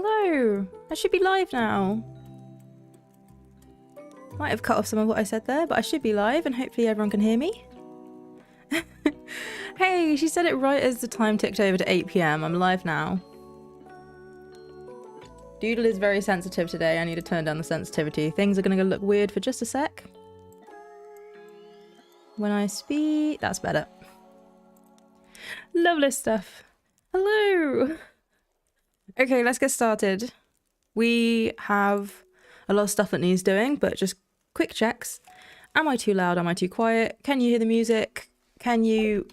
Hello! I should be live now. Might have cut off some of what I said there, but I should be live and hopefully everyone can hear me. Hey, she said it right as the time ticked over to 8 PM. I'm live now. Doodle is very sensitive today. I need to turn down the sensitivity. Things are going to look weird for just a sec. When I speak, that's better. Lovely stuff. Hello! Okay, let's get started. We have a lot of stuff that needs doing, but just quick checks. Am I too loud? Am I too quiet? Can you hear the music? Can you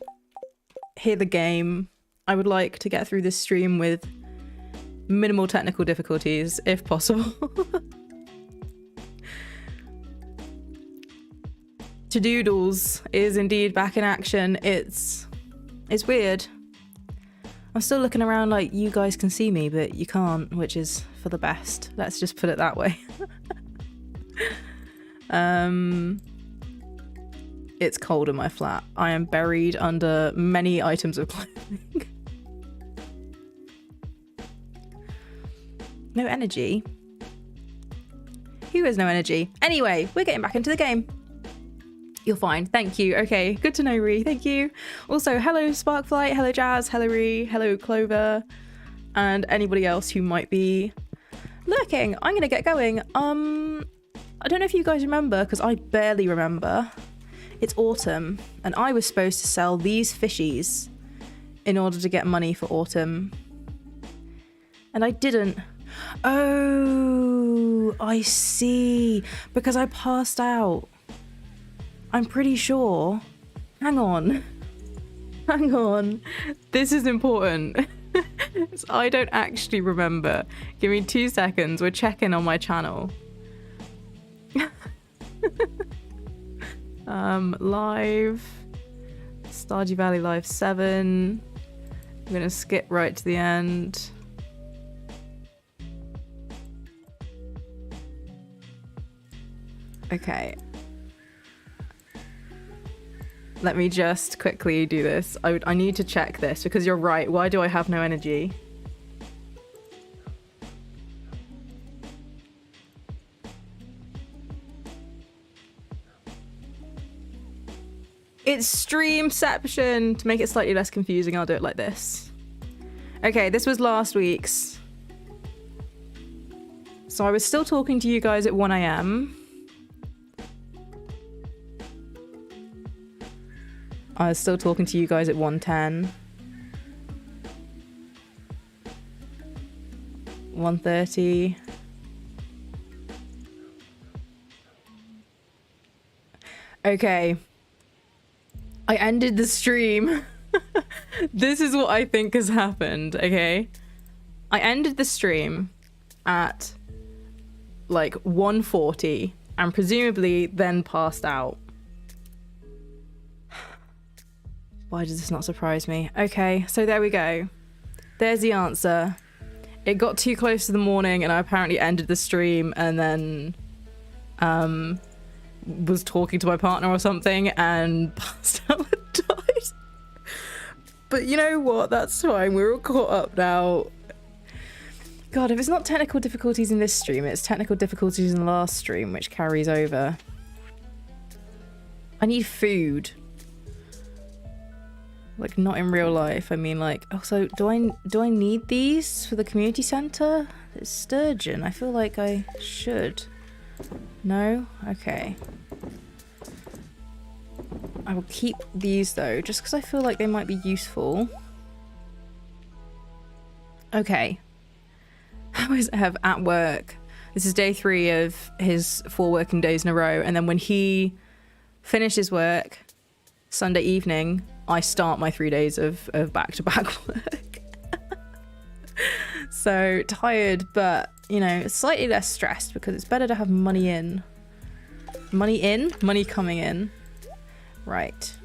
hear the game? I would like to get through this stream with minimal technical difficulties, if possible. Doodles is indeed back in action. It's weird. I'm still looking around like you guys can see me, but you can't, which is for the best. Let's just put it that way. It's cold in my flat. I am buried under many items of clothing. No energy? Who has no energy? Anyway, we're getting back into the game. You're fine. Thank you. Okay, good to know, Ree. Thank you. Also, hello Sparkflight, hello Jazz, hello Ree, hello Clover, and anybody else who might be lurking. I'm gonna get going. I don't know if you guys remember, because I barely remember. It's autumn, and I was supposed to sell these fishies in order to get money for autumn. And I didn't. Oh, I see. Because I passed out. I'm pretty sure. Hang on. Hang on. This is important. I don't actually remember. Give me 2 seconds. We're checking on my channel. Live. Stardew Valley Live 7. I'm going to skip right to the end. Okay. Let me just quickly do this. I need to check this because you're right. Why do I have no energy? It's streamception. To make it slightly less confusing, I'll do it like this. Okay, this was last week's. So I was still talking to you guys at 1 AM. I was still talking to you guys at 1:10. 1:30. Okay. I ended the stream. This is what I think has happened, okay? I ended the stream at like 1:40 and presumably then passed out. Why does this not surprise me? Okay, so there we go. There's the answer. It got too close to the morning and I apparently ended the stream and then was talking to my partner or something and passed out and died. But you know what? That's fine. We're all caught up now. God, if it's not technical difficulties in this stream, it's technical difficulties in the last stream, which carries over. I need food. Like, not in real life. I mean, like, also, do I need these for the community center? It's sturgeon. I feel like I should. No? Okay. I will keep these, though, just because I feel like they might be useful. Okay. How is Ev at work? This is day 3 of his 4 working days in a row, and then when he finishes work, Sunday evening, I start my 3 days of back-to-back work. So tired, but, you know, slightly less stressed because it's better to have money in. Money in? Money coming in. Right.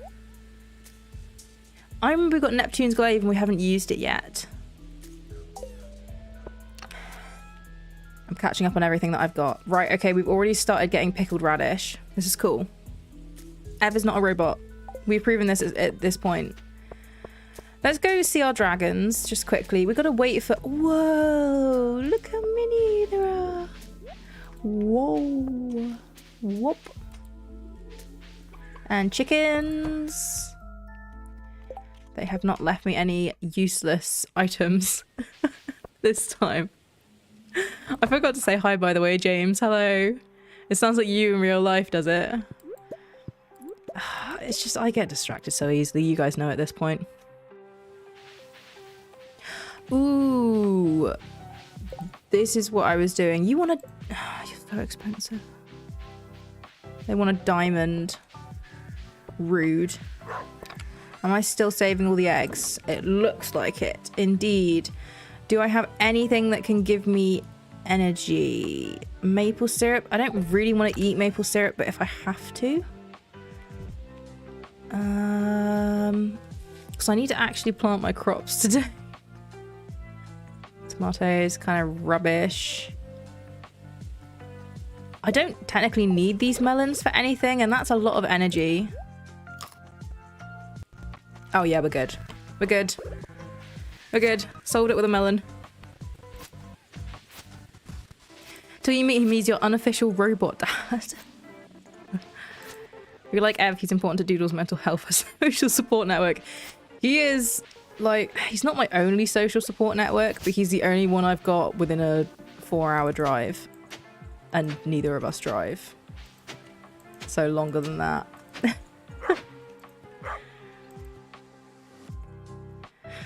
I remember we got Neptune's Glaive and we haven't used it yet. I'm catching up on everything that I've got. Right, okay, we've already started getting pickled radish. This is cool. Ev is not a robot. We've proven this at this point. Let's go see our dragons just quickly. We've got to wait for... Whoa! Look how many there are. Whoa. Whoop. And chickens. They have not left me any useless items this time. I forgot to say hi, by the way, James. Hello. It sounds like you in real life, does it? It's just, I get distracted so easily. You guys know at this point. Ooh. This is what I was doing. You want to... You're so expensive. They want a diamond. Rude. Am I still saving all the eggs? It looks like it. Indeed. Do I have anything that can give me energy? Maple syrup? I don't really want to eat maple syrup, but if I have to... Because I need to actually plant my crops today. Tomatoes, kind of rubbish. I don't technically need these melons for anything, and that's a lot of energy. Oh yeah, we're good. We're good. We're good. Sold it with a melon. Till you meet him, he's your unofficial robot dad. We like Ev, he's important to Doodle's mental health as a social support network. He is, like, he's not my only social support network, but he's the only one I've got within a 4-hour drive. And neither of us drive. So longer than that.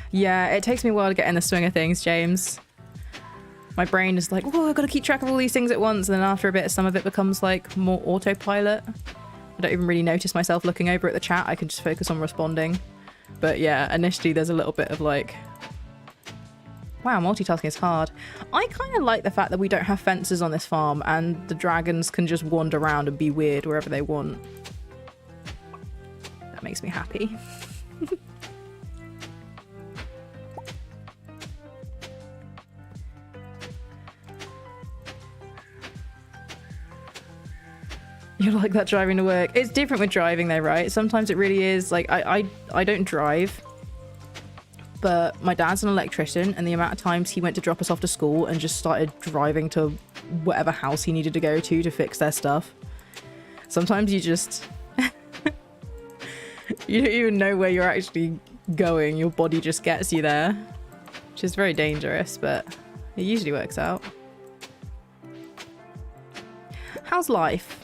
Yeah, it takes me a while to get in the swing of things, James. My brain is like, oh, I've got to keep track of all these things at once. And then after a bit, some of it becomes like more autopilot. I don't even really notice myself looking over at the chat. I can just focus on responding. But yeah, initially there's a little bit of like, wow, multitasking is hard. I kind of like the fact that we don't have fences on this farm and the dragons can just wander around and be weird wherever they want. That makes me happy. You're like that driving to work. It's different with driving though, right? Sometimes it really is. Like, I don't drive, but my dad's an electrician, and the amount of times he went to drop us off to school and just started driving to whatever house he needed to go to fix their stuff. Sometimes you just... you don't even know where you're actually going. Your body just gets you there, which is very dangerous, but it usually works out. How's life?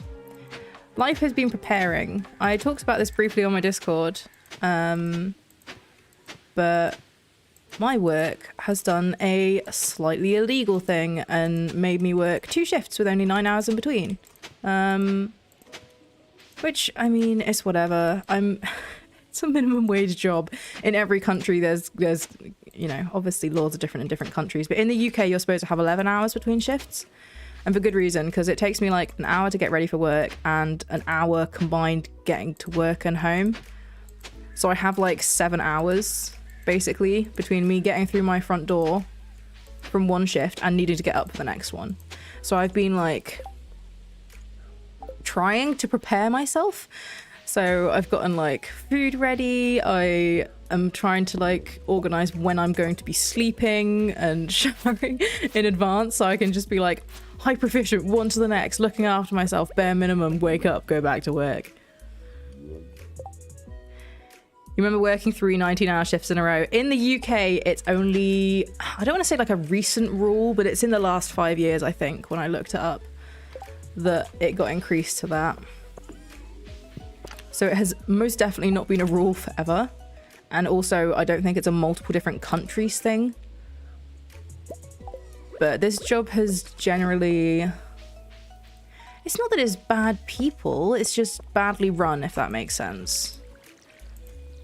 Life has been preparing. I talked about this briefly on my Discord, but my work has done a slightly illegal thing and made me work 2 shifts with only 9 hours in between. Which, I mean, it's whatever. It's a minimum wage job. In every country, there's, you know, obviously laws are different in different countries, but in the UK, you're supposed to have 11 hours between shifts. And for good reason, because it takes me like an hour to get ready for work and an hour combined getting to work and home. So I have like 7 hours, basically, between me getting through my front door from one shift and needing to get up for the next one. So I've been like trying to prepare myself. So I've gotten like food ready. I am trying to like organize when I'm going to be sleeping and showering in advance, so I can just be like hyper efficient, one to the next, looking after myself, bare minimum, wake up, go back to work. You remember working 3 19-hour shifts in a row? In the UK, it's only, I don't want to say like a recent rule, but it's in the last 5 years, I think, when I looked it up, that it got increased to that. So it has most definitely not been a rule forever. And also, I don't think it's a multiple different countries thing. But this job has generally... It's not that it's bad people, it's just badly run, if that makes sense.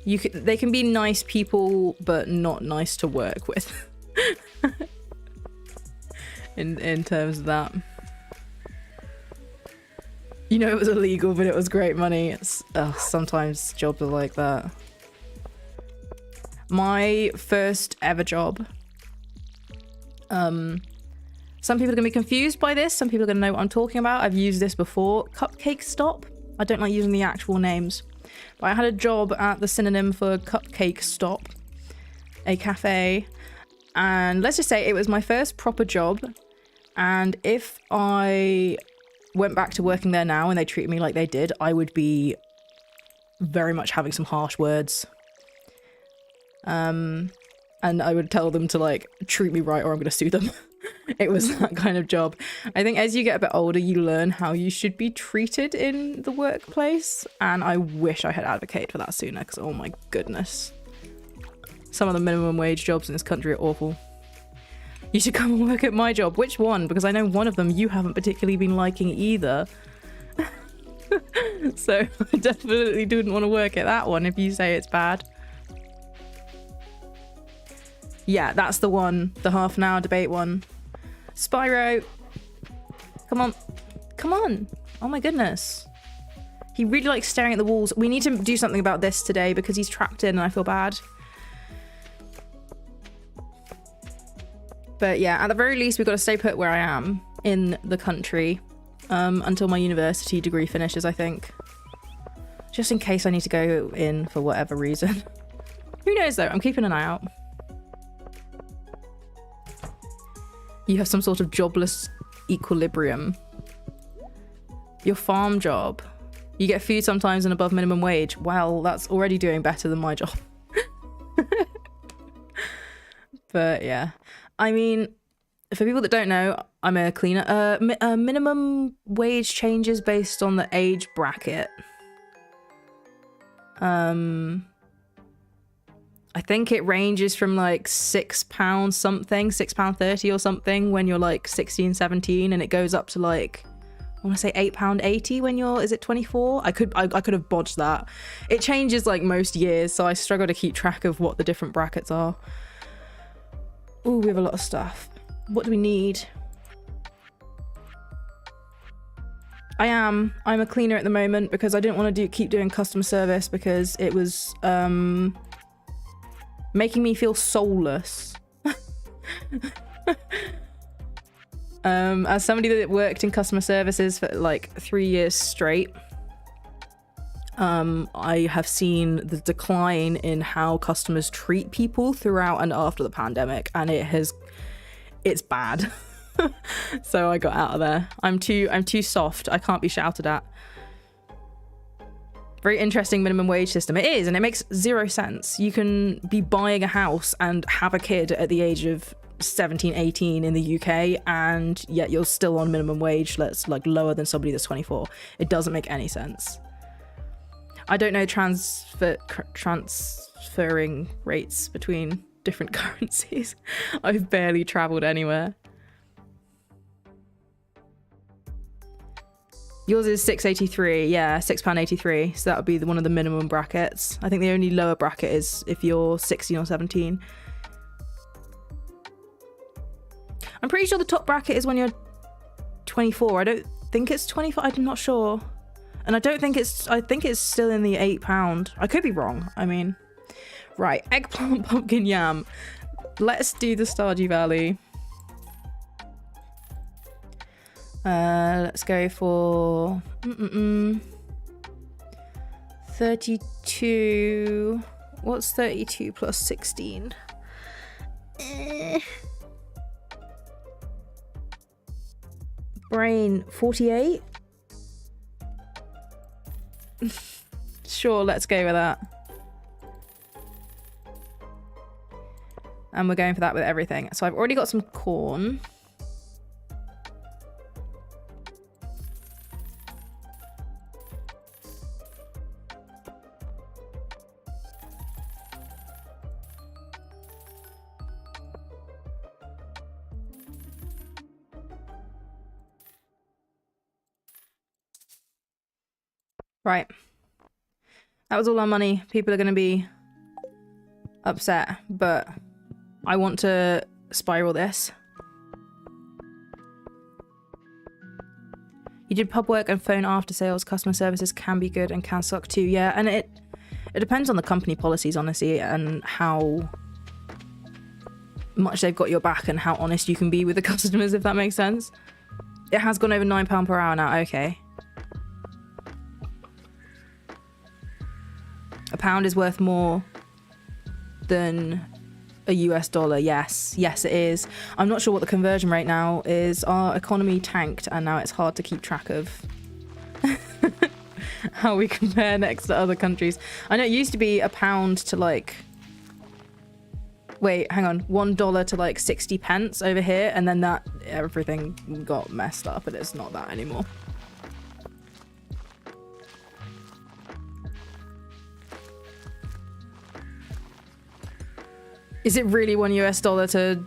They can be nice people, but not nice to work with. in terms of that. You know, it was illegal, but it was great money. Sometimes jobs are like that. My first ever job. Some people are going to be confused by this. Some people are going to know what I'm talking about. I've used this before. Cupcake stop. I don't like using the actual names. But I had a job at the synonym for cupcake stop. a cafe, and let's just say it was my first proper job, and if I went back to working there now and they treated me like they did, I would be very much having some harsh words. And I would tell them to like treat me right or I'm gonna sue them. It was that kind of job. I think as you get a bit older, you learn how you should be treated in the workplace, and I wish I had advocated for that sooner, because oh my goodness, some of the minimum wage jobs in this country are awful. You should come and work at my job. Which one? Because I know one of them you haven't particularly been liking either. So I definitely didn't want to work at that one if you say it's bad. Yeah, that's the one. The half an hour debate one. Spyro. Come on. Come on. Oh my goodness. He really likes staring at the walls. We need to do something about this today because he's trapped in and I feel bad. But yeah, at the very least, we've got to stay put where I am in the country until my university degree finishes, I think. Just in case I need to go in for whatever reason. Who knows though? I'm keeping an eye out. You have some sort of jobless equilibrium. Your farm job. You get food sometimes and above minimum wage. Well, that's already doing better than my job. But yeah. I mean, for people that don't know, I'm a cleaner. Minimum wage changes based on the age bracket. I think it ranges from like £6 something, £6.30 or something when you're like 16, 17, and it goes up to like, I want to say £8.80 when you're, is it 24? I could have bodged that. It changes like most years, so I struggle to keep track of what the different brackets are. Ooh, we have a lot of stuff. What do we need? I'm a cleaner at the moment because I didn't want to keep doing customer service because it was making me feel soulless. As somebody that worked in customer services for like 3 years straight, I have seen the decline in how customers treat people throughout and after the pandemic, and it's bad. So I got out of there. I'm too soft. I can't be shouted at. Very interesting minimum wage system. It is, and it makes 0 sense. You can be buying a house and have a kid at the age of 17, 18 in the UK, and yet you're still on minimum wage that's like lower than somebody that's 24. It doesn't make any sense. I don't know transferring rates between different currencies. I've barely traveled anywhere. Yours is £6.83, yeah, £6.83. So that would be one of the minimum brackets. I think the only lower bracket is if you're 16 or 17. I'm pretty sure the top bracket is when you're 24. I don't think it's 24. I'm not sure. And I think it's still in the £8. I could be wrong. I mean, right. Eggplant, pumpkin, yam. Let's do the Stardew Valley. Let's go for 32. What's 32 plus 16? Brain, 48. Sure, let's go with that. And we're going for that with everything. So I've already got some corn. Right. That was all our money. People are going to be upset, but I want to spiral this. You did pub work and phone after sales. Customer services can be good and can suck too. Yeah, and it depends on the company policies, honestly, and how much they've got your back and how honest you can be with the customers, if that makes sense. It has gone over £9 per hour now. Okay. £1 is worth more than a US dollar. Yes, yes it is. I'm not sure what the conversion rate now is. Our economy tanked and now it's hard to keep track of how we compare next to other countries. I know it used to be £1 to like, wait, hang on, $1 to like 60 pence over here, and then that everything got messed up and it's not that anymore. Is it really $1 US to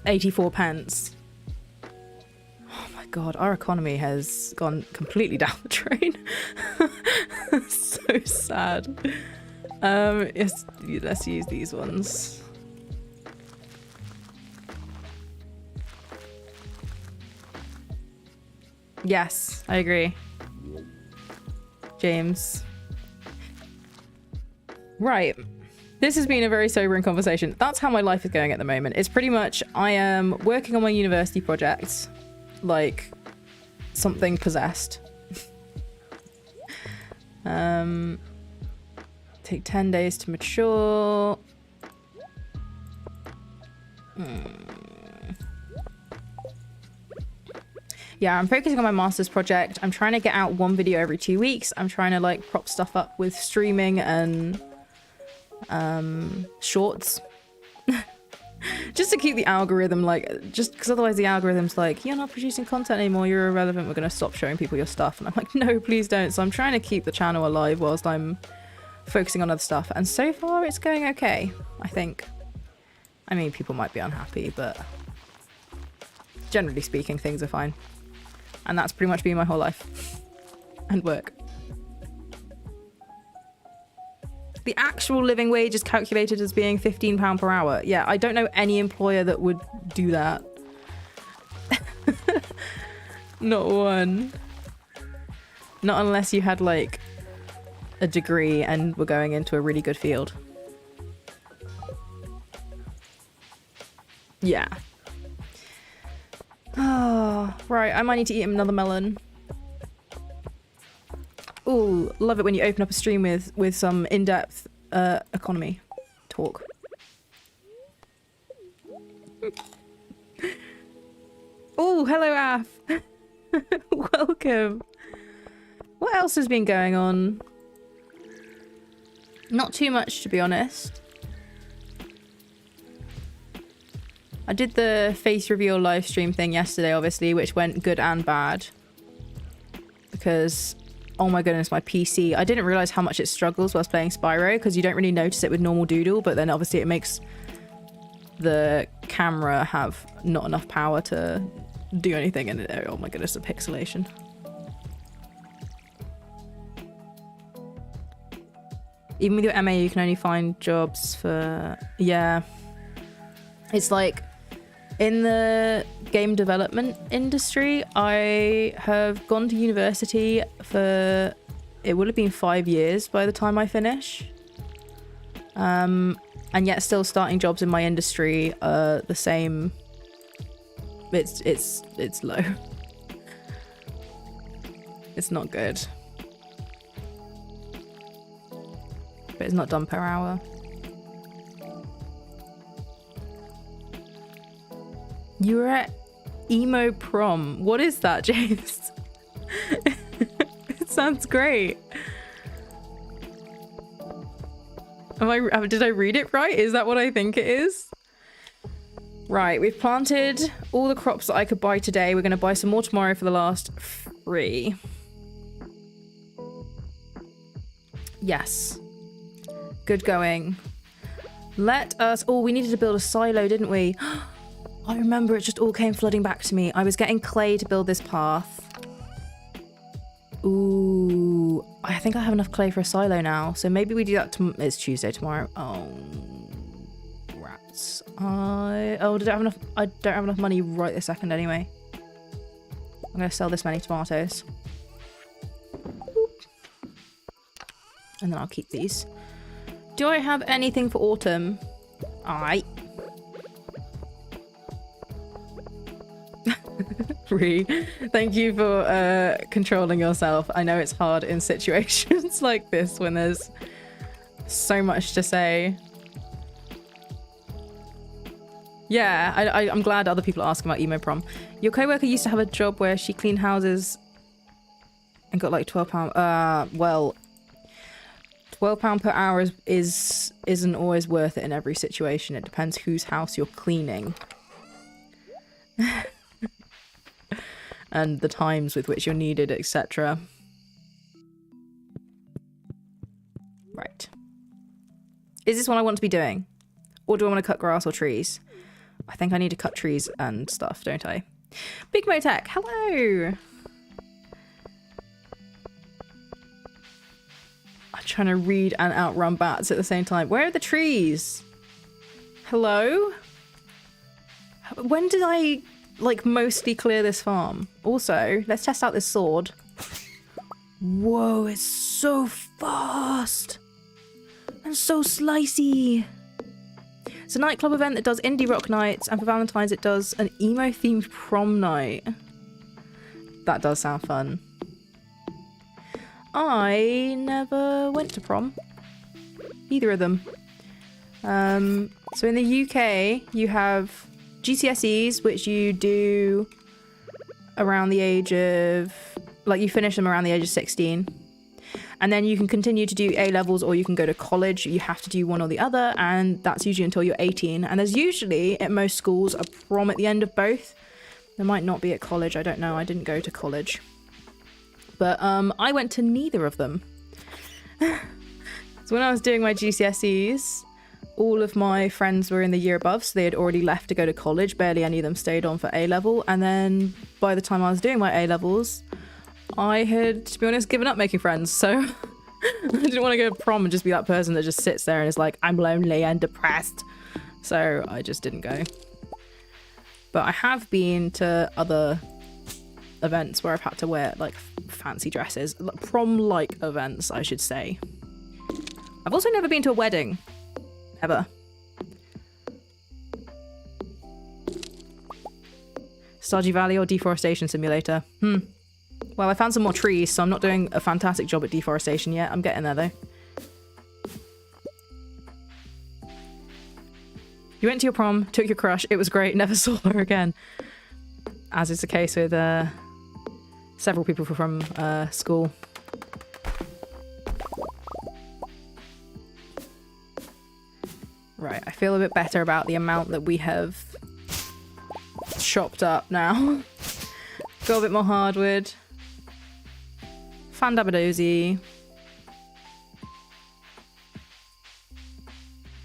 84 pence? Oh my god, our economy has gone completely down the drain. So sad. Yes, let's use these ones. Yes, I agree. James. Right. This has been a very sobering conversation. That's how my life is going at the moment. It's pretty much, I am working on my university project like something possessed. Take 10 days to mature. Yeah, I'm focusing on my master's project. I'm trying to get out one video every 2 weeks. I'm trying to like prop stuff up with streaming and shorts. Just to keep the algorithm like, just because otherwise the algorithm's like, you're not producing content anymore, you're irrelevant, we're going to stop showing people your stuff. And I'm like, no, please don't. So I'm trying to keep the channel alive whilst I'm focusing on other stuff. And so far it's going okay, I think. I mean, people might be unhappy, but generally speaking, things are fine. And that's pretty much been my whole life. And work. The actual living wage is calculated as being £15 per hour. Yeah, I don't know any employer that would do that. Not one. Not unless you had like a degree and were going into a really good field. Yeah. Oh, right. I might need to eat another melon. Ooh, love it when you open up a stream with some in-depth economy talk. Oh, hello, Af. Welcome. What else has been going on? Not too much, to be honest. I did the face reveal live stream thing yesterday, obviously, which went good and bad. Because, oh my goodness, my PC. I didn't realize how much it struggles whilst playing Spyro, because you don't really notice it with normal Doodle, but then obviously it makes the camera have not enough power to do anything, and oh my goodness, the pixelation. Even with your MA, you can only find jobs for... Yeah. It's like, in the game development industry, I have gone to university for... It would have been 5 years by the time I finish. And yet still starting jobs in my industry are the same... It's low. It's not good. But it's not done per hour. You were at emo prom. What is that, James? It sounds great. Did I read it right? Is that what I think it is? Right, we've planted all the crops that I could buy today. We're going to buy some more tomorrow for the last 3. Yes. Good going. Let us... Oh, we needed to build a silo, didn't we? I remember, it just all came flooding back to me. I was getting clay to build this path. Ooh. I think I have enough clay for a silo now. So maybe we do that it's Tuesday tomorrow. Oh. Rats. Oh, did I have enough? I don't have enough money right this second anyway. I'm going to sell this many tomatoes. And then I'll keep these. Do I have anything for autumn? Aight. Ree, thank you for controlling yourself. I know it's hard in situations like this when there's so much to say. Yeah, I'm glad other people are asking about emo prom. Your coworker used to have a job where she cleaned houses and got like £12. Well, £12 per hour isn't always worth it in every situation. It depends whose house you're cleaning. And the times with which you're needed, etc. Right. Is this what I want to be doing? Or do I want to cut grass or trees? I think I need to cut trees and stuff, don't I? Big Motech, hello! I'm trying to read and outrun bats at the same time. Where are the trees? Hello? When did I, like, mostly clear this farm? Also, let's test out this sword. Whoa, it's so fast! And so slicey! It's a nightclub event that does indie rock nights, and for Valentine's it does an emo-themed prom night. That does sound fun. I never went to prom. Either of them. So in the UK, you have GCSEs, which you do around the age of... like, you finish them around the age of 16. And then you can continue to do A-levels or you can go to college. You have to do one or the other, and that's usually until you're 18. And there's usually, at most schools, a prom at the end of both. There might not be at college, I don't know. I didn't go to college. But I went to neither of them. So when I was doing my GCSEs, all of my friends were in the year above, so they had already left to go to college. Barely any of them stayed on for A-level. And then by the time I was doing my A-levels, I had, to be honest, given up making friends, so I didn't want to go to prom and just be that person that just sits there and is like, I'm lonely and depressed. So I just didn't go. But I have been to other events where I've had to wear, like, fancy dresses. Prom-like events, I should say. I've also never been to a wedding. Ever. Stardew Valley or Deforestation Simulator? Well, I found some more trees, so I'm not doing a fantastic job at deforestation yet. I'm getting there, though. You went to your prom, took your crush, it was great, never saw her again. As is the case with several people from school. Right, I feel a bit better about the amount that we have chopped up now. Got a bit more hardwood. Fandabadozy.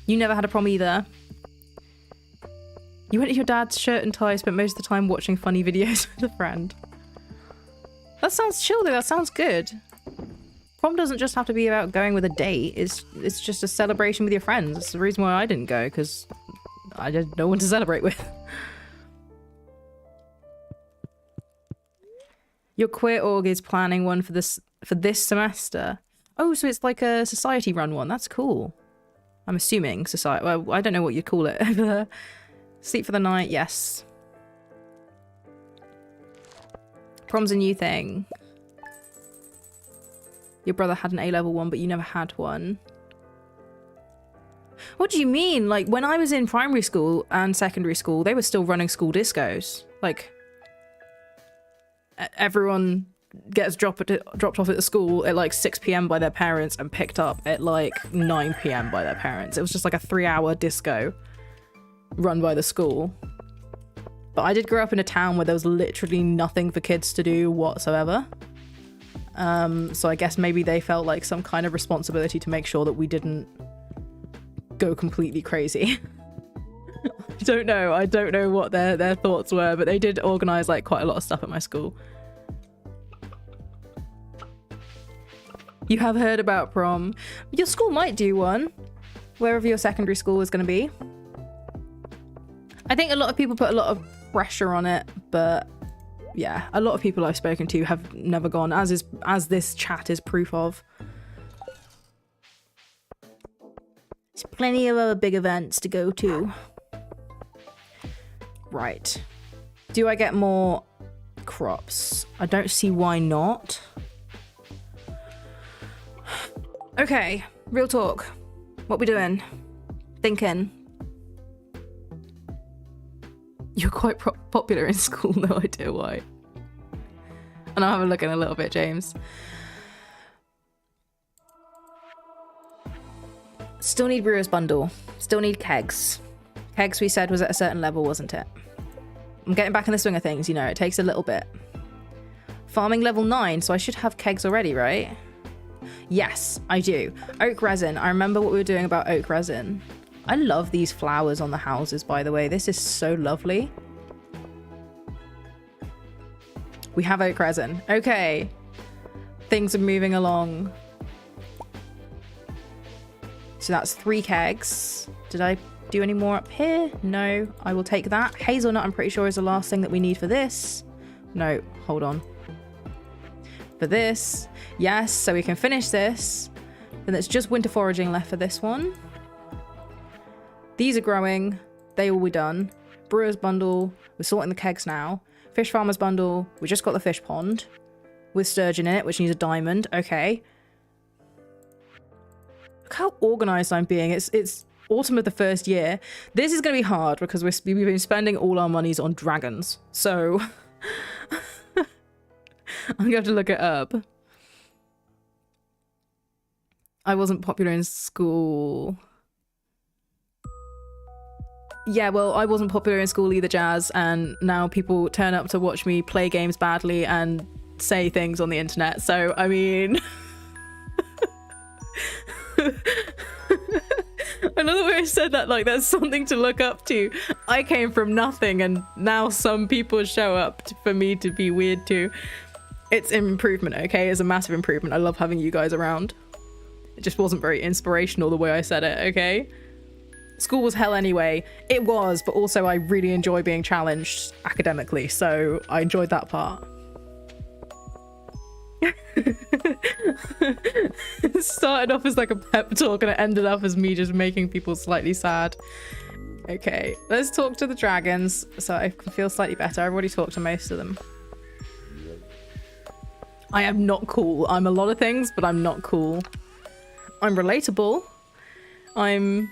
You never had a prom either. You went to your dad's shirt and tie, spent most of the time watching funny videos with a friend. That sounds chill though, that sounds good. Prom doesn't just have to be about going with a date, it's just a celebration with your friends. That's the reason why I didn't go, because I had no one to celebrate with. Your queer org is planning one for this semester. Oh, so it's like a society-run one. That's cool. I'm assuming society. Well, I don't know what you'd call it. Sleep for the night, yes. Prom's a new thing. Your brother had an A-level one, but you never had one. What do you mean? Like, when I was in primary school and secondary school, they were still running school discos. Like, everyone gets dropped off at the school at like 6 p.m. by their parents and picked up at like 9 p.m. by their parents. It was just like a 3-hour disco run by the school. But I did grow up in a town where there was literally nothing for kids to do whatsoever. So I guess maybe they felt like some kind of responsibility to make sure that we didn't go completely crazy. I don't know what their thoughts were, but they did organize like quite a lot of stuff at my school. You have heard about prom. Your school might do one, wherever your secondary school is going to be. I think a lot of people put a lot of pressure on it, but yeah, a lot of people I've spoken to have never gone, as this chat is proof of. There's plenty of other big events to go to. Right. Do I get more crops? I don't see why not. Okay, real talk. What we doing? Thinking. You're quite popular in school, no idea why. And I'll have a look in a little bit, James. Still need Brewer's Bundle. Still need kegs. Kegs, we said, was at a certain level, wasn't it? I'm getting back in the swing of things, you know, it takes a little bit. Farming level 9, so I should have kegs already, right? Yes, I do. Oak resin. I remember what we were doing about oak resin. I love these flowers on the houses, by the way. This is so lovely. We have oak resin. Okay. Things are moving along. So that's 3 kegs. Did I do any more up here? No, I will take that. Hazelnut, I'm pretty sure, is the last thing that we need for this. No, hold on. For this, yes, so we can finish this. Then it's just winter foraging left for this one. These are growing. They will be done. Brewer's Bundle, we're sorting the kegs now. Fish Farmer's Bundle, we just got the fish pond with sturgeon in it, which needs a diamond. Okay. Look how organized I'm being. It's autumn of the first year. This is going to be hard because we've been spending all our monies on dragons. So I'm going to have to look it up. I wasn't popular in school. Yeah, well, I wasn't popular in school either, Jazz, and now people turn up to watch me play games badly and say things on the internet. So, I mean... I love the way I said that, like there's something to look up to. I came from nothing and now some people show up for me to be weird too. It's an improvement, okay? It's a massive improvement. I love having you guys around. It just wasn't very inspirational the way I said it, okay? School was hell anyway. It was, but also I really enjoy being challenged academically, so I enjoyed that part. It started off as like a pep talk and it ended up as me just making people slightly sad. Okay, let's talk to the dragons so I can feel slightly better. I've already talked to most of them. I am not cool. I'm a lot of things, but I'm not cool. I'm relatable. I'm...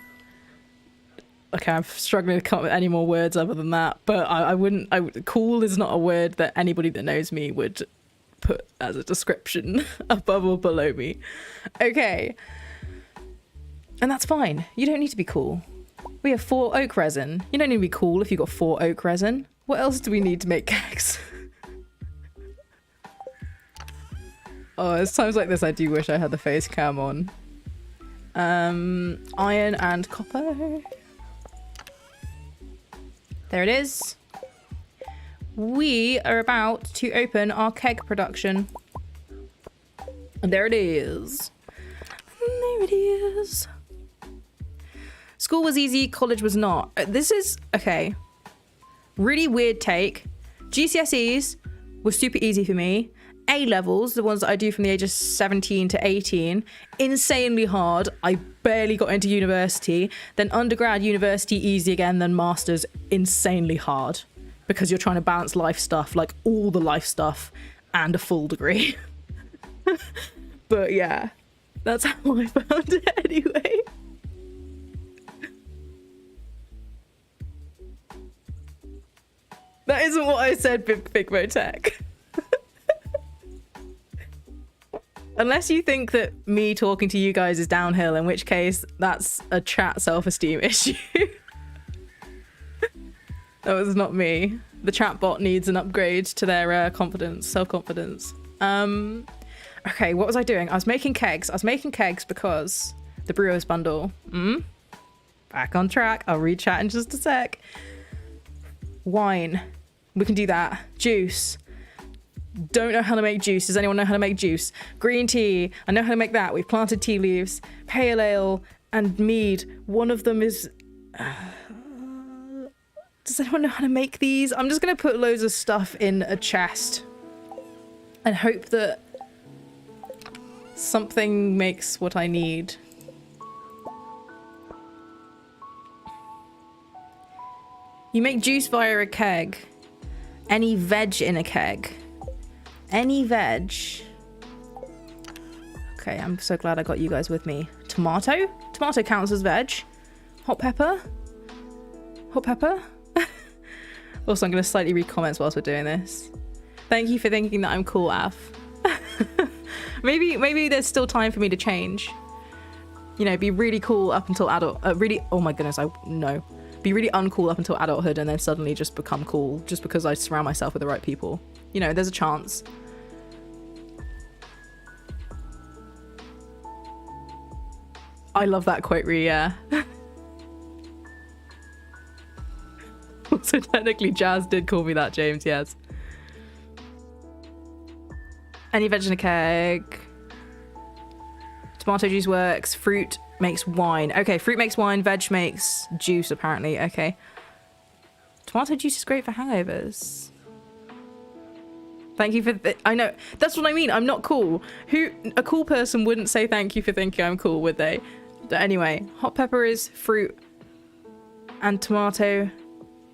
Okay, I'm struggling to come up with any more words other than that, but I wouldn't... Cool is not a word that anybody that knows me would put as a description above or below me. Okay. And that's fine. You don't need to be cool. We have 4 oak resin. You don't need to be cool if you've got 4 oak resin. What else do we need to make kegs? Oh, it's times like this I do wish I had the face cam on. Iron and copper. There it is. We are about to open our keg production. And there it is. There it is. School was easy, college was not. This is, okay. Really weird take. GCSEs were super easy for me. A-levels, the ones that I do from the age of 17 to 18, insanely hard. I barely got into university. Then undergrad, university, easy again. Then masters, insanely hard. Because you're trying to balance life stuff, like all the life stuff, and a full degree. But yeah, that's how I found it anyway. That isn't what I said, Big Mo Tech. Unless you think that me talking to you guys is downhill, in which case that's a chat self-esteem issue. That was not me. The chat bot needs an upgrade to their confidence, self-confidence. Okay, what was I doing? I was making kegs. I was making kegs because the Brewer's Bundle. Back on track. I'll read chat in just a sec. Wine. We can do that. Juice. Don't know how to make juice. Does anyone know how to make juice? Green tea. I know how to make that. We've planted tea leaves. Pale ale and mead. One of them is... Does anyone know how to make these? I'm just going to put loads of stuff in a chest and hope that something makes what I need. You make juice via a keg. Any veg in a keg. Any veg. Okay, I'm so glad I got you guys with me. Tomato? Tomato counts as veg. Hot pepper? Hot pepper? Also, I'm going to slightly read comments whilst we're doing this. Thank you for thinking that I'm cool, Af. maybe there's still time for me to change. You know, be really cool up until adult. Really, oh my goodness, no. Be really uncool up until adulthood and then suddenly just become cool just because I surround myself with the right people. You know, there's a chance. I love that quote, Rhea. Yeah. Also, technically, Jazz did call me that, James, yes. Any veg in a keg. Tomato juice works. Fruit makes wine. Okay, fruit makes wine. Veg makes juice, apparently. Okay. Tomato juice is great for hangovers. Thank you for... I know. That's what I mean. I'm not cool. A cool person wouldn't say thank you for thinking I'm cool, would they? But anyway, hot pepper is fruit. And tomato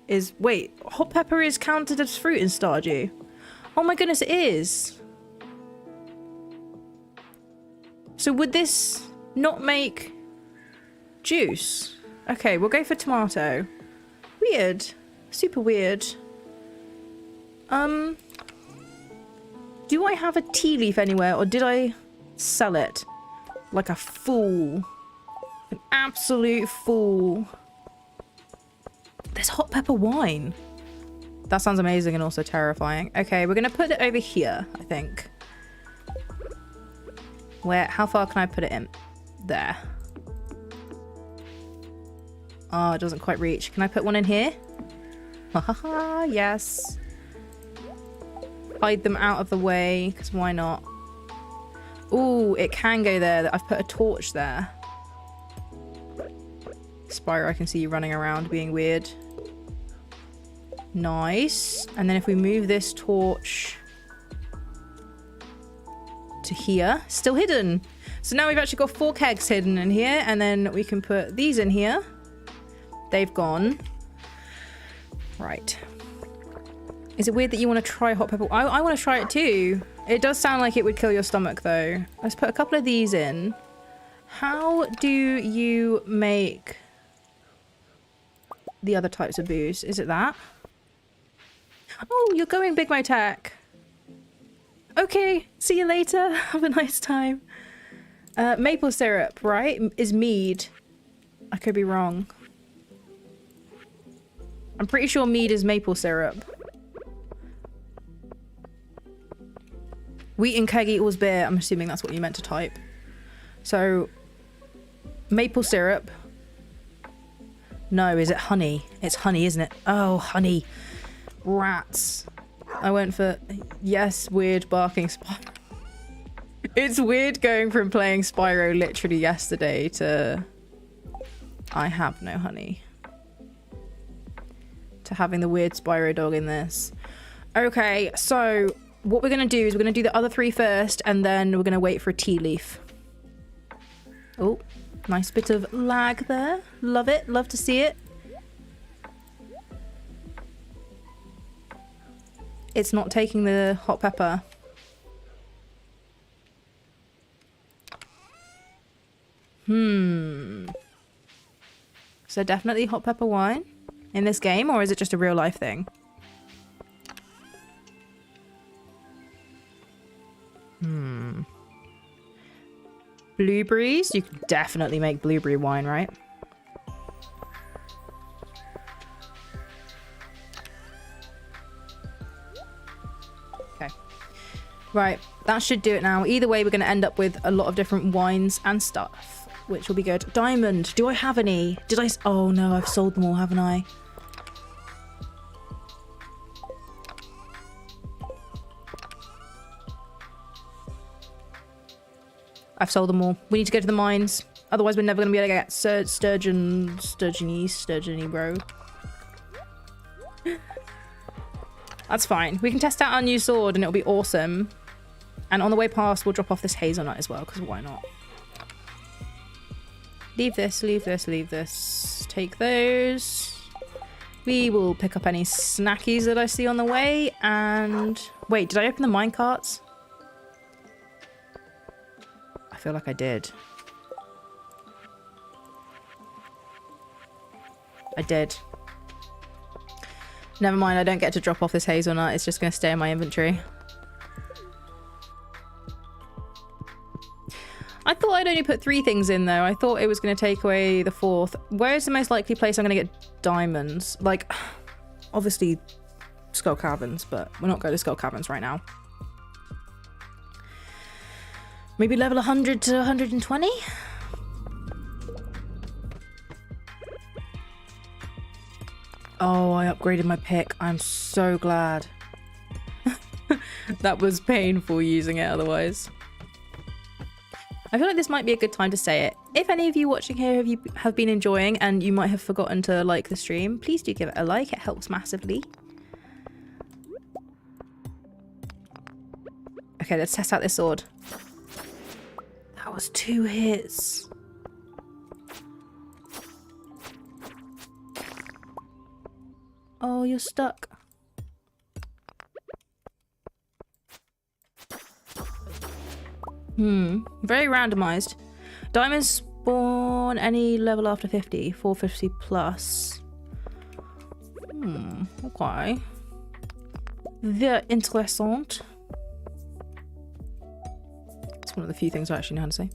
is... Wait, hot pepper is counted as fruit in Stardew? Oh my goodness, it is. So would this not make juice? Okay, we'll go for tomato. Weird. Super weird. Do I have a tea leaf anywhere, or did I sell it? Like a fool. An absolute fool. There's hot pepper wine. That sounds amazing and also terrifying. Okay, we're gonna put it over here, I think. How far can I put it in? There. Oh, it doesn't quite reach. Can I put one in here? Ha ha ha, yes. Hide them out of the way, because why not? Ooh, it can go there. I've put a torch there. Spyro, I can see you running around being weird. Nice. And then if we move this torch to here, still hidden. So now we've actually got 4 kegs hidden in here, and then we can put these in here. They've gone. Right. Is it weird that you want to try hot pepper? I want to try it too. It does sound like it would kill your stomach though. Let's put a couple of these in. How do you make the other types of booze? Is it that? Oh, you're going Big Mo Tech. Okay, see you later. Have a nice time. Maple syrup, right? Is mead. I could be wrong. I'm pretty sure mead is maple syrup. Wheat and keg equals beer. I'm assuming that's what you meant to type. So, maple syrup. No, is it honey? It's honey, isn't it? Oh, honey. Rats. I went for... Yes, weird barking Spyro. It's weird going from playing Spyro literally yesterday to... I have no honey. To having the weird Spyro dog in this. Okay, so... What we're going to do is we're going to do the other 3 first, and then we're going to wait for a tea leaf. Oh, nice bit of lag there. Love it. Love to see it. It's not taking the hot pepper. Is there definitely hot pepper wine in this game, or is it just a real life thing? Blueberries? You can definitely make blueberry wine, right? Okay. Right, that should do it now. Either way, we're going to end up with a lot of different wines and stuff, which will be good. Diamond. Do I have any? Did I... Oh no, I've sold them all, haven't I? I've sold them all. We need to go to the mines. Otherwise, we're never going to be able to get Sturgeony, bro. That's fine. We can test out our new sword and it'll be awesome. And on the way past, we'll drop off this hazelnut as well, because why not? Leave this, leave this, leave this. Take those. We will pick up any snackies that I see on the way. And... Wait, did I open the mine carts? I feel like I did. I did. Never mind, I don't get to drop off this hazelnut. It's just going to stay in my inventory. I thought I'd only put 3 things in, though. I thought it was going to take away the 4th. Where is the most likely place I'm going to get diamonds? Like, obviously, Skull Caverns, but we're not going to Skull Caverns right now. Maybe level 100 to 120? Oh, I upgraded my pick. I'm so glad. That was painful using it otherwise. I feel like this might be a good time to say it. If any of you watching here have been enjoying and you might have forgotten to like the stream, please do give it a like. It helps massively. Okay, let's test out this sword. That was 2 hits. Oh, you're stuck. Very randomized. Diamonds spawn any level after 50. 450 plus. Okay. Very interessant. It's one of the few things I actually know how to say.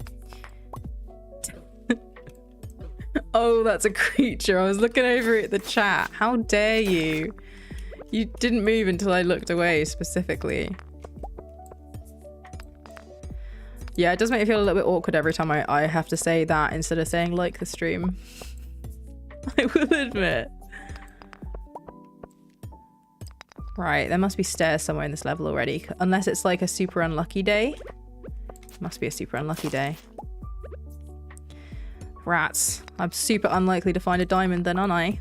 Oh, that's a creature. I was looking over at the chat. How dare you? You didn't move until I looked away specifically. Yeah, it does make me feel a little bit awkward every time I have to say that instead of saying like the stream. I will admit. Right, there must be stairs somewhere in this level already. Unless it's like a super unlucky day. Must be a super unlucky day. Rats. I'm super unlikely to find a diamond then, aren't I?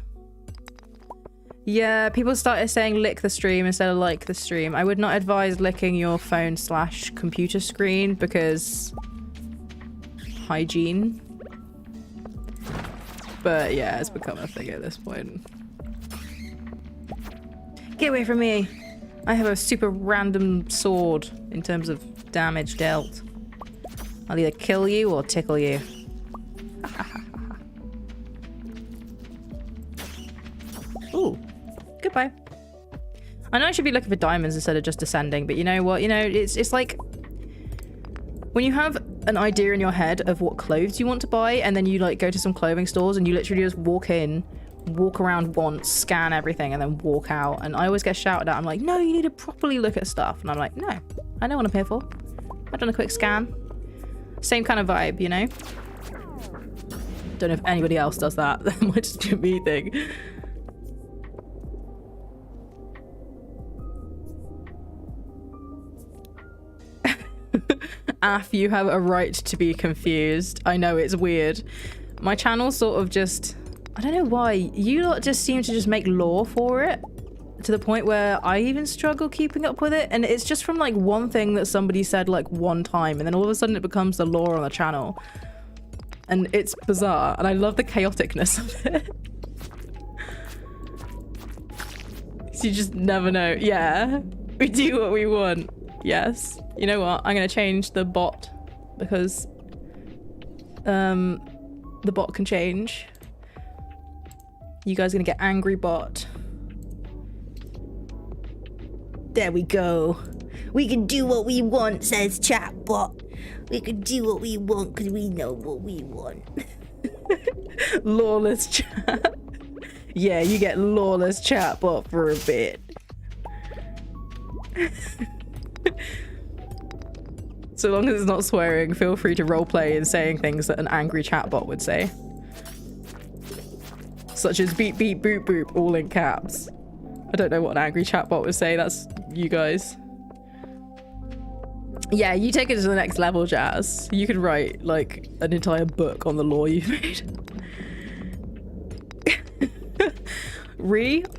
Yeah, people started saying lick the stream instead of like the stream. I would not advise licking your phone / computer screen because hygiene. But yeah, it's become a thing at this point. Get away from me! I have a super random sword in terms of damage dealt. I'll either kill you or tickle you. Ooh. Goodbye. I know I should be looking for diamonds instead of just descending, but you know what? You know, it's like when you have an idea in your head of what clothes you want to buy and then you like go to some clothing stores and you literally just walk in, walk around once, scan everything and then walk out. And I always get shouted at. I'm like, no, you need to properly look at stuff. And I'm like, no, I know what I'm here for. I've done a quick scan. Same kind of vibe, you know? Don't know if anybody else does that. That might just be a me thing. Af, you have a right to be confused. I know, it's weird. My channel sort of just... I don't know why. You lot just seem to just make lore for it. To the point where I even struggle keeping up with it. And it's just from like one thing that somebody said like one time. And then all of a sudden it becomes the lore on the channel. And it's bizarre. And I love the chaoticness of it. So you just never know. Yeah. We do what we want. Yes. You know what? I'm going to change the bot because the bot can change. You guys are going to get angry bot. There we go. We can do what we want, says chatbot. We can do what we want because we know what we want. Lawless chat. Yeah, you get lawless chatbot for a bit. So long as it's not swearing, feel free to roleplay and saying things that an angry chatbot would say. Such as beep beep boop boop, all in caps. I don't know what an angry chatbot would say, that's you guys. Yeah, you take it to the next level, Jazz. You could write like an entire book on the lore you've made.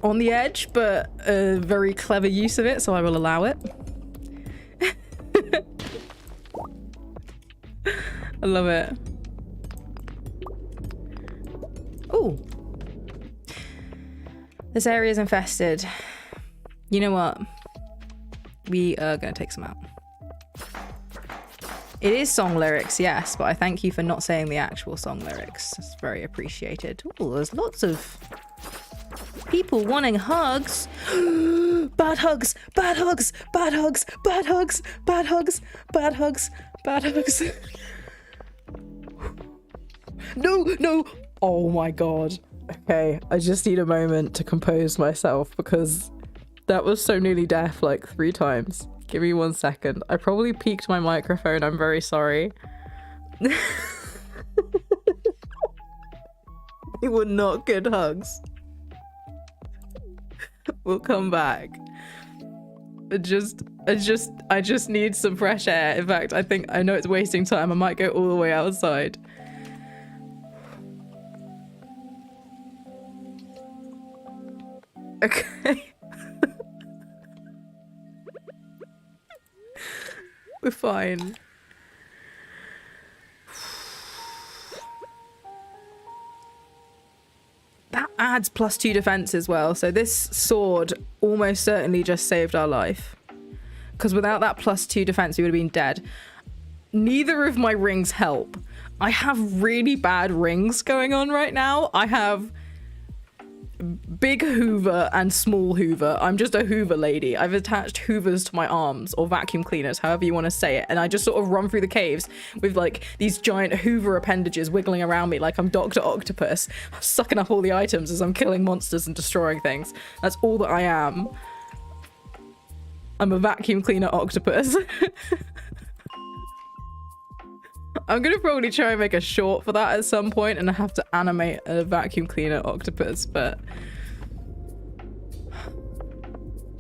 On the edge, but a very clever use of it, so I will allow it. I love it. Ooh. This area is infested. You know what? We are going to take some out. It is song lyrics, yes, but I thank you for not saying the actual song lyrics. It's very appreciated. Ooh, there's lots of People wanting hugs. Bad hugs, bad hugs, bad hugs, bad hugs, bad hugs, bad hugs, bad hugs. No, no. Oh my god. Okay, I just need a moment to compose myself because that was so nearly death like 3 times. Give me 1 second. I probably peaked my microphone. I'm very sorry. They were not good hugs. We'll come back. I just need some fresh air. In fact, I know it's wasting time. I might go all the way outside. Okay. We're fine. That adds +2 defense as well. So this sword almost certainly just saved our life. Because without that +2 defense, we would have been dead. Neither of my rings help. I have really bad rings going on right now. I have big Hoover and small Hoover. I'm just a Hoover lady. I've attached Hoovers to my arms, or vacuum cleaners, however you want to say it. And I just sort of run through the caves with like these giant Hoover appendages wiggling around me like I'm Dr. Octopus, sucking up all the items as I'm killing monsters and destroying things. That's all that I am. I'm a vacuum cleaner octopus. I'm gonna probably try and make a short for that at some point, and I have to animate a vacuum cleaner octopus, but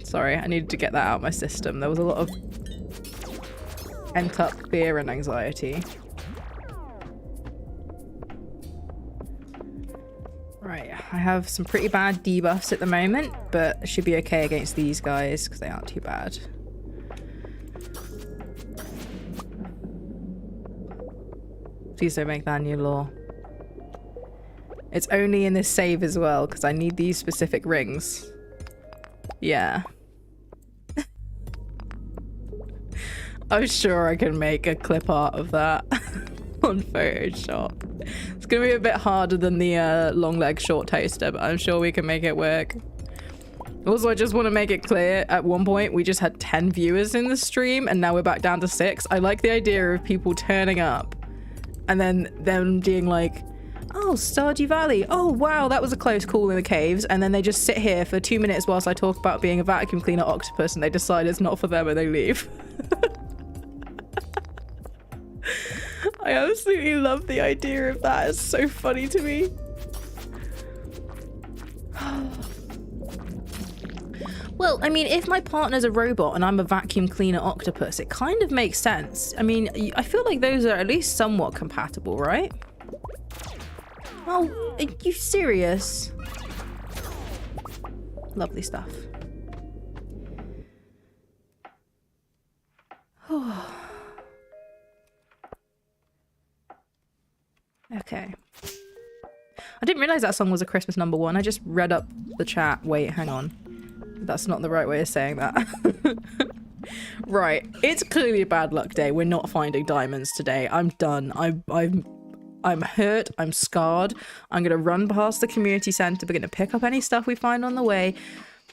sorry, I needed to get that out of my system. There was a lot of pent up fear and anxiety. Right, I have some pretty bad debuffs at the moment, but I should be okay against these guys because they aren't too bad. Please don't make that a new law. It's only in this save as well, because I need these specific rings. Yeah. I'm sure I can make a clip art of that on Photoshop. It's going to be a bit harder than the long leg short toaster, but I'm sure we can make it work. Also, I just want to make it clear, at one point we just had 10 viewers in the stream, and now we're back down to 6. I like the idea of people turning up and then them being like, oh, Stardew Valley. Oh, wow, that was a close call in the caves. And then they just sit here for 2 minutes whilst I talk about being a vacuum cleaner octopus, and they decide it's not for them and they leave. I absolutely love the idea of that. It's so funny to me. Well, I mean, if my partner's a robot and I'm a vacuum cleaner octopus, it kind of makes sense. I mean, I feel like those are at least somewhat compatible, right? Oh, are you serious? Lovely stuff. Okay. I didn't realize that song was a Christmas #1. I just read up the chat. Wait, hang on. That's not the right way of saying that. Right. It's clearly a bad luck day. We're not finding diamonds today. I'm done. I'm hurt. I'm scarred. I'm going to run past the community center. We're going to pick up any stuff we find on the way.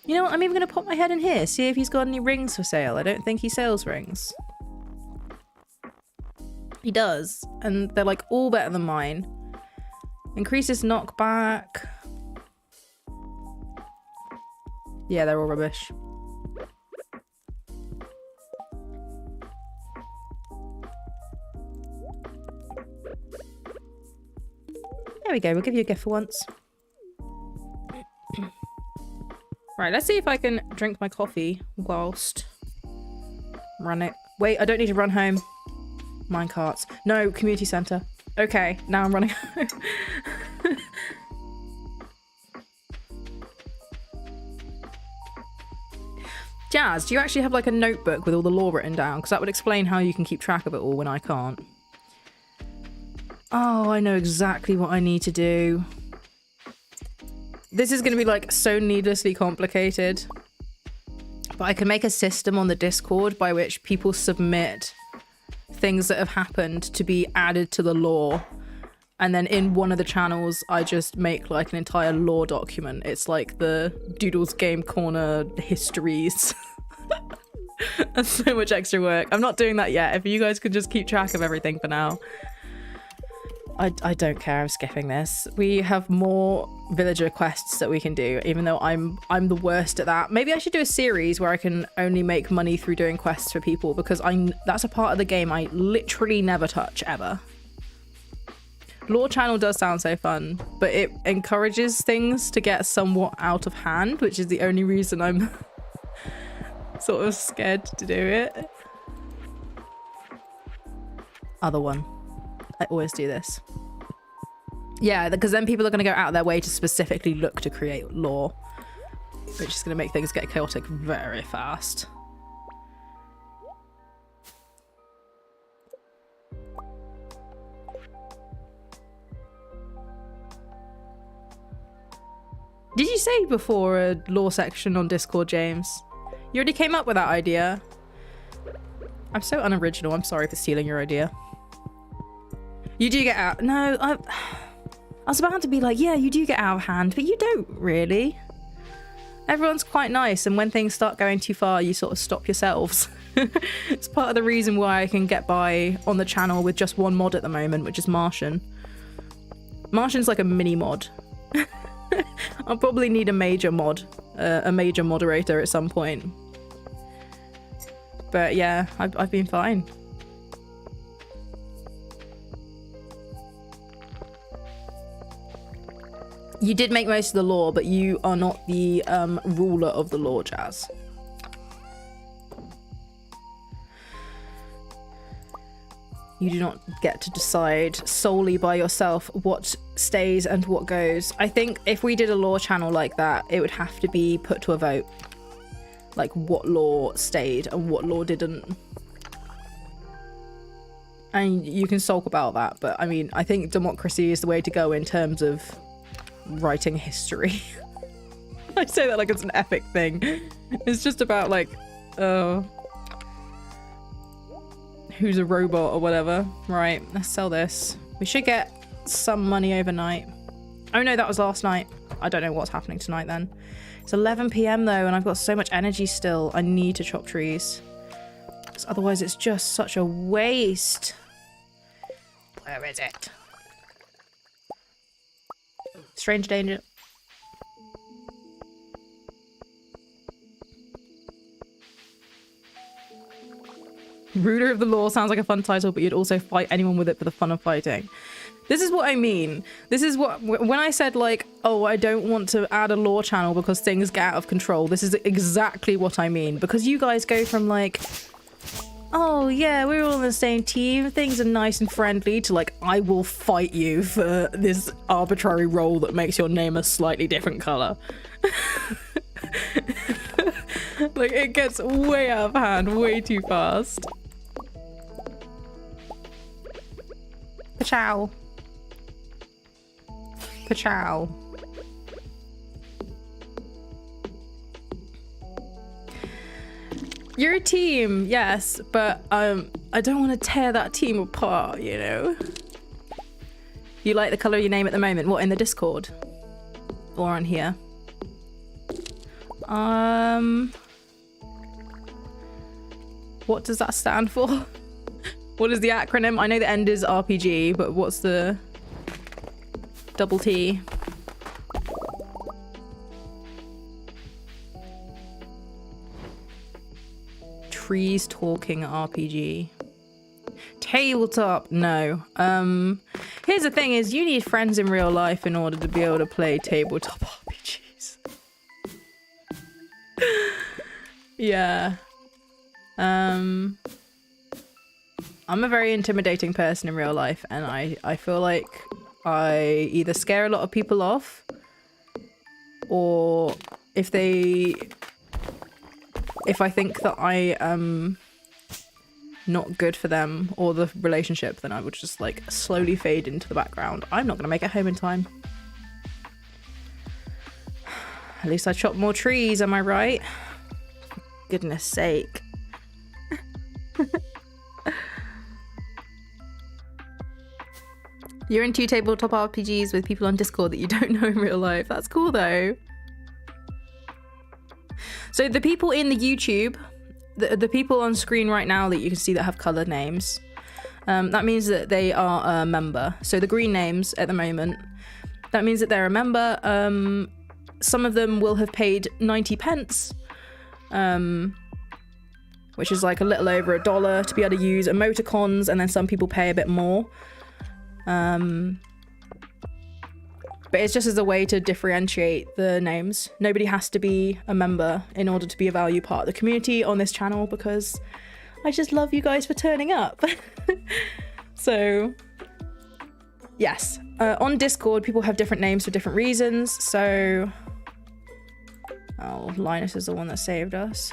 You know what? I'm even going to pop my head in here. See if he's got any rings for sale. I don't think he sells rings. He does. And they're like all better than mine. Increases knockback. Yeah, they're all rubbish. There we go, we'll give you a gift for once. Right, let's see if I can drink my coffee whilst run it. Wait, I don't need to run home. Minecarts. No, community centre. Okay, now I'm running home. Jazz, do you actually have like a notebook with all the lore written down? Because that would explain how you can keep track of it all when I can't. Oh, I know exactly what I need to do. This is going to be like so needlessly complicated. But I can make a system on the Discord by which people submit things that have happened to be added to the lore. And then in one of the channels, I just make like an entire lore document. It's like the Doodles Game Corner histories. That's so much extra work. I'm not doing that yet. If you guys could just keep track of everything for now. I don't care. I'm skipping this. We have more villager quests that we can do, even though I'm the worst at that. Maybe I should do a series where I can only make money through doing quests for people, because that's a part of the game I literally never touch ever. Lore channel does sound so fun, but it encourages things to get somewhat out of hand, which is the only reason I'm sort of scared to do it. Other one. I always do this. Yeah, because then people are going to go out of their way to specifically look to create lore, which is going to make things get chaotic very fast. Did you say before a lore section on Discord, James? You already came up with that idea. I'm so unoriginal. I'm sorry for stealing your idea. You do get out. No, I was about to be like, yeah, you do get out of hand, but you don't really. Everyone's quite nice, and when things start going too far, you sort of stop yourselves. It's part of the reason why I can get by on the channel with just one mod at the moment, which is Martian. Martian's like a mini mod. I'll probably need a major mod, a major moderator at some point. But yeah, I've been fine. You did make most of the lore, but you are not the ruler of the lore, Jazz. You do not get to decide solely by yourself what stays and what goes. I think if we did a lore channel like that, it would have to be put to a vote. Like what lore stayed and what lore didn't. And you can sulk about that, but I mean, I think democracy is the way to go in terms of writing history. I say that like it's an epic thing. It's just about like, who's a robot or whatever. Right, let's sell this. We should get some money overnight. Oh no, that was last night. I don't know what's happening tonight then. It's 11 PM though, and I've got so much energy still. I need to chop trees, because otherwise it's just such a waste. Where is it? Strange danger. Ruler of the Law sounds like a fun title, but you'd also fight anyone with it for the fun of fighting. This is what I mean. This is what, when I said like, oh, I don't want to add a lore channel because things get out of control. This is exactly what I mean. Because you guys go from like, oh yeah, we're all on the same team, things are nice and friendly, to like, I will fight you for this arbitrary role that makes your name a slightly different color. Like, it gets way out of hand way too fast. Pachow. Pachow. You're a team, yes, but I don't want to tear that team apart, you know? You like the colour of your name at the moment? What, in the Discord? Or on here? What does that stand for? What is the acronym? I know the end is RPG, but what's the double T? Trees talking RPG. Tabletop, no. Here's the thing is, you need friends in real life in order to be able to play tabletop RPGs. Yeah. I'm a very intimidating person in real life, and I feel like I either scare a lot of people off, or if I think that I am not good for them or the relationship, then I would just like slowly fade into the background. I'm not gonna make it home in time. At least I chopped more trees, am I right? For goodness sake. You're into tabletop RPGs with people on Discord that you don't know in real life. That's cool though. So the people in the YouTube, the people on screen right now that you can see that have coloured names, that means that they are a member. So the green names at the moment, that means that they're a member. Some of them will have paid 90 pence, which is like a little over $1 to be able to use emoticons, and then some people pay a bit more. But it's just as a way to differentiate the names. Nobody has to be a member in order to be a value part of the community on this channel, because I just love you guys for turning up. So, yes. On Discord, people have different names for different reasons. So, oh, Linus is the one that saved us.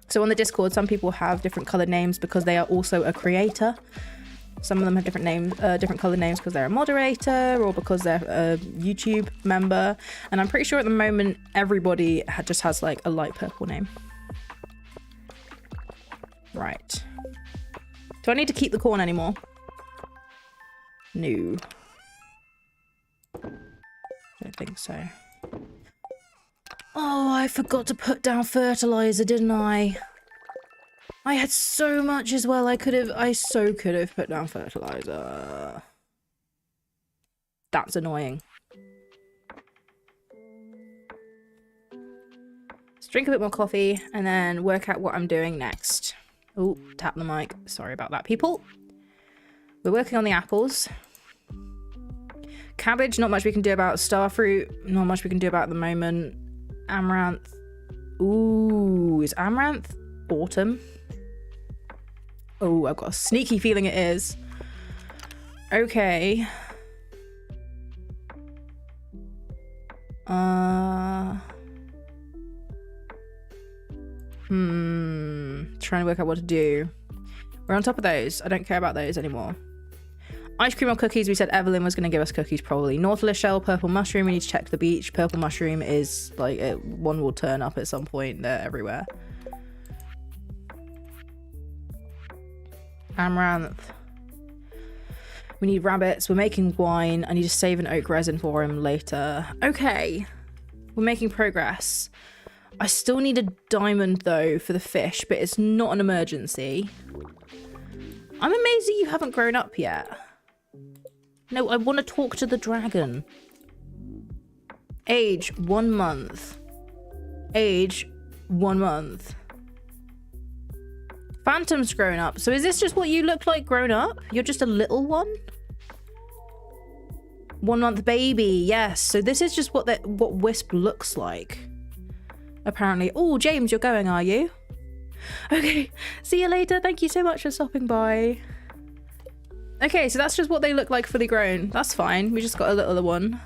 So on the Discord, some people have different coloured names because they are also a creator. Some of them have different names, different coloured names because they're a moderator or because they're a YouTube member. And I'm pretty sure at the moment everybody just has like a light purple name. Right. Do I need to keep the corn anymore? No. Don't think so. Oh, I forgot to put down fertilizer, didn't I? I had so much as well. I so could have put down fertilizer. That's annoying. Let's drink a bit more coffee and then work out what I'm doing next. Oh, tap the mic. Sorry about that, people. We're working on the apples. Cabbage, not much we can do about. Starfruit, not much we can do about at the moment. Amaranth. Ooh, is amaranth autumn? Oh, I've got a sneaky feeling it is. Okay. Trying to work out what to do. We're on top of those. I don't care about those anymore. Ice cream or cookies. We said Evelyn was going to give us cookies probably. Nautilus shell, purple mushroom. We need to check the beach. Purple mushroom is like, one will turn up at some point. They're everywhere. Amaranth. We need rabbits. We're making wine. I need to save an oak resin for him later. Okay. We're making progress. I still need a diamond though for the fish, but it's not an emergency. I'm amazed that you haven't grown up yet. No, I want to talk to the dragon. Age 1 month. Age 1 month. Phantom's grown up. So is this just what you look like grown up? You're just a little one? 1 month baby, yes. So this is just what Wisp looks like. Apparently. Oh, James, you're going, are you? Okay, see you later. Thank you so much for stopping by. Okay, so that's just what they look like fully grown. That's fine. We just got a little one.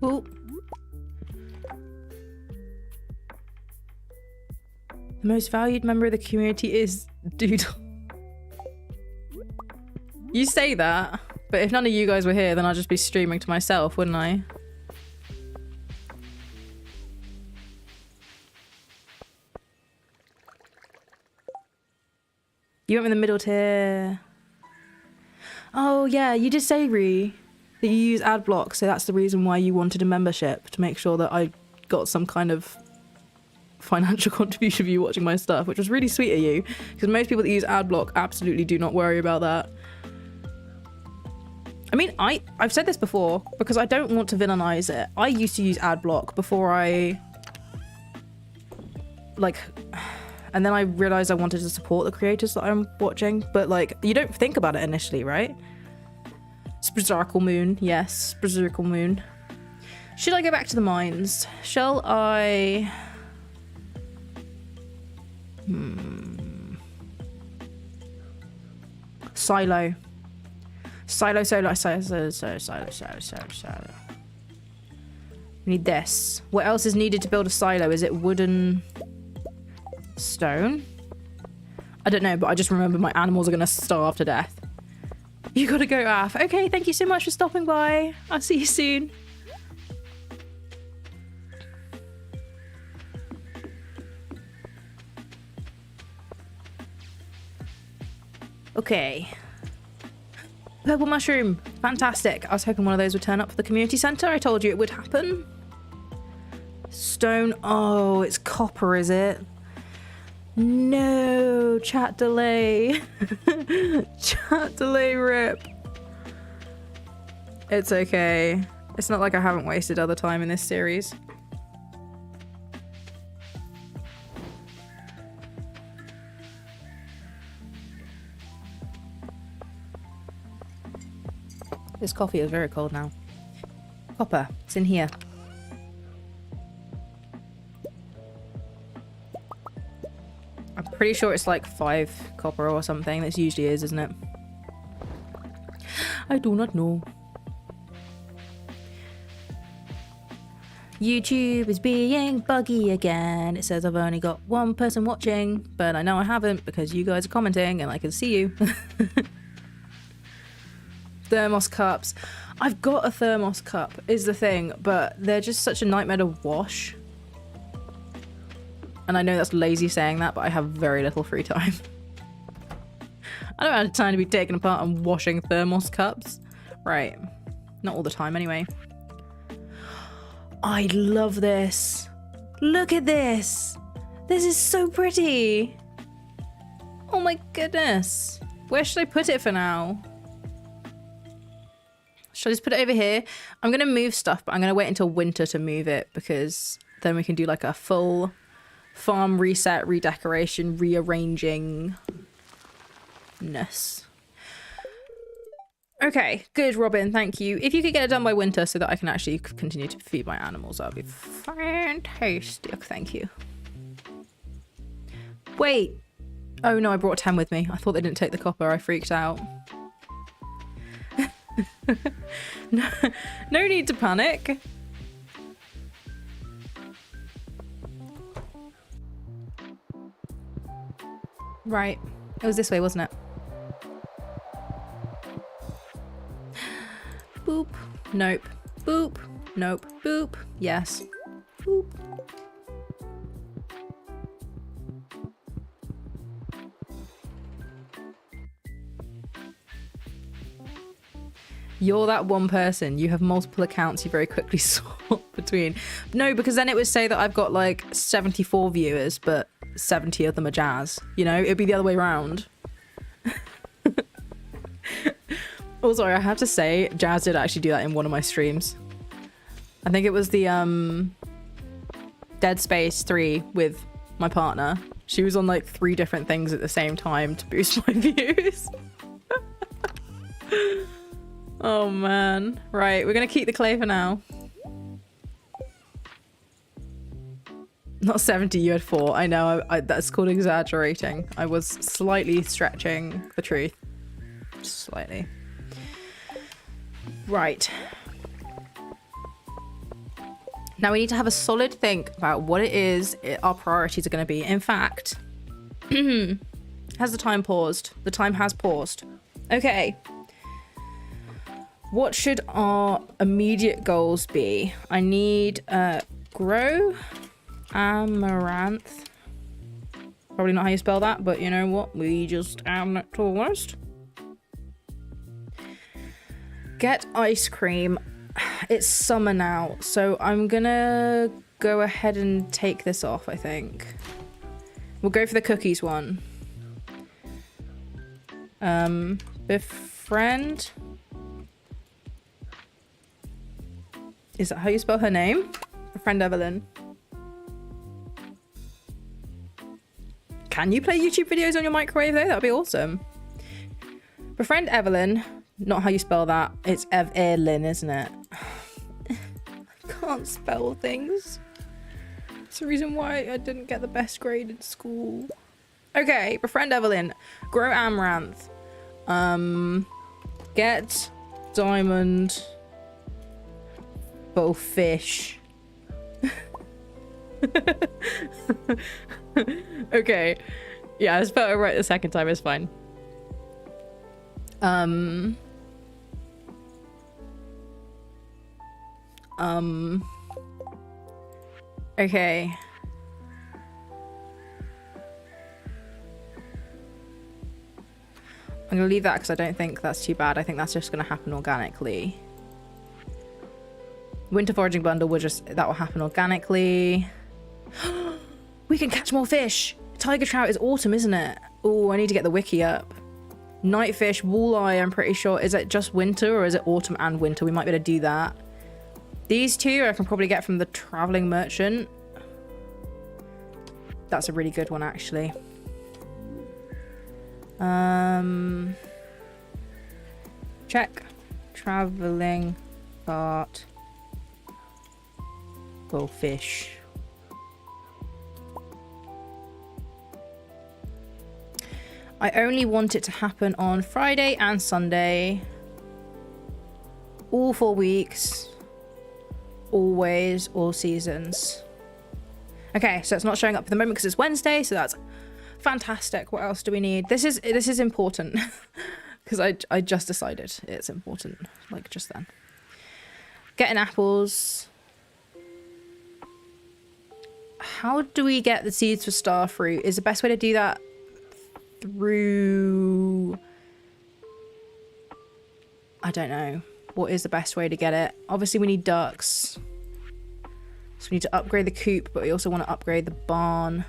Ooh. The most valued member of the community is Doodle. You say that, but if none of you guys were here, then I'd just be streaming to myself, wouldn't I? You went in the middle tier. Oh yeah, you did say, Ree, that you use ad block, so that's the reason why you wanted a membership, to make sure that I got some kind of financial contribution of you watching my stuff, which was really sweet of you, because most people that use ad block absolutely do not worry about that. I mean, I've said this before, because I don't want to villainize it. I used to use ad block before I, like, and then I realized I wanted to support the creators that I'm watching, but like, you don't think about it initially, right? Sprezarkle Moon, yes, Sprezarkle Moon. Should I go back to the mines? Shall I? Silo. Silo. We need this. What else is needed to build a silo? Is it wooden, stone? I don't know, but I just remember my animals are gonna starve to death. You gotta go, Af. Okay, thank you so much for stopping by. I'll see you soon. Okay. Purple mushroom. Fantastic. I was hoping one of those would turn up for the community center. I told you it would happen. Stone. Oh, it's copper, is it? No. Chat delay. Chat delay rip. It's okay. It's not like I haven't wasted other time in this series. This coffee is very cold now. Copper, it's in here. I'm pretty sure it's like 5 copper or something. This usually is, isn't it? I do not know. YouTube is being buggy again. It says I've only got 1 person watching, but I know I haven't because you guys are commenting and I can see you. Thermos cups. I've got a thermos cup is the thing, but they're just such a nightmare to wash. And I know that's lazy saying that, but I have very little free time. I don't have time to be taking apart and washing thermos cups. Right. Not all the time anyway. I love this. Look at this. This is so pretty. Oh my goodness. Where should I put it for now? Should I just put it over here? I'm going to move stuff, but I'm going to wait until winter to move it because then we can do like a full farm reset, redecoration, rearranging-ness. Okay, good, Robin. Thank you. If you could get it done by winter so that I can actually continue to feed my animals, that would be fantastic. Thank you. Wait. Oh no, I brought 10 with me. I thought they didn't take the copper. I freaked out. No need to panic. Right. It was this way, wasn't it? Boop. Nope. Boop. Nope. Boop. Yes. Boop. You're that one person. You have multiple accounts you very quickly sort between. No, because then it would say that I've got like 74 viewers, but 70 of them are Jazz. You know, it'd be the other way around. Also, I have to say, Jazz did actually do that in one of my streams. I think it was the Dead Space 3 with my partner. She was on like 3 different things at the same time to boost my views. Oh man. Right, we're gonna keep the clay for now. Not 70, you had 4. I know, that's called exaggerating. I was slightly stretching the truth. Just slightly. Right. Now we need to have a solid think about what it is our priorities are going to be. In fact, has the time paused? The time has paused. Okay. What should our immediate goals be? I need grow amaranth. Probably not how you spell that, but you know what? We just am not to the worst. Get ice cream. It's summer now, so I'm gonna go ahead and take this off, I think. We'll go for the cookies one. Befriend. Is that how you spell her name? Befriend Evelyn. Can you play YouTube videos on your microwave though? That'd be awesome. Befriend Evelyn. Not how you spell that. It's Evelyn, isn't it? I can't spell things. It's the reason why I didn't get the best grade in school. Okay, befriend Evelyn. Grow amaranth. Get diamond. Bow fish. Okay. Yeah, I spelled it right the second time. It's fine. Okay. I'm going to leave that because I don't think that's too bad. I think that's just going to happen organically. Winter foraging bundle that will happen organically. We can catch more fish. Tiger trout is autumn, isn't it? Oh, I need to get the wiki up. Nightfish, walleye, I'm pretty sure. Is it just winter or is it autumn and winter? We might be able to do that. These two I can probably get from the traveling merchant. That's a really good one, actually. Check. Traveling cart. For fish. I only want it to happen on Friday and Sunday. All 4 weeks. Always, all seasons. Okay, so it's not showing up at the moment because it's Wednesday, so that's fantastic. What else do we need? This is important because I just decided it's important, like just then. Getting apples. How do we get the seeds for star fruit? Is the best way to do that through... I don't know. What is the best way to get it? Obviously we need ducks. So we need to upgrade the coop, but we also want to upgrade the barn.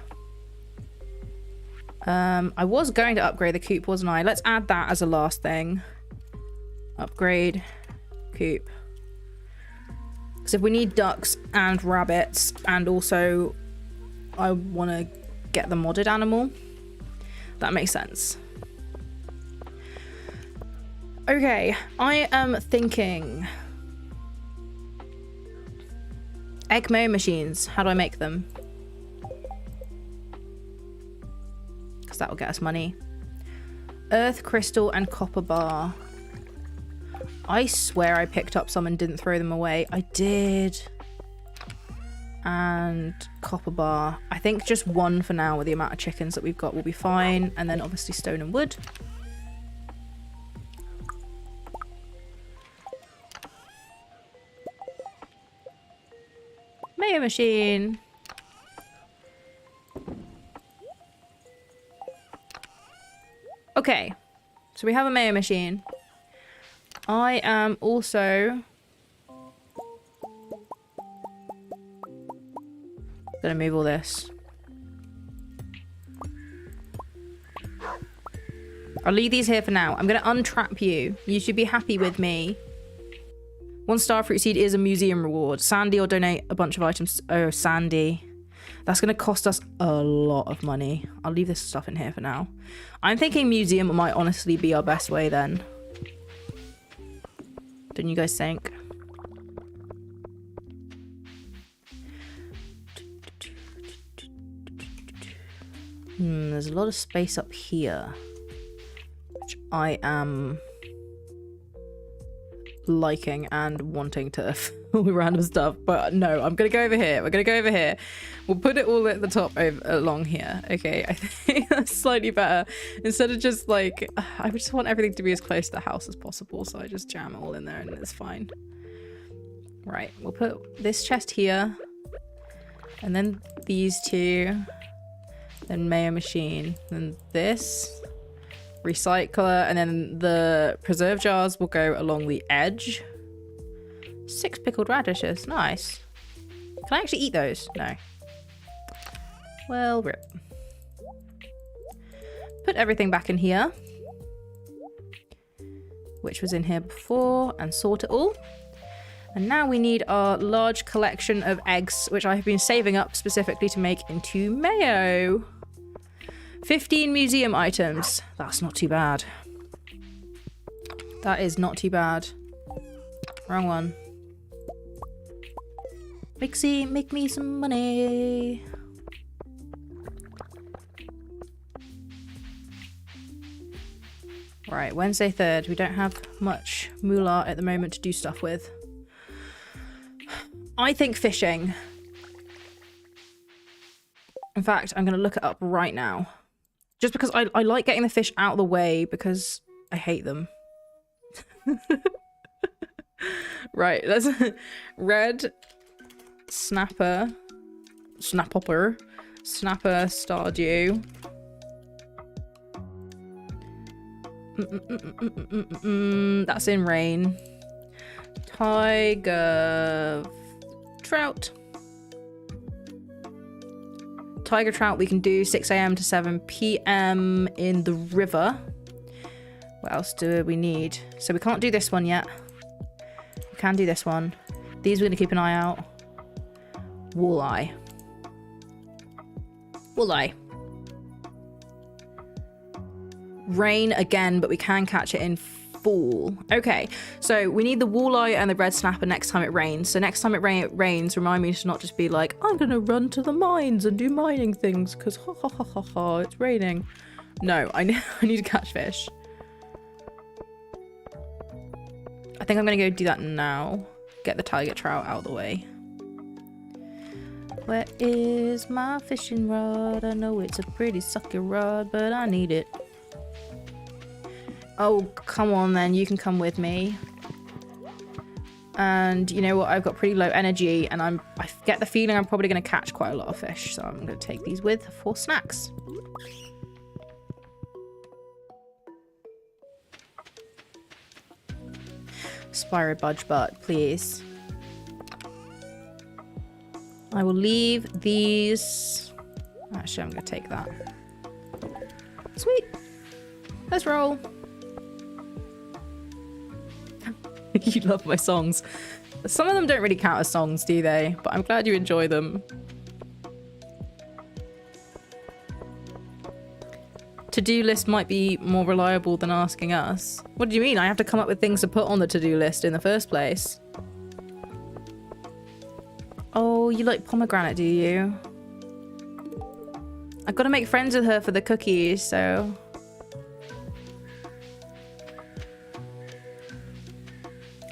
I was going to upgrade the coop, wasn't I? Let's add that as a last thing. Upgrade coop. Because if we need ducks and rabbits, and also I want to get the modded animal, that makes sense. Okay, I am thinking egg mayo machines. How do I make them? Because that will get us money. Earth crystal and copper bar. I swear I picked up some and didn't throw them away. I did. And copper bar. I think just one for now with the amount of chickens that we've got will be fine. And then obviously stone and wood. Mayo machine. Okay. So we have a mayo machine. I am also gonna move all this. I'll leave these here for now. I'm gonna untrap you. You should be happy with me. 1 starfruit seed is a museum reward. Sandy or donate a bunch of items. Oh, Sandy. That's gonna cost us a lot of money. I'll leave this stuff in here for now. I'm thinking museum might honestly be our best way then. Don't you guys think? There's a lot of space up here, which I am liking and wanting to fill with random stuff, but no, I'm gonna go over here. We're gonna go over here. We'll put it all at the top along here. Okay, I think that's slightly better. Instead of just like, I just want everything to be as close to the house as possible, so I just jam it all in there and it's fine. Right, we'll put this chest here, and then these two, then mayo machine, then this recycler, and then the preserve jars will go along the edge. 6 pickled radishes, nice. Can I actually eat those? No. Well, rip. Put everything back in here, which was in here before, and sort it all. And now we need our large collection of eggs, which I have been saving up specifically to make into mayo. 15 museum items. That's not too bad. That is not too bad. Wrong one. Mixie, make me some money. Right, Wednesday 3rd. We don't have much moolah at the moment to do stuff with. I think fishing. In fact, I'm going to look it up right now. Just because I like getting the fish out of the way because I hate them. Right, that's red snapper, snapper, Stardew. That's in rain. Tiger trout. Tiger trout we can do 6 a.m. to 7 p.m. in the river. What else do we need? So we can't do this one yet. We can do this one. These we're going to keep an eye out. Walleye. Walleye. Rain again, but we can catch it in fall. Okay, so we need the walleye and the red snapper next time it rains. So next time it rains, remind me to not just be like, I'm gonna run to the mines and do mining things because ha ha ha ha ha, it's raining. No, I need to catch fish. I think I'm gonna go do that now. Get the tiger trout out of the way. Where is my fishing rod? I know it's a pretty sucky rod, but I need it. Oh, come on then, you can come with me. And you know what, I've got pretty low energy and I get the feeling I'm probably going to catch quite a lot of fish. So I'm going to take these with for snacks. Spyro Budge Butt, please. I will leave these. Actually, I'm going to take that. Sweet. Let's roll. You love my songs. Some of them don't really count as songs, do they? But I'm glad you enjoy them. To-do list might be more reliable than asking us. What do you mean? I have to come up with things to put on the to-do list in the first place. Oh, you like pomegranate, do you? I've got to make friends with her for the cookies, so...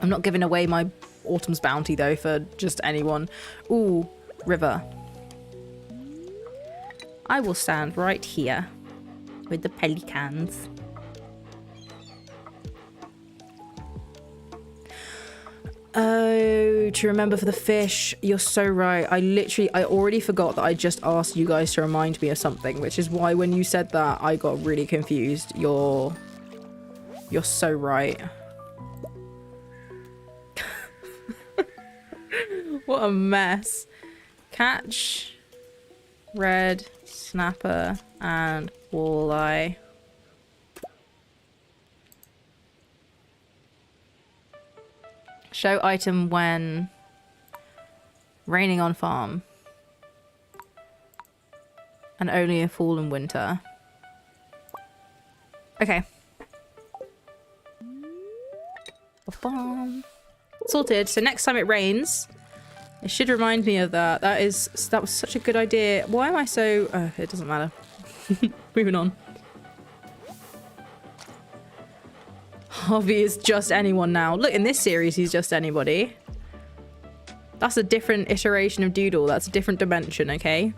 I'm not giving away my Autumn's Bounty, though, for just anyone. Ooh, river. I will stand right here with the pelicans. Oh, to remember for the fish. You're so right. I already forgot that I just asked you guys to remind me of something, which is why when you said that, I got really confused. You're so right. What a mess. Catch, red, snapper, and walleye. Show item when raining on farm. And only in fall and winter. Okay. Ba-bum. Sorted. So next time it rains, it should remind me of that. That was such a good idea. Why am I so... Oh, it doesn't matter. Moving on. Harvey is just anyone now. Look, in this series, he's just anybody. That's a different iteration of Doodle. That's a different dimension, okay?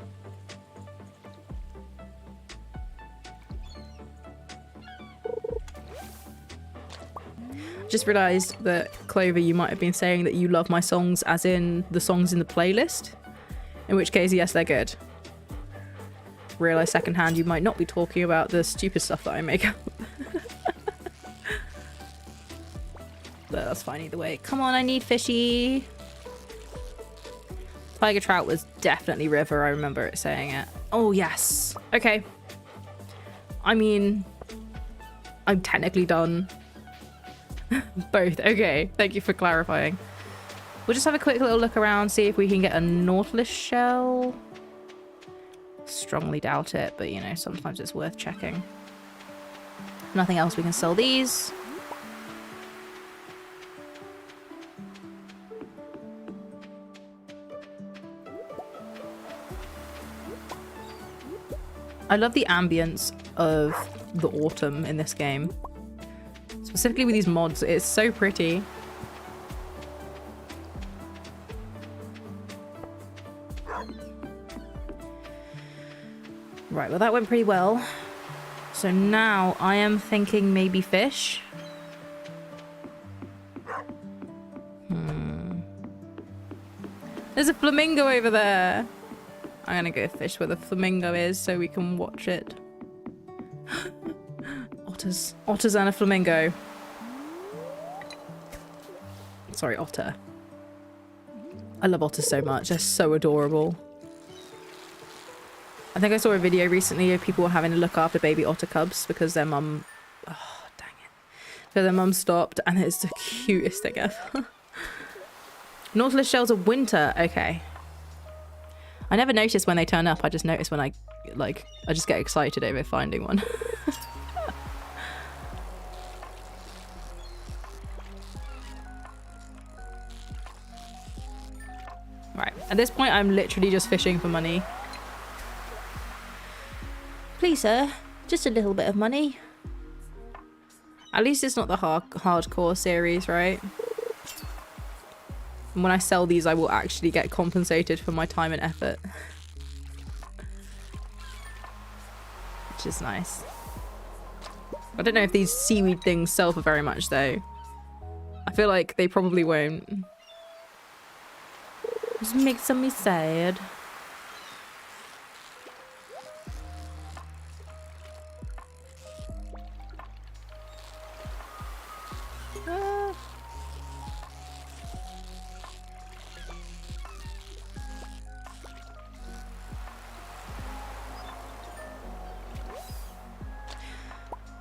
Just realised that, Clover, you might have been saying that you love my songs as in the songs in the playlist. In which case, yes, they're good. Realise secondhand you might not be talking about the stupid stuff that I make up. But that's fine either way. Come on, I need fishy. Tiger trout was definitely river. I remember it saying it. Oh, yes. Okay. I mean, I'm technically done. Both. Okay. Thank you for clarifying. We'll just have a quick little look around, see if we can get a nautilus shell. Strongly doubt it, but you know, sometimes it's worth checking. Nothing else, we can sell these. I love the ambience of the autumn in this game. Specifically with these mods, it's so pretty. Right, well that went pretty well. So now I am thinking maybe fish. There's a flamingo over there. I'm gonna go fish where the flamingo is so we can watch it. otters. Otters and a flamingo. Sorry, otter. I love otters so much. They're so adorable. I think I saw a video recently of people having to look after baby otter cubs because their mum... Oh, dang it. Because their mum stopped, and it's the cutest thing ever. Nautilus shells of winter. Okay. I never notice when they turn up. I just notice when I just get excited over finding one. Right. At this point, I'm literally just fishing for money. Please, sir. Just a little bit of money. At least it's not the hardcore series, right? And when I sell these, I will actually get compensated for my time and effort. Which is nice. I don't know if these seaweed things sell for very much, though. I feel like they probably won't. Just makes me sad.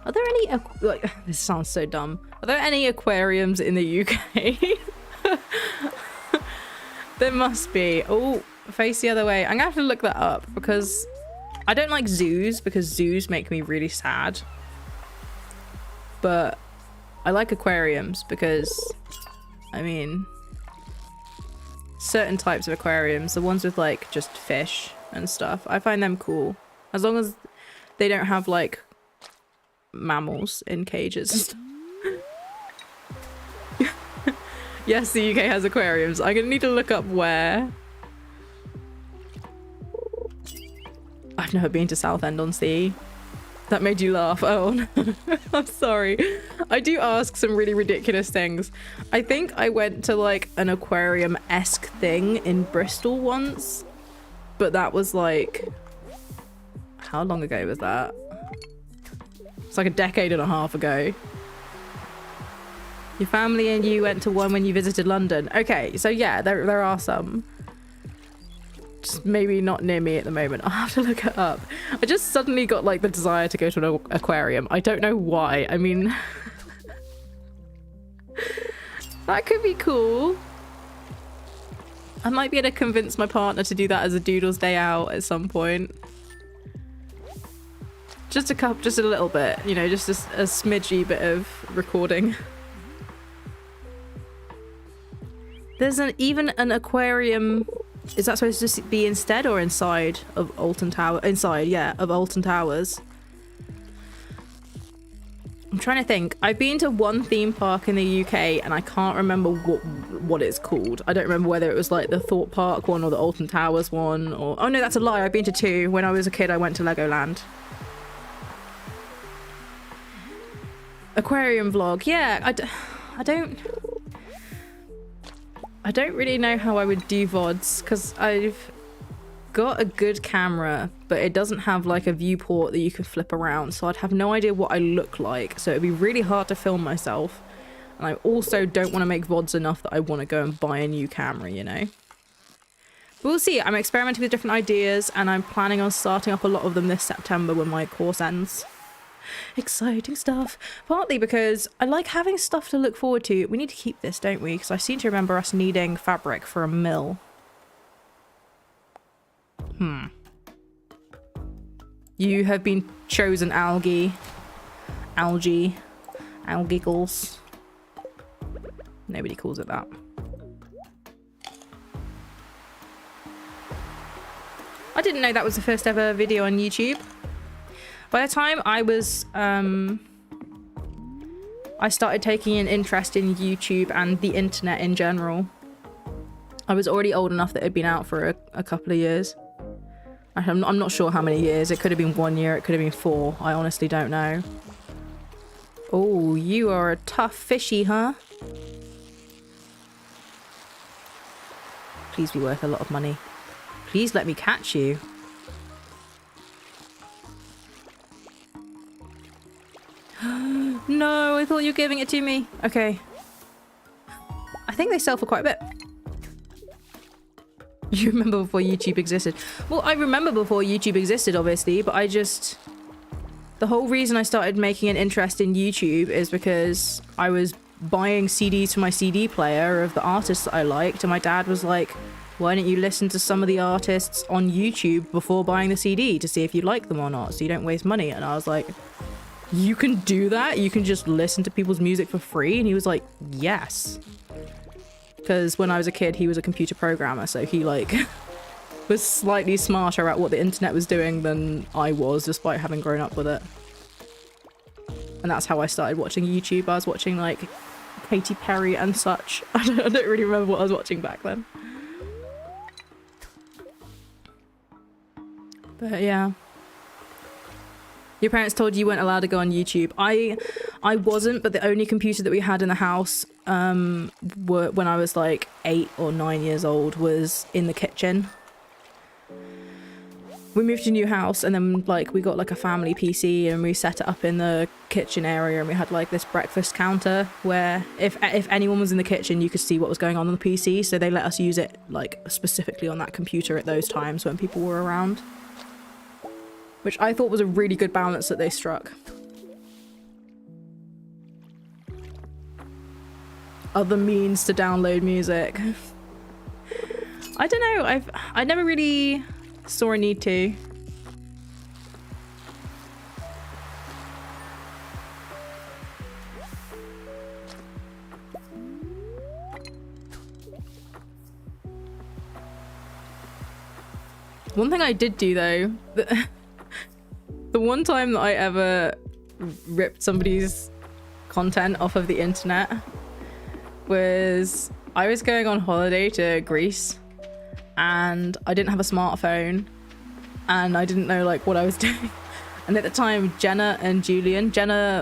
Are there any... Like, this sounds so dumb. Are there any aquariums in the UK? There must be. Oh, face the other way. I'm gonna have to look that up because I don't like zoos because zoos make me really sad. But I like aquariums because, I mean, certain types of aquariums, the ones with like just fish and stuff, I find them cool. As long as they don't have like mammals in cages. Yes, the UK has aquariums. I'm gonna need to look up where. I've never been to Southend-on-Sea. That made you laugh. Oh, no. I'm sorry. I do ask some really ridiculous things. I think I went to like an aquarium-esque thing in Bristol once, but that was like, how long ago was that? It's like a decade and a half ago. Your family and you went to one when you visited London. Okay, so yeah, there are some. Just maybe not near me at the moment. I'll have to look it up. I just suddenly got like the desire to go to an aquarium. I don't know why. I mean, that could be cool. I might be able to convince my partner to do that as a doodles day out at some point. Just a little bit, you know, just a smidgy bit of recording. There's even an aquarium. Is that supposed to be instead or inside of Alton Tower? Inside, yeah, of Alton Towers. I'm trying to think. I've been to one theme park in the UK and I can't remember what it's called. I don't remember whether it was like the Thorpe Park one or the Alton Towers one or... Oh no, that's a lie. I've been to two. When I was a kid, I went to Legoland. Aquarium vlog. Yeah, I don't really know how I would do VODs because I've got a good camera, but it doesn't have like a viewport that you can flip around. So I'd have no idea what I look like. So it'd be really hard to film myself. And I also don't want to make VODs enough that I want to go and buy a new camera, you know? But we'll see. I'm experimenting with different ideas and I'm planning on starting up a lot of them this September when my course ends. Exciting stuff. Partly because I like having stuff to look forward to. We need to keep this, don't we? Because I seem to remember us needing fabric for a mill. You have been chosen algae. Algigles. Nobody calls it that. I didn't know that was the first ever video on YouTube. By the time I was, I started taking an interest in YouTube and the internet in general, I was already old enough that it had been out for a couple of years. I'm not sure how many years. It could have been 1 year, it could have been 4. I honestly don't know. Oh, you are a tough fishy, huh? Please be worth a lot of money. Please let me catch you. thought you were giving it to me. Okay. I think they sell for quite a bit. You remember before YouTube existed? Well, I remember before YouTube existed, obviously, but I just... The whole reason I started making an interest in YouTube is because I was buying CDs for my CD player of the artists that I liked, and my dad was like, why don't you listen to some of the artists on YouTube before buying the CD to see if you like them or not, so you don't waste money? And I was like, you can do that? You can just listen to people's music for free? And he was like, yes. Because when I was a kid, he was a computer programmer, so he like was slightly smarter at what the internet was doing than I was, despite having grown up with it. And that's how I started watching YouTube. I was watching like Katy Perry and such. I don't really remember what I was watching back then. But yeah. Your parents told you weren't allowed to go on YouTube. I wasn't, but the only computer that we had in the house when I was like 8 or 9 years old was in the kitchen. We moved to a new house, and then like we got like a family PC, and we set it up in the kitchen area, and we had like this breakfast counter where if anyone was in the kitchen, you could see what was going on the PC, so they let us use it like specifically on that computer at those times when people were around. Which I thought was a really good balance that they struck. Other means to download music. I don't know, I never really saw a need to. One thing I did do though, the one time that I ever ripped somebody's content off of the internet was I was going on holiday to Greece, and I didn't have a smartphone, and I didn't know like what I was doing. And at the time, Jenna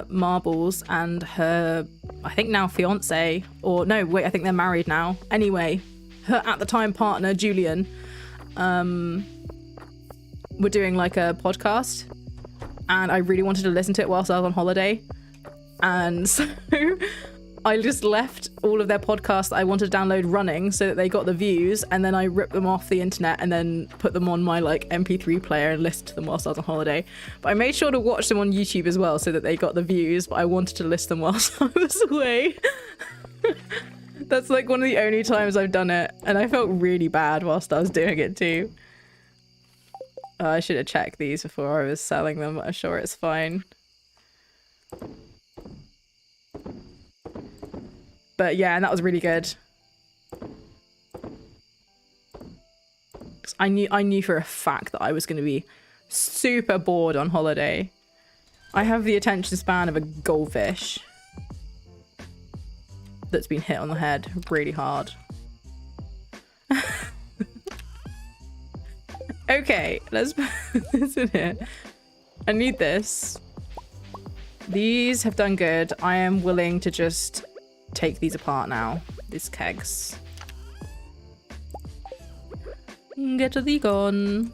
Marbles and her, I think now fiance, or no, wait, I think they're married now. Anyway, her at the time partner, Julian, were doing like a podcast, and I really wanted to listen to it whilst I was on holiday. And so I just left all of their podcasts that I wanted to download running so that they got the views, and then I ripped them off the internet and then put them on my like MP3 player and listened to them whilst I was on holiday. But I made sure to watch them on YouTube as well so that they got the views, but I wanted to list them whilst I was away. That's like one of the only times I've done it, and I felt really bad whilst I was doing it too. I should have checked these before I was selling them, but I'm sure it's fine. But yeah, and that was really good. I knew for a fact that I was going to be super bored on holiday. I have the attention span of a goldfish that's been hit on the head really hard. Okay, let's put this in here. I need this. These have done good. I am willing to just take these apart now. These kegs. Get thee gone.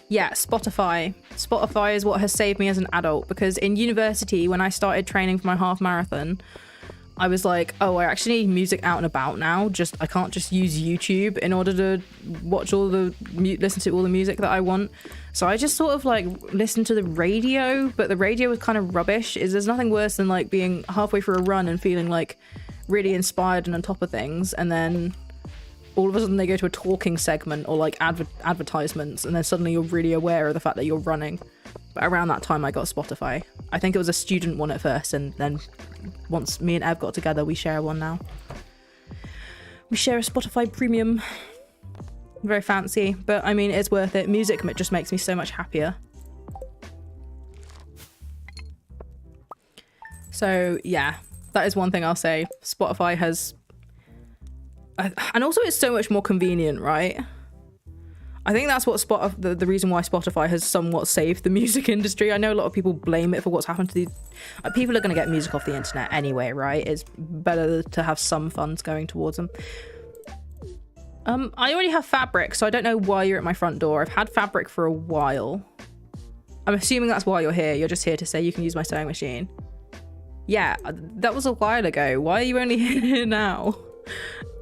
Yeah, Spotify. Spotify is what has saved me as an adult, because in university, when I started training for my half marathon, I was like, oh, I actually need music out and about now. I can't just use YouTube in order to listen to all the music that I want. So I just sort of like listened to the radio, but the radio was kind of rubbish. There's nothing worse than like being halfway through a run and feeling like really inspired and on top of things, and then all of a sudden they go to a talking segment or like advertisements, and then suddenly you're really aware of the fact that you're running. But around that time I got Spotify. I think it was a student one at first, and then once me and Ev got together, we share one now. We share a Spotify premium. Very fancy, but I mean, it's worth it. Music just makes me so much happier. So yeah, that is one thing I'll say. Spotify has... And also it's so much more convenient, right? I think that's what the reason why Spotify has somewhat saved the music industry. I know a lot of people blame it for what's happened to the... people are going to get music off the internet anyway, right? It's better to have some funds going towards them. I already have Fabric, so I don't know why you're at my front door. I've had Fabric for a while. I'm assuming that's why you're here. You're just here to say you can use my sewing machine. Yeah, that was a while ago. Why are you only here now?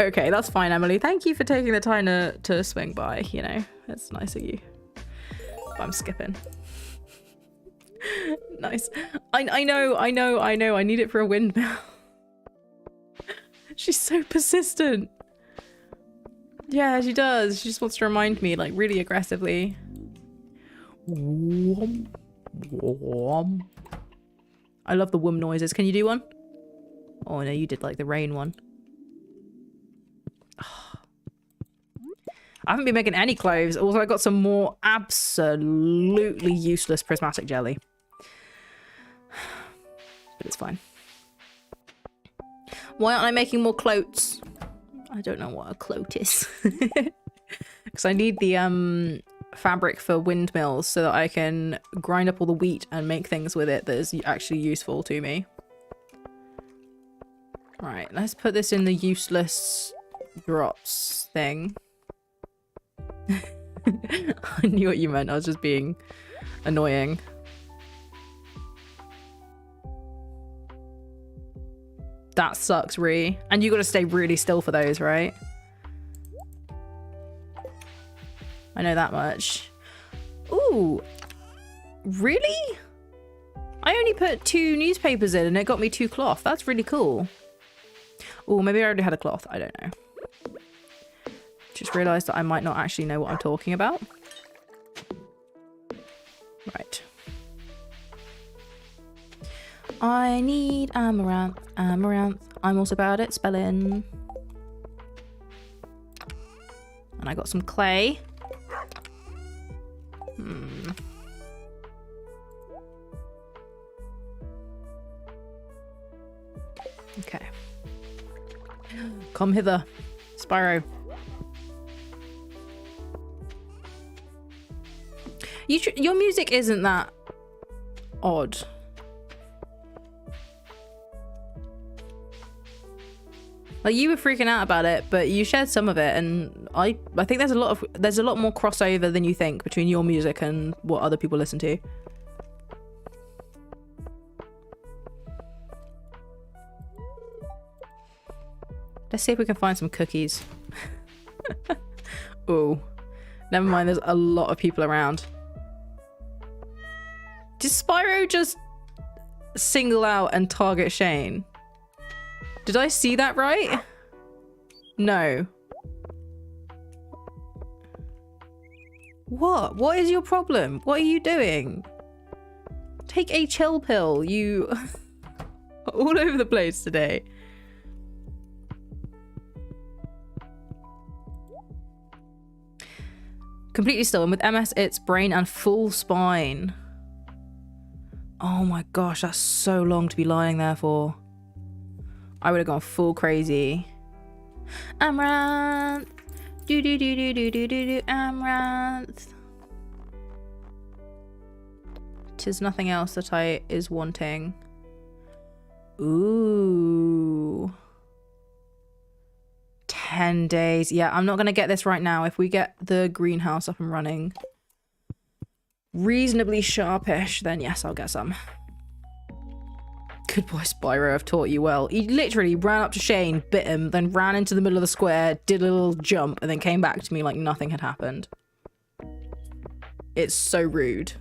Okay, that's fine, Emily. Thank you for taking the time to swing by, you know. That's nice of you. But I'm skipping. Nice. I know. I need it for a windmill. She's so persistent. Yeah, she does. She just wants to remind me, like, really aggressively. Wom, wom. I love the wom noises. Can you do one? Oh no, you did like the rain one. I haven't been making any clothes. Also, I got some more absolutely useless prismatic jelly. But it's fine. Why aren't I making more clotes? I don't know what a clote is. Because I need the fabric for windmills so that I can grind up all the wheat and make things with it that is actually useful to me. Right, let's put this in the useless drops thing. I knew what you meant. I was just being annoying. That sucks, Ree. And you gotta stay really still for those, right? I know that much. Ooh. Really? I only put 2 newspapers in and it got me 2 cloth. That's really cool. Ooh, maybe I already had a cloth. I don't know. Just realised that I might not actually know what I'm talking about. Right. I need amaranth. Amaranth. I'm also bad at spelling. And I got some clay. Okay. Come hither, Spyro. Your music isn't that odd. Like, you were freaking out about it, but you shared some of it, and I think there's a lot more crossover than you think between your music and what other people listen to. Let's see if we can find some cookies. Ooh. Never mind, there's a lot of people around. Did Spyro just single out and target Shane? Did I see that right? No. What? What is your problem? What are you doing? Take a chill pill. You are all over the place today. Completely still, and with MS it's brain and full spine. Oh my gosh, that's so long to be lying there for. I would have gone full crazy. Amaranth. Do do do do do do do do amaranth. 'Tis nothing else that I is wanting. Ooh. 10 days. Yeah, I'm not going to get this right now. If we get the greenhouse up and running reasonably sharpish, then yes, I'll get some. Good boy, Spyro, I've taught you well. He literally ran up to Shane, bit him, then ran into the middle of the square, did a little jump, and then came back to me like nothing had happened. It's so rude.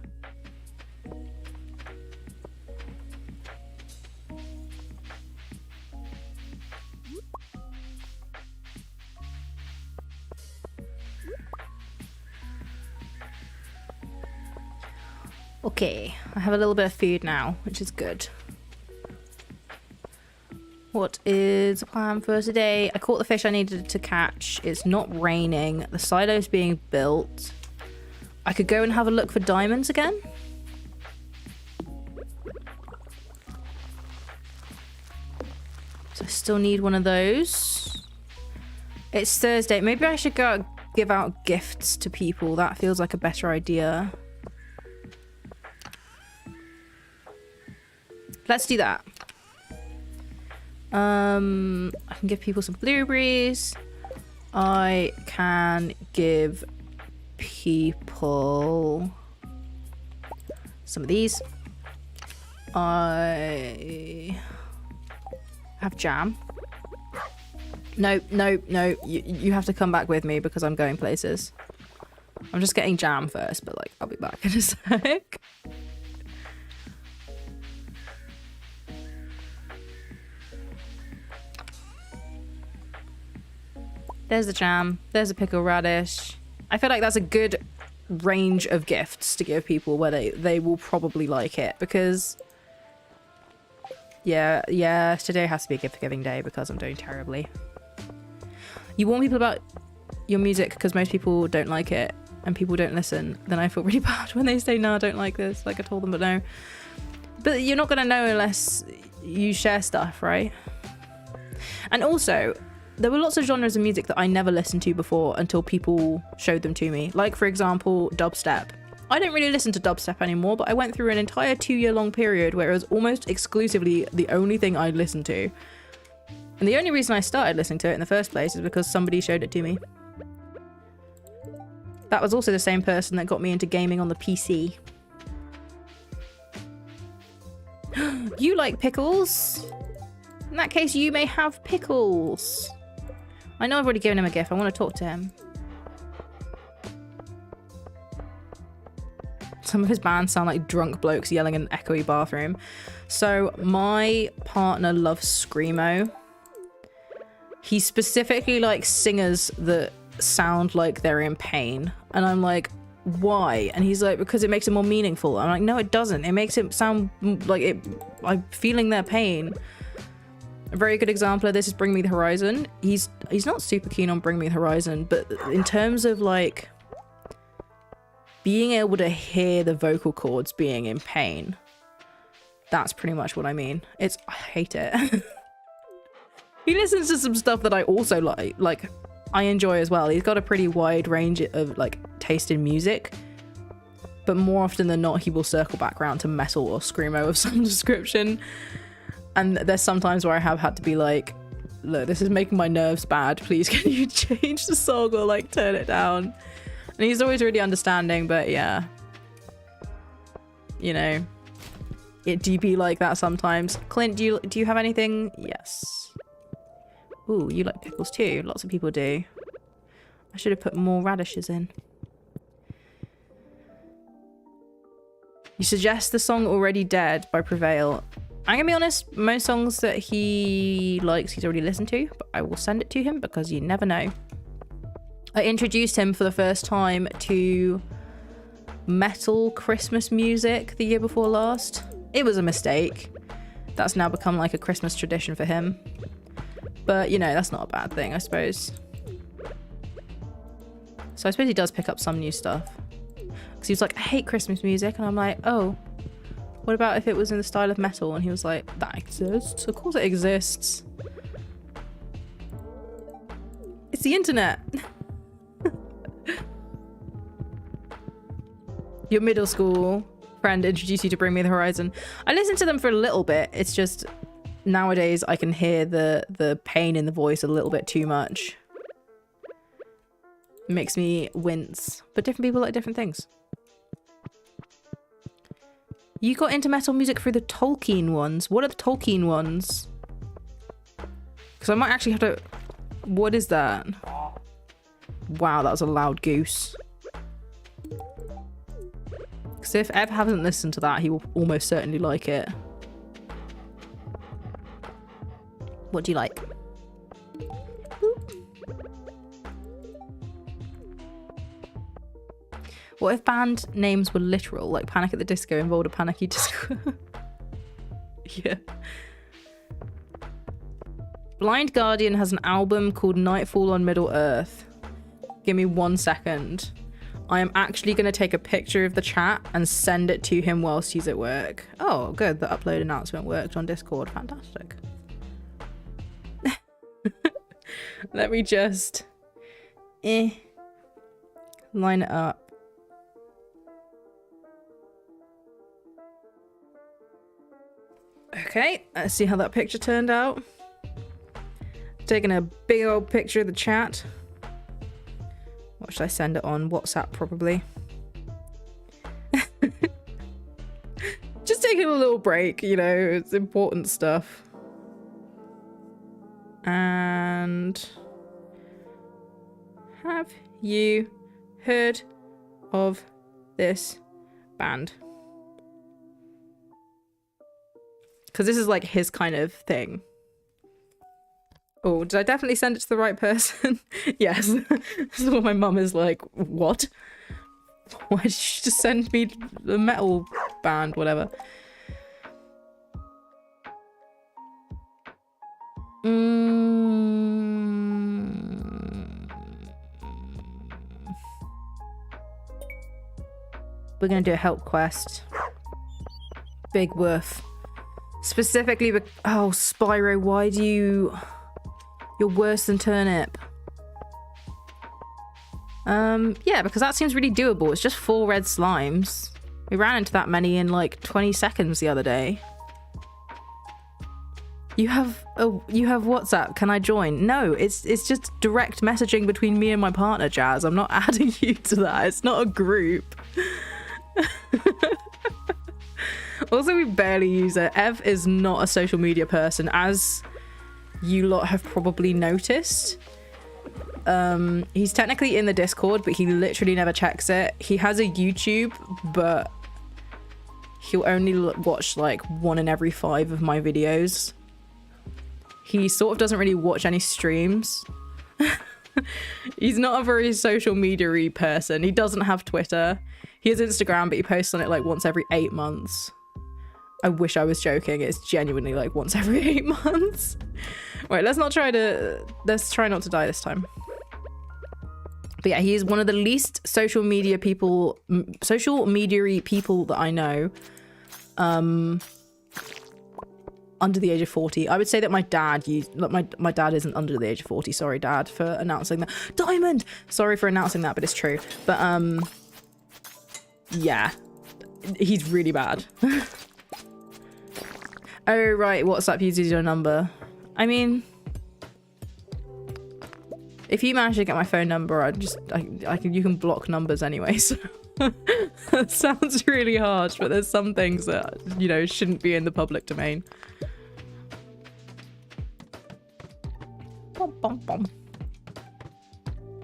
Okay, I have a little bit of food now, which is good. What is the plan for today? I caught the fish I needed to catch. It's not raining. The silo's being built. I could go and have a look for diamonds again. So I still need one of those. It's Thursday. Maybe I should go give out gifts to people. That feels like a better idea. Let's do that. I can give people some blueberries. I can give people some of these. I have jam. No, no, no. You have to come back with me because I'm going places. I'm just getting jam first, but like I'll be back in a sec. There's the jam. There's a pickled radish. I feel like that's a good range of gifts to give people where they will probably like it because yeah, today has to be a gift giving day because I'm doing terribly. You warn people about your music because most people don't like it and people don't listen. Then I feel really bad when they say, no, I don't like this. Like I told them, but no. But you're not going to know unless you share stuff, right? And also, there were lots of genres of music that I never listened to before until people showed them to me. Like, for example, dubstep. I don't really listen to dubstep anymore, but I went through an entire 2-year-long period where it was almost exclusively the only thing I listened to. And the only reason I started listening to it in the first place is because somebody showed it to me. That was also the same person that got me into gaming on the PC. You like pickles? In that case, you may have pickles. I know I've already given him a gift. I want to talk to him. Some of his bands sound like drunk blokes yelling in an echoey bathroom. So my partner loves screamo. He specifically likes singers that sound like they're in pain. And I'm like, why? And he's like, because it makes it more meaningful. I'm like, no, it doesn't. It makes it sound like I'm feeling their pain. A very good example of this is Bring Me the Horizon. He's not super keen on Bring Me the Horizon, but in terms of like being able to hear the vocal cords being in pain, that's pretty much what I mean. I hate it. He listens to some stuff that I also like I enjoy as well. He's got a pretty wide range of like taste in music, but more often than not he will circle back around to metal or screamo of some description. And there's sometimes where I have had to be like, look, this is making my nerves bad. Please, can you change the song or like turn it down? And he's always really understanding, but yeah. You know, it do be like that sometimes. Clint, do you have anything? Yes. Ooh, you like pickles too. Lots of people do. I should have put more radishes in. You suggest the song Already Dead by Prevail. I'm gonna be honest, most songs that he likes he's already listened to, but I will send it to him because you never know. I introduced him for the first time to metal Christmas music the year before last. It was a mistake. That's now become like a Christmas tradition for him. But, you know, that's not a bad thing, I suppose. So I suppose he does pick up some new stuff. Because he was like, I hate Christmas music. And I'm like, oh, what about if it was in the style of metal? And he was like, that exists? Of course it exists. It's the internet. Your middle school friend introduced you to Bring Me the Horizon. I listened to them for a little bit. It's just nowadays I can hear the pain in the voice a little bit too much. It makes me wince. But different people like different things. You got into metal music through the Tolkien ones. What are the Tolkien ones? Because I might actually have to... What is that? Wow, that was a loud goose. Because if Ev hasn't listened to that, he will almost certainly like it. What do you like? What if band names were literal, like Panic at the Disco involved a panicky disco? Yeah. Blind Guardian has an album called Nightfall on Middle Earth. Give me 1 second. I am actually going to take a picture of the chat and send it to him whilst he's at work. Oh, good. The upload announcement worked on Discord. Fantastic. Let me just... line it up. Okay, let's see how that picture turned out. Taking a big old picture of the chat. What should I send it on? WhatsApp, probably. taking a little break, you know, it's important stuff. And have you heard of this band? Because this is like his kind of thing. Oh, did I definitely send it to the right person? Yes. This is what my mum is like, what? Why did you just send me the metal band, whatever? We're gonna do a help quest. Big woof. Specifically, oh, Spyro, why do you... You're worse than Turnip. Yeah, because that seems really doable. It's just 4 red slimes. We ran into that many in like 20 seconds the other day. You have WhatsApp. Can I join? No, it's just direct messaging between me and my partner, Jazz. I'm not adding you to that. It's not a group. Also, we barely use it. Ev is not a social media person, as you lot have probably noticed. He's technically in the Discord, but he literally never checks it. He has a YouTube, but he'll only watch like 1 in every 5 of my videos. He sort of doesn't really watch any streams. He's not a very social media-y person. He doesn't have Twitter. He has Instagram, but he posts on it like once every 8 months. I wish I was joking. It's genuinely like once every 8 months. Right, let's try not to die this time. But yeah, he is one of the least social media-y people that I know. Under the age of 40. I would say that my dad my dad isn't under the age of 40. Sorry, Dad, for announcing that. Diamond! Sorry for announcing that, but it's true. But yeah. He's really bad. Oh, right, WhatsApp uses your number. I mean, if you manage to get my phone number, you can block numbers anyway, so that sounds really harsh, but there's some things that, you know, shouldn't be in the public domain. Bom, bom, bom.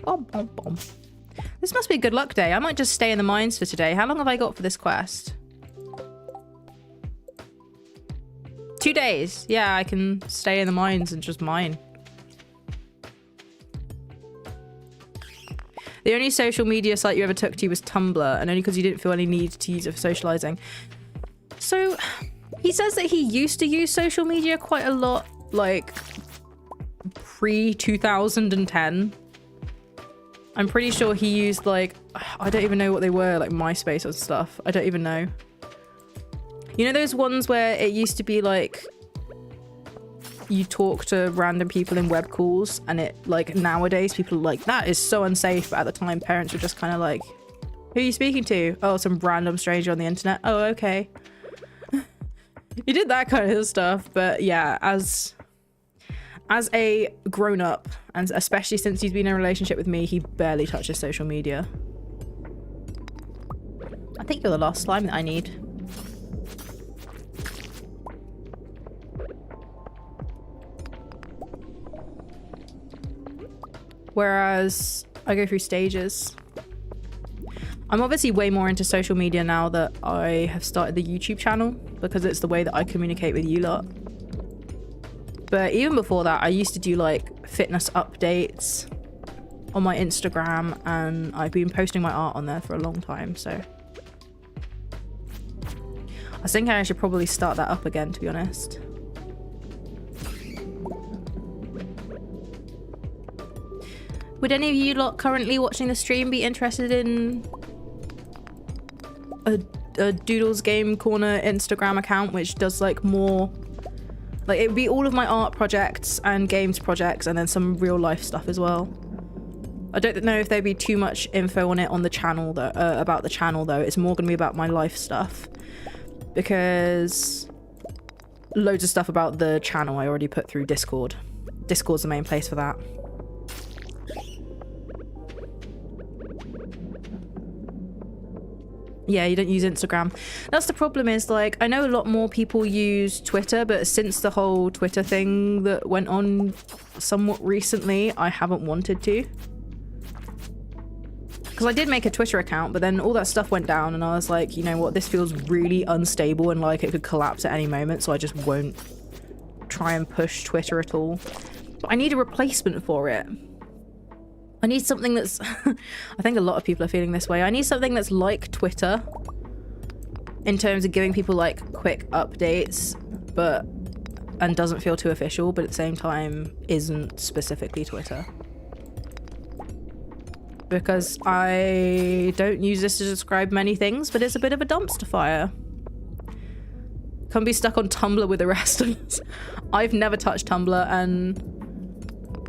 Bom, bom, bom. This must be a good luck day. I might just stay in the mines for today. How long have I got for this quest? 2 days. Yeah, I can stay in the mines and just mine. The only social media site you ever took to was Tumblr, and only because you didn't feel any need to use it for socializing. So, he says that he used to use social media quite a lot, like, pre-2010. I'm pretty sure he used, like, I don't even know what they were, like MySpace or stuff. I don't even know. You know those ones where it used to be like you talk to random people in web calls, and it, like, nowadays people are like, that is so unsafe, but at the time parents were just kind of like, who are you speaking to? Oh, some random stranger on the internet. Oh, okay. You did that kind of stuff, but yeah, as a grown-up, and especially since he's been in a relationship with me, he barely touches social media. I think you're the last slime that I need. Whereas I go through stages. I'm obviously way more into social media now that I have started the YouTube channel, because it's the way that I communicate with you lot. But even before that, I used to do like fitness updates on my Instagram, and I've been posting my art on there for a long time, so I think I should probably start that up again, to be honest. Would any of you lot currently watching the stream be interested in a Doodles Game Corner Instagram account, which does like more, like, it would be all of my art projects and games projects, and then some real life stuff as well. I don't know if there'd be too much info on it on the channel though, about the channel though. It's more gonna be about my life stuff, because loads of stuff about the channel I already put through Discord. Discord's the main place for that. Yeah, you don't use Instagram. That's the problem is, like, I know a lot more people use Twitter, but since the whole Twitter thing that went on somewhat recently, I haven't wanted to. Because I did make a Twitter account, but then all that stuff went down and I was like, you know what, this feels really unstable and like it could collapse at any moment, so I just won't try and push Twitter at all. But I need a replacement for it. I need something that's... I think a lot of people are feeling this way. I need something that's like Twitter in terms of giving people like quick updates, but... and doesn't feel too official, but at the same time isn't specifically Twitter. Because I don't use this to describe many things, but it's a bit of a dumpster fire. Can't be stuck on Tumblr with the rest of us. I've never touched Tumblr and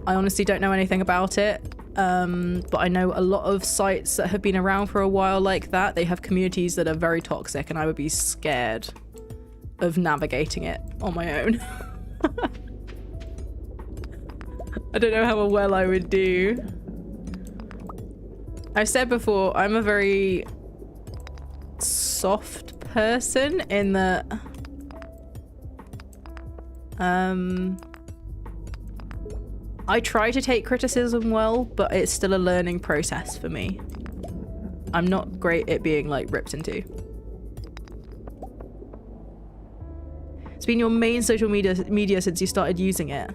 I honestly don't know anything about it. But I know a lot of sites that have been around for a while like that, they have communities that are very toxic and I would be scared of navigating it on my own. I don't know how well I would do. I've said before, I'm a very soft person in that I try to take criticism well, but it's still a learning process for me. I'm not great at being like ripped into. It's been your main social media since you started using it.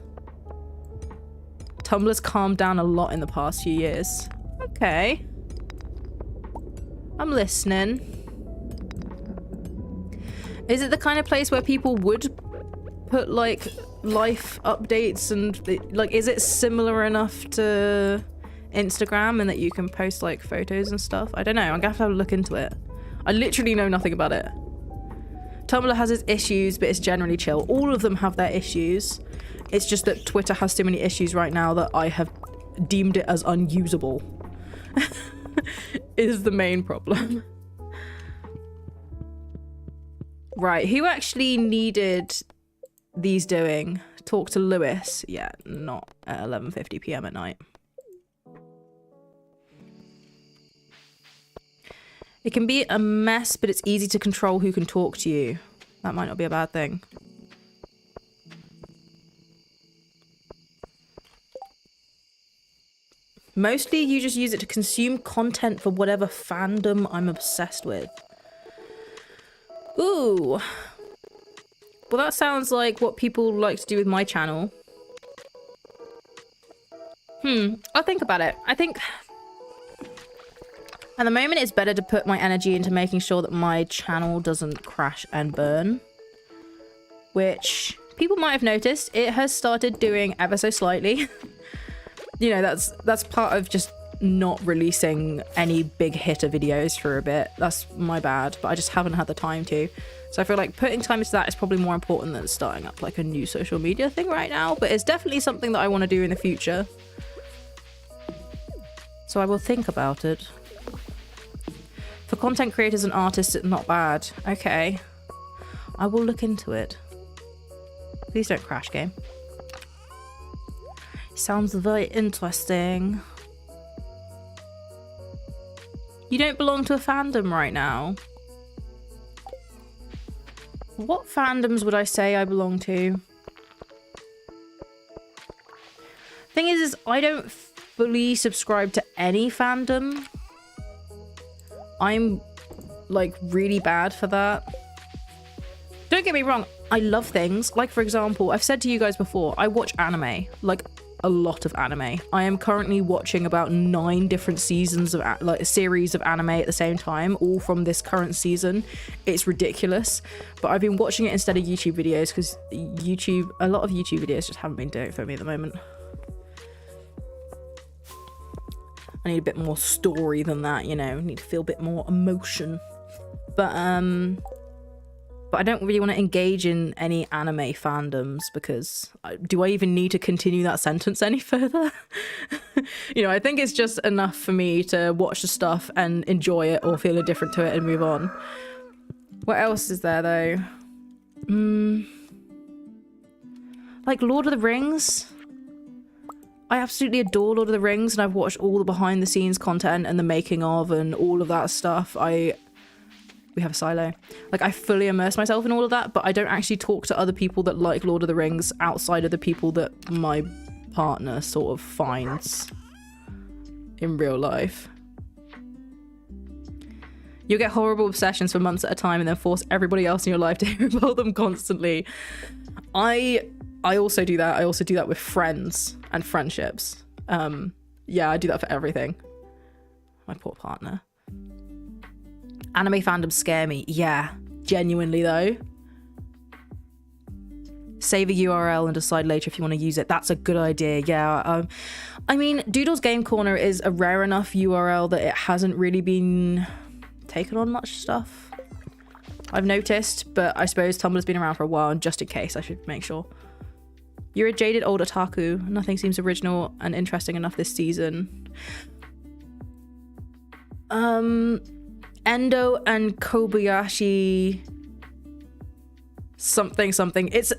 Tumblr's calmed down a lot in the past few years. Okay. I'm listening. Is it the kind of place where people would put like life updates and like, is it similar enough to Instagram and that you can post like photos and stuff? I don't know. I'm gonna have to look into it. I literally know nothing about it. Tumblr has its issues, but it's generally chill. All of them have their issues. It's just that Twitter has so many issues right now that I have deemed it as unusable. Is the main problem. Right, who actually needed these doing? Talk to Lewis. Yeah, not at 11:50 p.m. at night. It can be a mess, but it's easy to control who can talk to you. That might not be a bad thing. Mostly you just use it to consume content for whatever fandom I'm obsessed with. Ooh. Well, that sounds like what people like to do with my channel. I'll think about it. I think at the moment it's better to put my energy into making sure that my channel doesn't crash and burn. Which people might have noticed, it has started doing ever so slightly. You know, that's part of just not releasing any big hitter videos for a bit. That's my bad, but I just haven't had the time to. So I feel like putting time into that is probably more important than starting up like a new social media thing right now, but it's definitely something that I want to do in the future. So I will think about it. For content creators and artists, it's not bad. Okay. I will look into it. Please don't crash, game. Sounds very interesting. You don't belong to a fandom right now. What fandoms would I say I belong to? Thing is I don't fully subscribe to any fandom. I'm like really bad for that. Don't get me wrong, I love things. Like, for example, I've said to you guys before, I watch anime. Like, a lot of anime. I am currently watching about 9 different seasons of like a series of anime at the same time, all from this current season. It's ridiculous, but I've been watching it instead of YouTube videos because a lot of YouTube videos just haven't been doing it for me at the moment. I need a bit more story than that, you know. I need to feel a bit more emotion. But I don't really want to engage in any anime fandoms because do I even need to continue that sentence any further? You know, I think it's just enough for me to watch the stuff and enjoy it or feel indifferent to it and move on. What else is there though? Like Lord of the Rings. I absolutely adore Lord of the Rings and I've watched all the behind the scenes content and the making of and all of that stuff. I We have a silo. Like, I fully immerse myself in all of that, but I don't actually talk to other people that like Lord of the Rings outside of the people that my partner sort of finds in real life. You'll get horrible obsessions for months at a time and then force everybody else in your life to hear about them constantly. I also do that. I also do that with friends and friendships. Yeah, I do that for everything. My poor partner. Anime fandoms scare me. Yeah, genuinely though. Save a URL and decide later if you want to use it. That's a good idea. Yeah. I mean, Doodle's Game Corner is a rare enough URL that it hasn't really been taken on much stuff, I've noticed, but I suppose Tumblr's been around for a while, and just in case I should make sure. You're a jaded old otaku. Nothing seems original and interesting enough this season. Endo and Kobayashi something. It's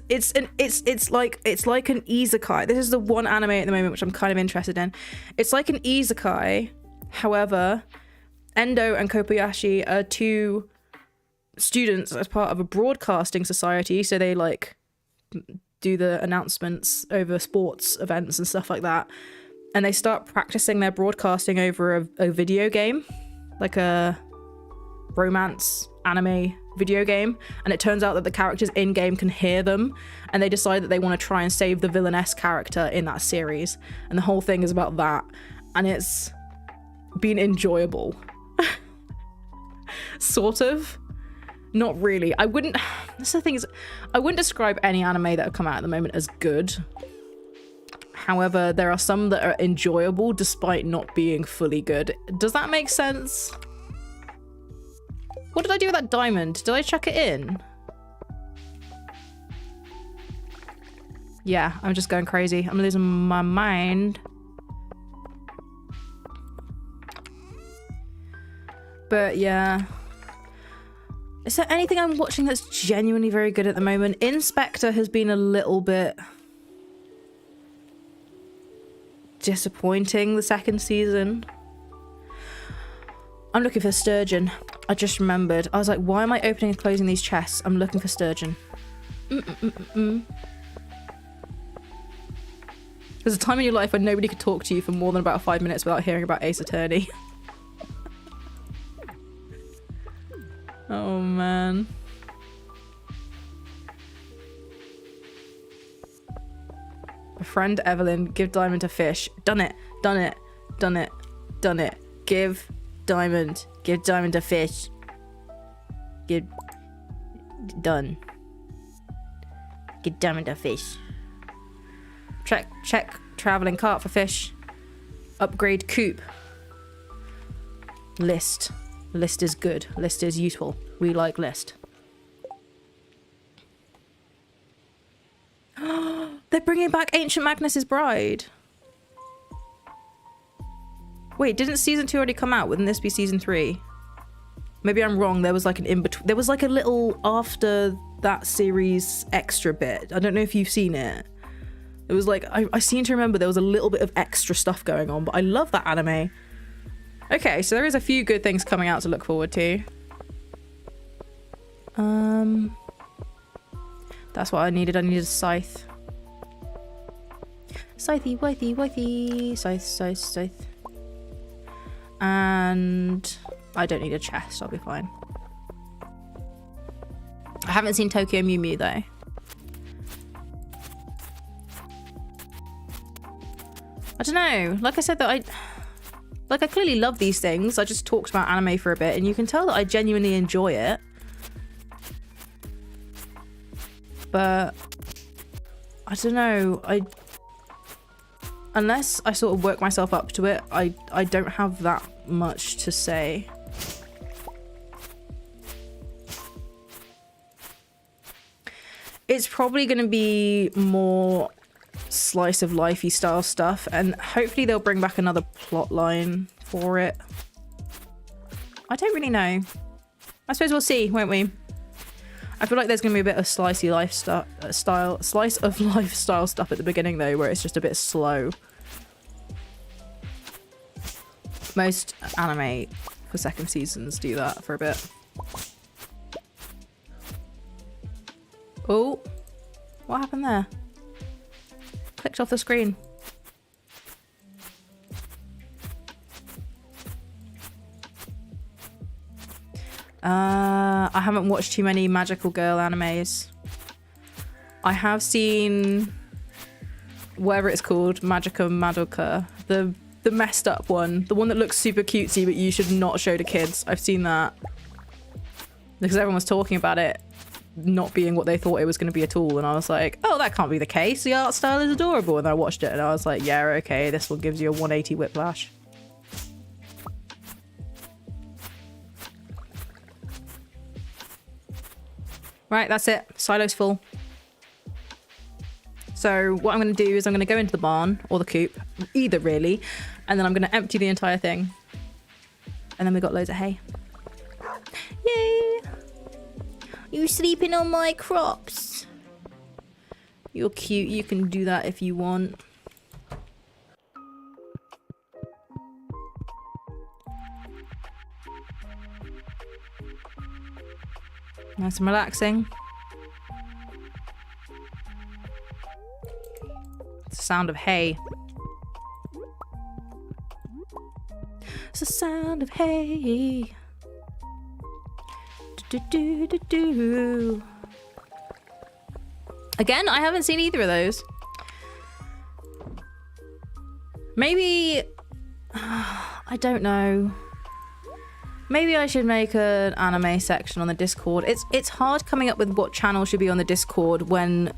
like an isekai. This is the one anime at the moment which I'm kind of interested in. It's like an isekai. However, Endo and Kobayashi are two students as part of a broadcasting society, so they like do the announcements over sports events and stuff like that, and they start practicing their broadcasting over a video game, like a romance anime video game, and it turns out that the characters in game can hear them, and they decide that they want to try and save the villainess character in that series, and the whole thing is about that, and it's been enjoyable. Sort of. Not really. I wouldn't... That's the thing is, I wouldn't describe any anime that have come out at the moment as good. However, there are some that are enjoyable despite not being fully good. Does that make sense? What did I do with that diamond? Did I chuck it in? Yeah, I'm just going crazy. I'm losing my mind. But yeah. Is there anything I'm watching that's genuinely very good at the moment? Inspector has been a little bit disappointing the second season. I'm looking for sturgeon. I just remembered. I was like, why am I opening and closing these chests? I'm looking for sturgeon. There's a time in your life when nobody could talk to you for more than about 5 minutes without hearing about Ace Attorney. Oh man. A friend Evelyn, give diamond to fish. Done it. Done it. Done it. Done it. Give diamond. Give diamond to fish. Give. Done. Give diamond to fish. Check traveling cart for fish. Upgrade coop. List. List is good. List is useful. We like list. They're bringing back Ancient Magnus's Bride. Wait, didn't season 2 already come out? Wouldn't this be season 3? Maybe I'm wrong. There was like an in-between. There was like a little after that series extra bit. I don't know if you've seen it. It was like, I seem to remember there was a little bit of extra stuff going on, but I love that anime. Okay, so there is a few good things coming out to look forward to. That's what I needed. I needed a scythe. Scythe, withy, withy. Scythe. And I don't need a chest. I'll be fine. I haven't seen Tokyo Mew Mew though. I don't know. Like I said, that I clearly love these things. I just talked about anime for a bit, and you can tell that I genuinely enjoy it. But I don't know. Unless I sort of work myself up to it, I don't have that much to say. It's probably going to be more slice of lifey style stuff, and hopefully they'll bring back another plot line for it. I don't really know. I suppose we'll see, won't we? I feel like there's gonna be a bit of slice of life style stuff at the beginning though, where it's just a bit slow. Most anime for second seasons do that for a bit. Oh, what happened there? Clicked off the screen. I haven't watched too many magical girl animes. I have seen whatever it's called, Magica Madoka, the messed up one, the one that looks super cutesy but you should not show to kids. I've seen that because everyone was talking about it not being what they thought it was going to be at all, and I was like, oh, that can't be the case, the art style is adorable. And I watched it and I was like, yeah, okay, this one gives you a 180 whiplash. Right, that's it. Silo's full. So what I'm going to do is I'm going to go into the barn, or the coop, either really, and then I'm going to empty the entire thing. And then we got loads of hay. Yay! You sleeping on my crops? You're cute, you can do that if you want. Nice and relaxing. It's the sound of hay. It's the sound of hay. Do, do, do, do, do. Again, I haven't seen either of those. Maybe... I don't know. Maybe I should make an anime section on the Discord. It's hard coming up with what channel should be on the Discord when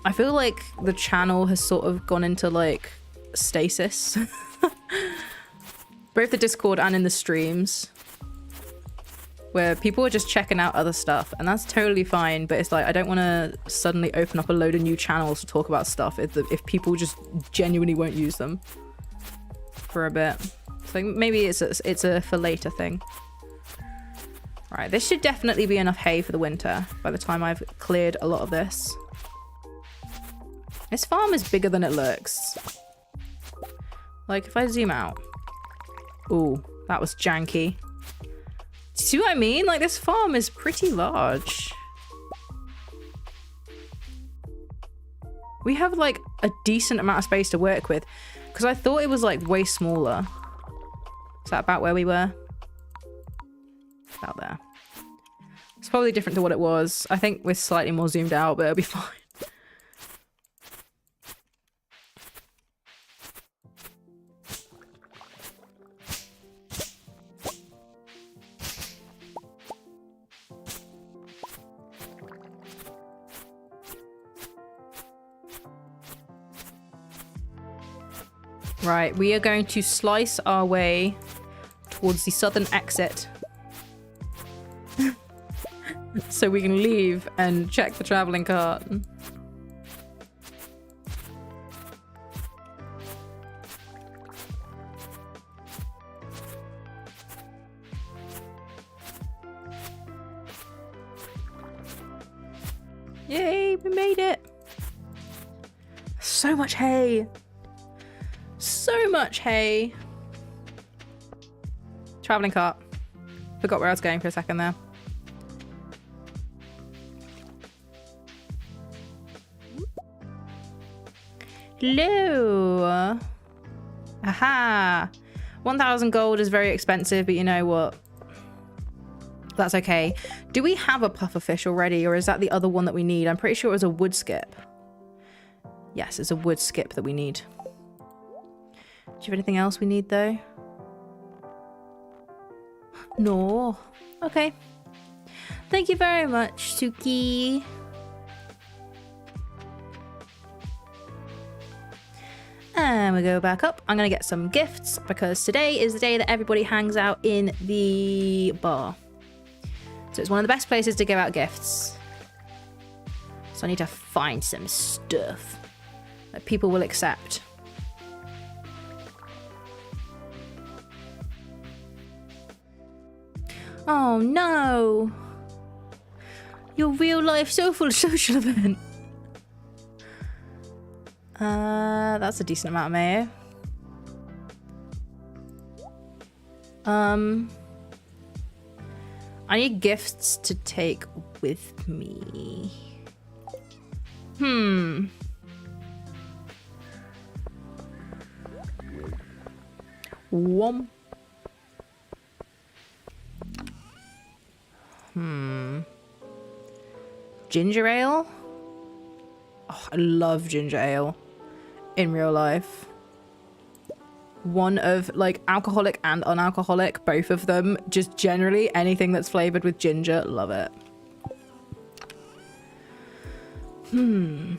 I feel like the channel has sort of gone into like stasis. Both the Discord and in the streams, where people are just checking out other stuff, and that's totally fine, but it's like I don't want to suddenly open up a load of new channels to talk about stuff if people just genuinely won't use them for a bit. So maybe it's a for later thing. Right, this should definitely be enough hay for the winter by the time I've cleared a lot of this. This farm is bigger than it looks. Like if I zoom out. Ooh, that was janky. See what I mean? Like this farm is pretty large. We have like a decent amount of space to work with because I thought it was like way smaller. Is that about where we were? About there. It's probably different to what it was. I think we're slightly more zoomed out, but it'll be fine. Right, we are going to slice our way towards the southern exit so we can leave and check the traveling cart. Yay, we made it. So much hay. So much hay. Traveling cart. Forgot where I was going for a second there. Hello. Aha. 1,000 gold is very expensive, but you know what? That's okay. Do we have a pufferfish already, or is that the other one that we need? I'm pretty sure it was a wood skip. Yes, it's a wood skip that we need. Do you have anything else we need though? No. Okay. Thank you very much, Suki. And we go back up. I'm going to get some gifts because today is the day that everybody hangs out in the bar. So it's one of the best places to give out gifts. So I need to find some stuff that people will accept. Oh no! Your real life social event. That's a decent amount of mayo. I need gifts to take with me. Wom. Ginger ale? Oh, I love ginger ale in real life. One of like alcoholic and unalcoholic, both of them. Just generally anything that's flavored with ginger, love it. I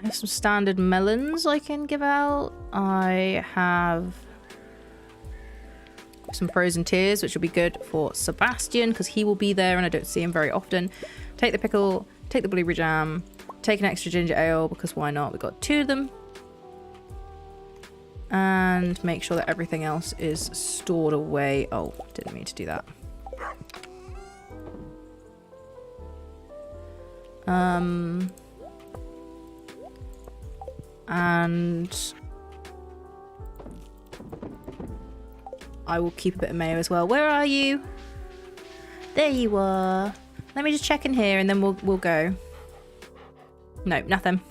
have some standard melons I can give out. I have some frozen tears, which will be good for Sebastian because he will be there and I don't see him very often. Take the pickle, take the blueberry jam, take an extra ginger ale because why not? We've got 2 of them. And make sure that everything else is stored away. Oh, didn't mean to do that. And I will keep a bit of mayo as well. Where are you? There you are. Let me just check in here and then we'll go. No, nothing.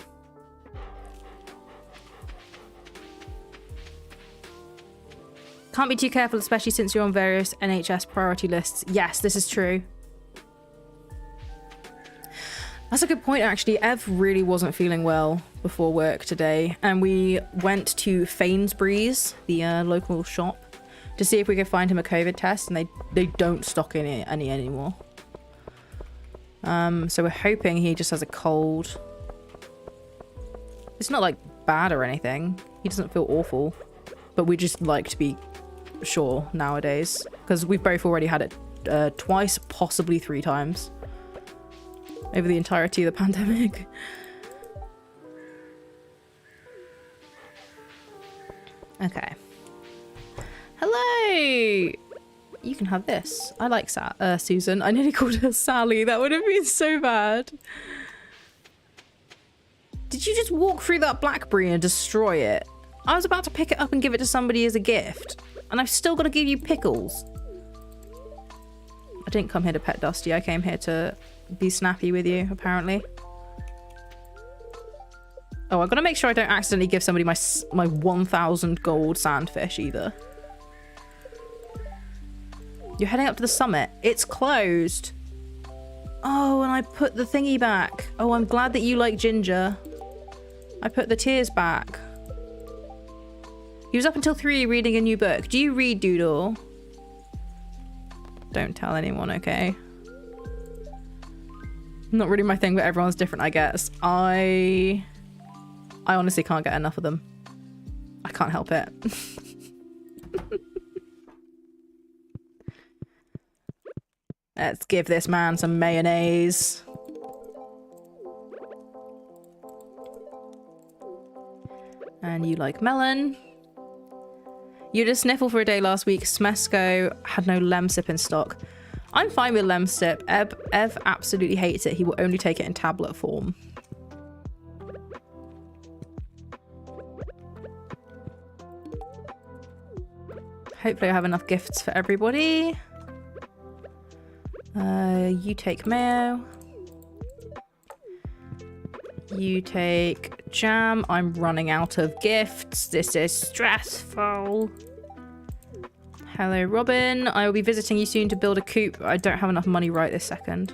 Can't be too careful, especially since you're on various NHS priority lists. Yes, this is true. That's a good point, actually. Ev really wasn't feeling well before work today, and we went to Fainsbury's, the local shop, to see if we could find him a COVID test, and they don't stock any anymore. So we're hoping he just has a cold. It's not like bad or anything. He doesn't feel awful, but we just like to be sure nowadays because we've both already had it twice, possibly 3 times over the entirety of the pandemic. Okay. Hello! You can have this. I like Susan. I nearly called her Sally. That would have been so bad. Did you just walk through that blackberry and destroy it? I was about to pick it up and give it to somebody as a gift. And I've still got to give you pickles. I didn't come here to pet Dusty. I came here to be snappy with you, apparently. Oh, I've got to make sure I don't accidentally give somebody my 1,000 gold sandfish either. You're heading up to the summit. It's closed. Oh, and I put the thingy back. Oh, I'm glad that you like ginger. I put the tears back. He was up until 3 reading a new book. Do you read, Doodle? Don't tell anyone, okay? Not really my thing, but everyone's different, I guess. I honestly can't get enough of them. I can't help it. Let's give this man some mayonnaise. And you like melon. You had a sniffle for a day last week. Smesco had no Lemsip in stock. I'm fine with Lemsip. Ev absolutely hates it. He will only take it in tablet form. Hopefully I have enough gifts for everybody. You take mayo. You take jam. I'm running out of gifts. This is stressful. Hello, Robin. I will be visiting you soon to build a coop. I don't have enough money right this second.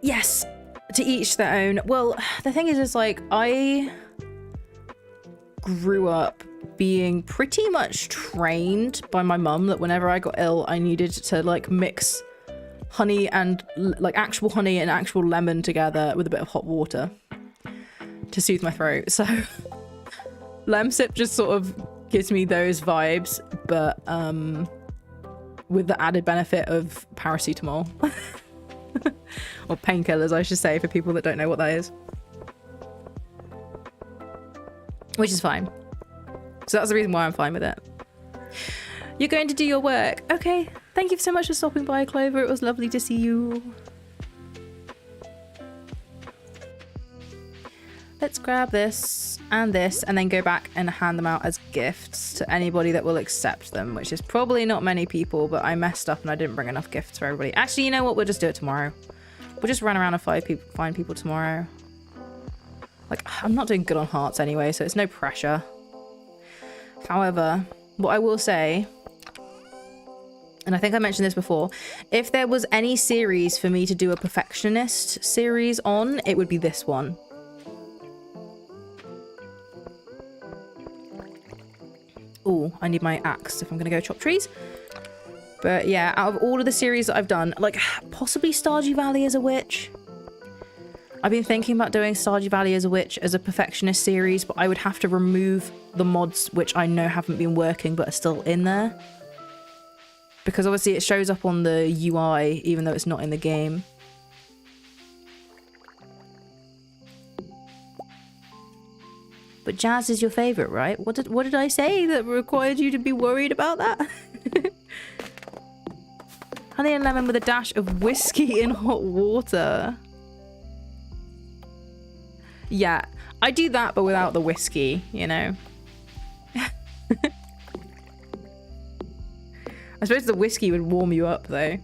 Yes, to each their own. Well, the thing is like, I grew up being pretty much trained by my mum that whenever I got ill, I needed to like mix honey and like actual honey and actual lemon together with a bit of hot water to soothe my throat. So Lemsip just sort of gives me those vibes, but with the added benefit of paracetamol. Or painkillers, I should say, for people that don't know what that is. Which is fine. So that's the reason why I'm fine with it. You're going to do your work. Okay. Thank you so much for stopping by, Clover. It was lovely to see you. let's grab this, and then go back and hand them out as gifts to anybody that will accept them, which is probably not many people, but I messed up and I didn't bring enough gifts for everybody. Actually, you know what? We'll just do it tomorrow. We'll just run around and find people tomorrow. Like, I'm not doing good on hearts anyway, so it's no pressure. However, what I will say, and I think I mentioned this before, if there was any series for me to do a perfectionist series on, it would be this one. Oh, I need my axe if I'm going to go chop trees. But yeah, out of all of the series that I've done, like possibly Stardew Valley as a witch. I've been thinking about doing Stardew Valley as a witch as a perfectionist series, but I would have to remove the mods which I know haven't been working but are still in there. Because obviously it shows up on the UI even though it's not in the game. But Jazz is your favourite, right? What did I say that required you to be worried about that? Honey and lemon with a dash of whiskey in hot water. Yeah, I do that but without the whiskey, you know. I suppose the whiskey would warm you up, though.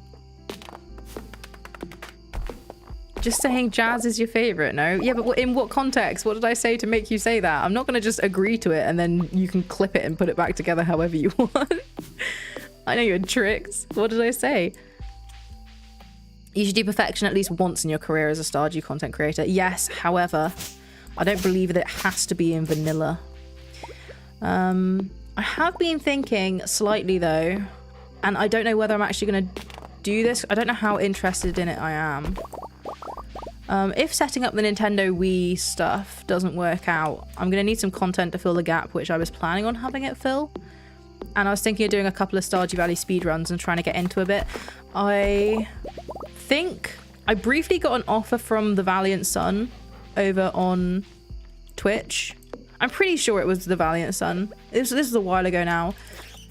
Just saying Jazz is your favourite, no? Yeah, but in what context? What did I say to make you say that? I'm not going to just agree to it and then you can clip it and put it back together however you want. I know you're tricks. What did I say? You should do perfection at least once in your career as a Stardew content creator. Yes, however, I don't believe that it has to be in vanilla. I have been thinking slightly, though, and I don't know whether I'm actually going to do this. I don't know how interested in it I am. If setting up the Nintendo Wii stuff doesn't work out, I'm going to need some content to fill the gap, which I was planning on having it fill. And I was thinking of doing a couple of Stardew Valley speedruns and trying to get into a bit. I think I briefly got an offer from the Valiant Sun over on Twitch. I'm pretty sure it was the Valiant Sun. This was a while ago now.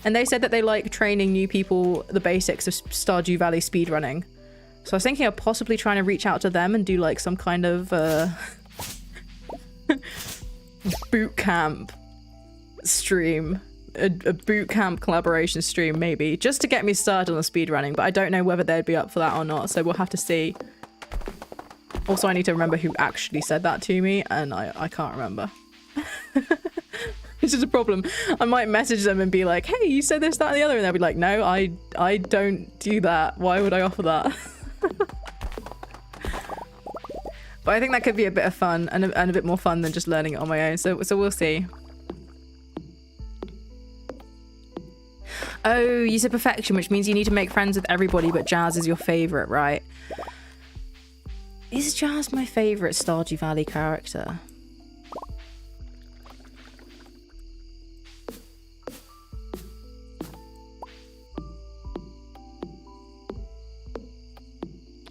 And they said that they like training new people the basics of Stardew Valley speedrunning. So I was thinking of possibly trying to reach out to them and do like some kind of boot camp stream. A boot camp collaboration stream maybe, just to get me started on the speedrunning, but I don't know whether they'd be up for that or not, so we'll have to see. Also, I need to remember who actually said that to me, and I can't remember. This is a problem. I might message them and be like, hey, you said this, that, and the other, and they'll be like, no, I don't do that. Why would I offer that? But I think that could be a bit of fun, and a bit more fun than just learning it on my own, so we'll see. Oh, you said perfection, which means you need to make friends with everybody, but Jazz is your favourite, right? Is Jazz my favourite Stardew Valley character?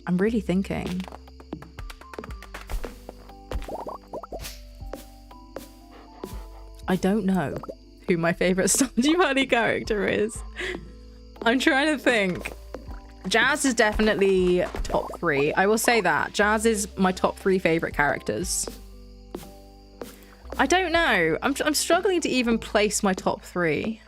I'm really thinking. I don't know who my favourite Stardew Valley character is. I'm trying to think. Jazz is definitely top 3. I will say that. Jazz is my top 3 favourite characters. I don't know. I'm struggling to even place my top 3.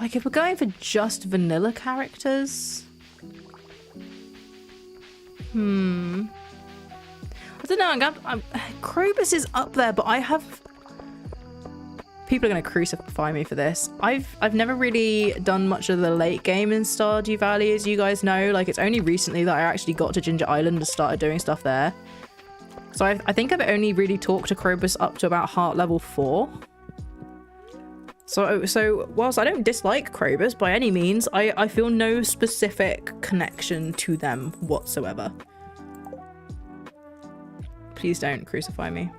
Like, if we're going for just vanilla characters... I don't know, Krobus is up there, but I have... People are going to crucify me for this. I've never really done much of the late game in Stardew Valley, as you guys know. Like, it's only recently that I actually got to Ginger Island and started doing stuff there. So I think I've only really talked to Krobus up to about heart level 4. So whilst I don't dislike Krobus by any means, I feel no specific connection to them whatsoever. Please don't crucify me.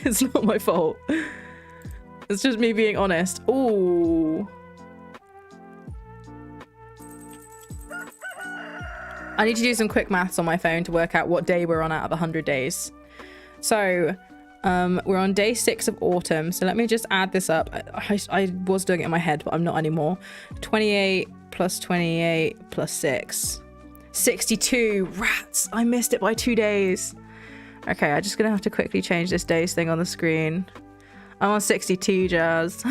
It's not my fault. It's just me being honest. Ooh. I need to do some quick maths on my phone to work out what day we're on out of 100 days. So, we're on day 6 of autumn. So let me just add this up. I was doing it in my head, but I'm not anymore. 28 plus 28 plus 6. 62. Rats! I missed it by 2 days. Okay, I'm just gonna have to quickly change this days thing on the screen. I'm on 62, Jazz.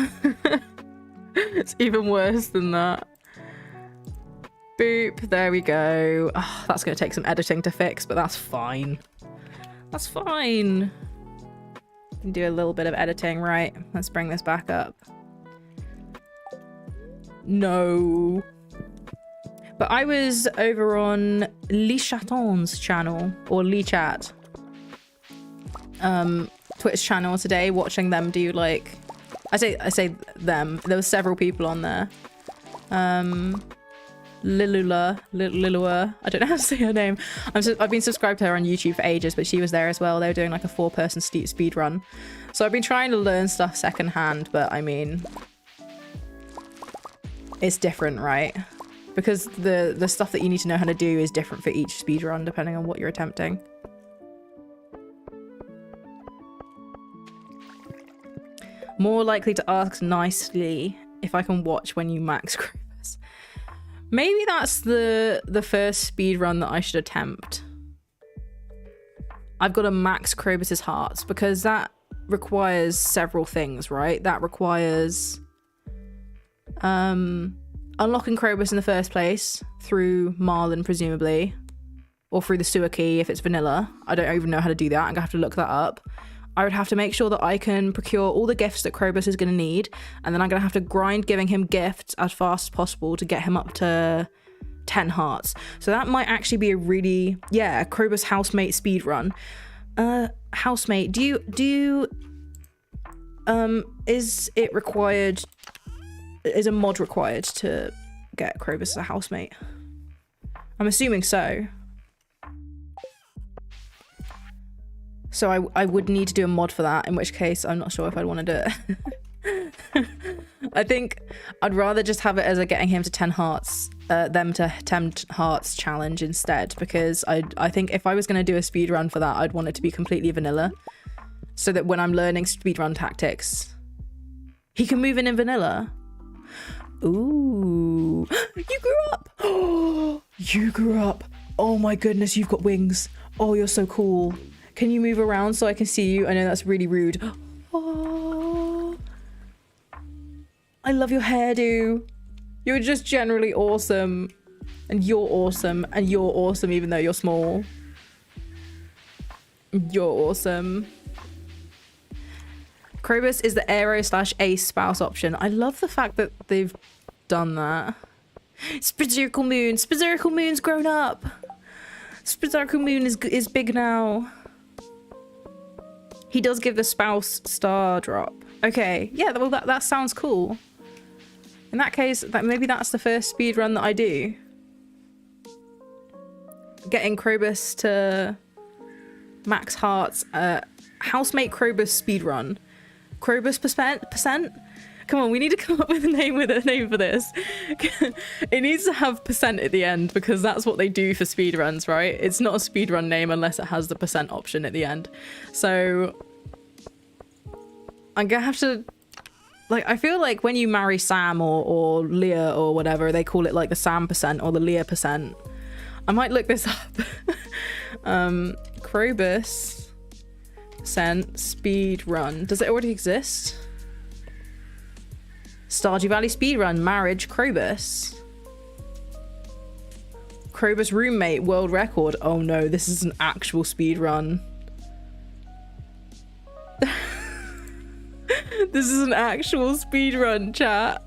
It's even worse than that. Boop, there we go. Oh, that's gonna take some editing to fix, but that's fine. That's fine. Can do a little bit of editing, right? Let's bring this back up. No. But I was over on Lee Chaton's channel, or Lee Chat. Twitch channel today, watching them do like, I say them. There were several people on there. Lilula, I don't know how to say her name. I've been subscribed to her on YouTube for ages, but she was there as well. They were doing like a 4-person speed run. So I've been trying to learn stuff secondhand, but I mean, it's different, right? Because the stuff that you need to know how to do is different for each speed run, depending on what you're attempting. More likely to ask nicely if I can watch when you max Krobus. Maybe that's the first speed run that I should attempt. I've got to max Krobus's hearts, because that requires several things, right? That requires unlocking Krobus in the first place through Marlin, presumably, or through the sewer key if it's vanilla. I don't even know how to do that. I'm gonna have to look that up. I would have to make sure that I can procure all the gifts that Krobus is going to need, and then I'm going to have to grind giving him gifts as fast as possible to get him up to 10 hearts. So that might actually be a really, yeah, Krobus housemate speedrun. Housemate, is it required, is a mod required to get Krobus as a housemate? I'm assuming so. So I would need to do a mod for that, in which case I'm not sure if I'd want to do it. I think I'd rather just have it as a getting him to 10 hearts, them to 10 hearts challenge instead, because I think if I was going to do a speed run for that, I'd want it to be completely vanilla, so that when I'm learning speedrun tactics, he can move in vanilla. Ooh, you grew up. Oh, you grew up. Oh my goodness, you've got wings. Oh, you're so cool. Can you move around so I can see you? I know that's really rude. Oh, I love your hairdo. You're just generally awesome. And you're awesome. And you're awesome even though you're small. You're awesome. Krobus is the aero/ace spouse option. I love the fact that they've done that. Spizirkle Moon. Spizirkle Moon's grown up. Spizirkle Moon is big now. He does give the spouse star drop. Okay, yeah, well that sounds cool. In that case, maybe that's the first speed run that I do. Getting Krobus to max hearts. Housemate Krobus speed run. Krobus percent? Come on, we need to come up with a name for this. It needs to have percent at the end, because that's what they do for speedruns, right? It's not a speedrun name unless it has the percent option at the end. So I'm gonna have to, like, I feel like when you marry Sam or Leah or whatever, they call it like the Sam percent or the Leah percent. I might look this up. Krobus percent speed run. Does it already exist? Stardew Valley speedrun, marriage, Krobus. Krobus roommate, world record. Oh no, this is an actual speedrun. This is an actual speedrun, chat.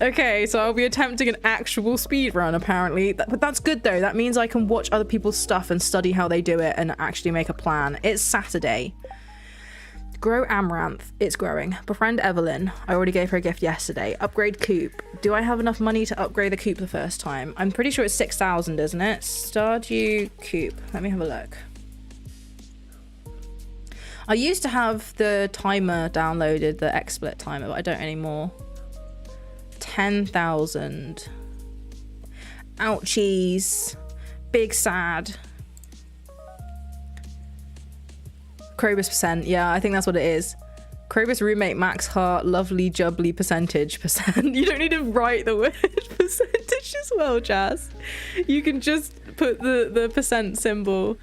Okay, so I'll be attempting an actual speedrun, apparently. But that's good, though. That means I can watch other people's stuff and study how they do it and actually make a plan. It's Saturday. Grow Amaranth. It's growing. Befriend Evelyn. I already gave her a gift yesterday. Upgrade Coop. Do I have enough money to upgrade the Coop the first time? I'm pretty sure it's 6,000, isn't it? Stardew Coop. Let me have a look. I used to have the timer downloaded, the XSplit timer, but I don't anymore. 10,000. Ouchies. Big sad. Krobus percent. Yeah, I think that's what it is. Krobus roommate Max Hart, lovely jubbly percentage percent. You don't need to write the word percentage as well, Jazz. You can just put the percent symbol.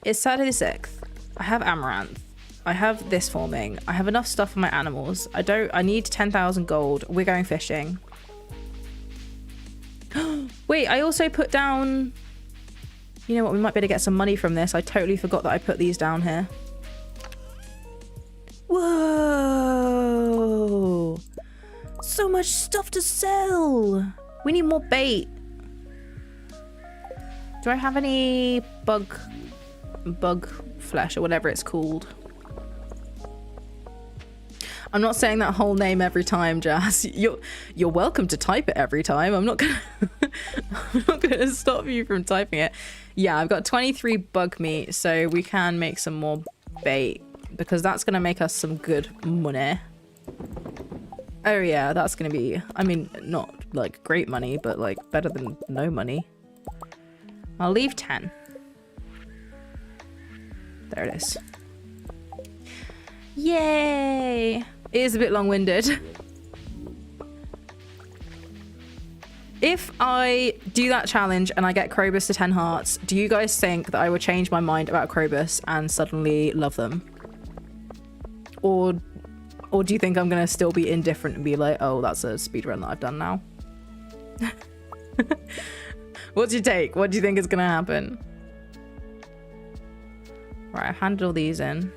It's Saturday the 6th. I have amaranth. I have this forming. I have enough stuff for my animals. I need 10,000 gold. We're going fishing. Wait, I also put down... You know what? We might be able to get some money from this. I totally forgot that I put these down here. Whoa! So much stuff to sell! We need more bait. Do I have any bug flesh or whatever it's called? I'm not saying that whole name every time, Jazz. You're welcome to type it every time. I'm not gonna stop you from typing it. Yeah, I've got 23 bug meat, so we can make some more bait because that's gonna make us some good money. Oh yeah, that's gonna be, I mean, not like great money, but like better than no money. I'll leave 10. There it is. Yay! It is a bit long-winded. If I do that challenge and I get Krobus to 10 hearts, do you guys think that I would change my mind about Krobus and suddenly love them? Or do you think I'm going to still be indifferent and be like, oh, that's a speedrun that I've done now? What's your take? What do you think is going to happen? Right, I've handed all these in.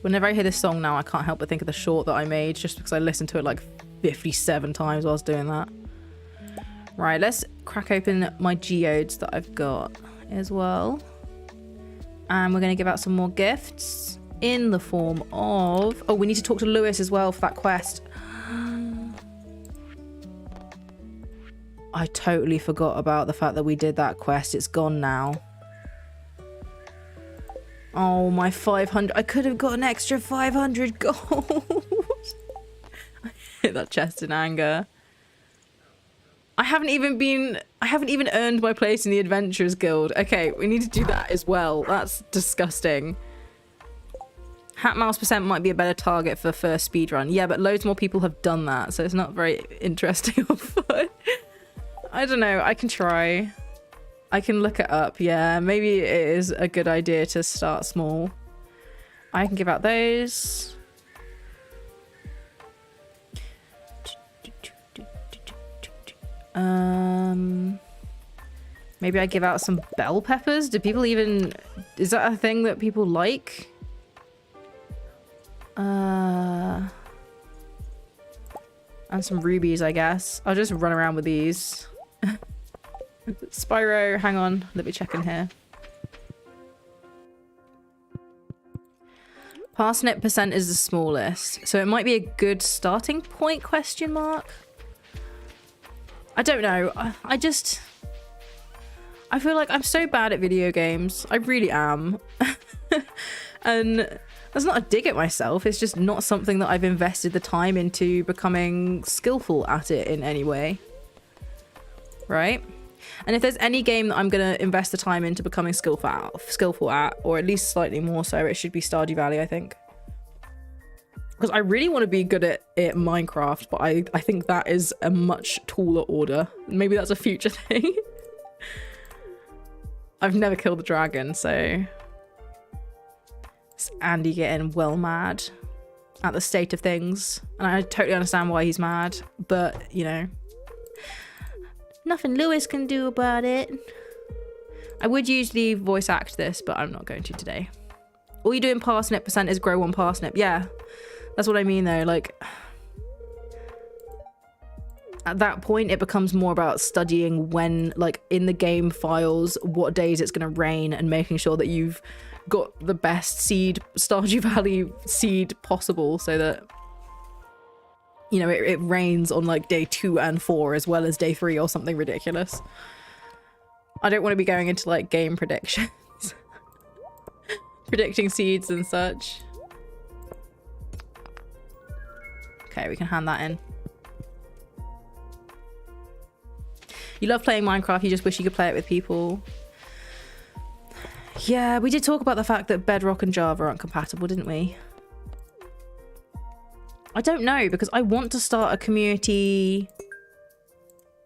Whenever I hear this song now, I can't help but think of the short that I made just because I listened to it like 57 times while I was doing that. Right, let's crack open my geodes that I've got as well. And we're going to give out some more gifts in the form of... Oh, we need to talk to Lewis as well for that quest. I totally forgot about the fact that we did that quest. It's gone now. Oh, my 500. I could have got an extra 500 gold. I hit that chest in anger. I haven't even earned my place in the Adventurers Guild. Okay, we need to do that as well. That's disgusting. Hat mouse percent might be a better target for first speedrun. Yeah, but loads more people have done that, so it's not very interesting or fun. I don't know. I can try. I can look it up. Yeah, maybe it is a good idea to start small. I can give out those. Maybe I give out some bell peppers. Do people even... Is that a thing that people like? And some rubies, I guess. I'll just run around with these. Spyro, hang on. Let me check in here. Parsnip percent is the smallest. So it might be a good starting point, question mark? I don't know. I feel like I'm so bad at video games. I really am. And that's not a dig at myself. It's just not something that I've invested the time into becoming skillful at it in any way. Right? And if there's any game that I'm going to invest the time into becoming skillful at, or at least slightly more so, it should be Stardew Valley, I think. Because I really want to be good at Minecraft, but I think that is a much taller order. Maybe that's a future thing. I've never killed a dragon, so... It's Andy getting well mad at the state of things. And I totally understand why he's mad, but, you know... Nothing Lewis can do about it. I would usually voice act this, but I'm not going to today. All you do in parsnip percent is grow one parsnip. Yeah, that's what I mean though. Like, at that point, it becomes more about studying when, like, in the game files, what days it's going to rain and making sure that you've got the best seed, Stardew Valley seed possible so that, you know, it rains on like day 2 and 4 as well as day 3 or something ridiculous. I don't want to be going into like game predictions. Predicting seeds and such. Okay, we can hand that in. You love playing Minecraft, you just wish you could play it with people. Yeah, we did talk about the fact that Bedrock and Java aren't compatible, didn't we? I don't know, because I want to start a community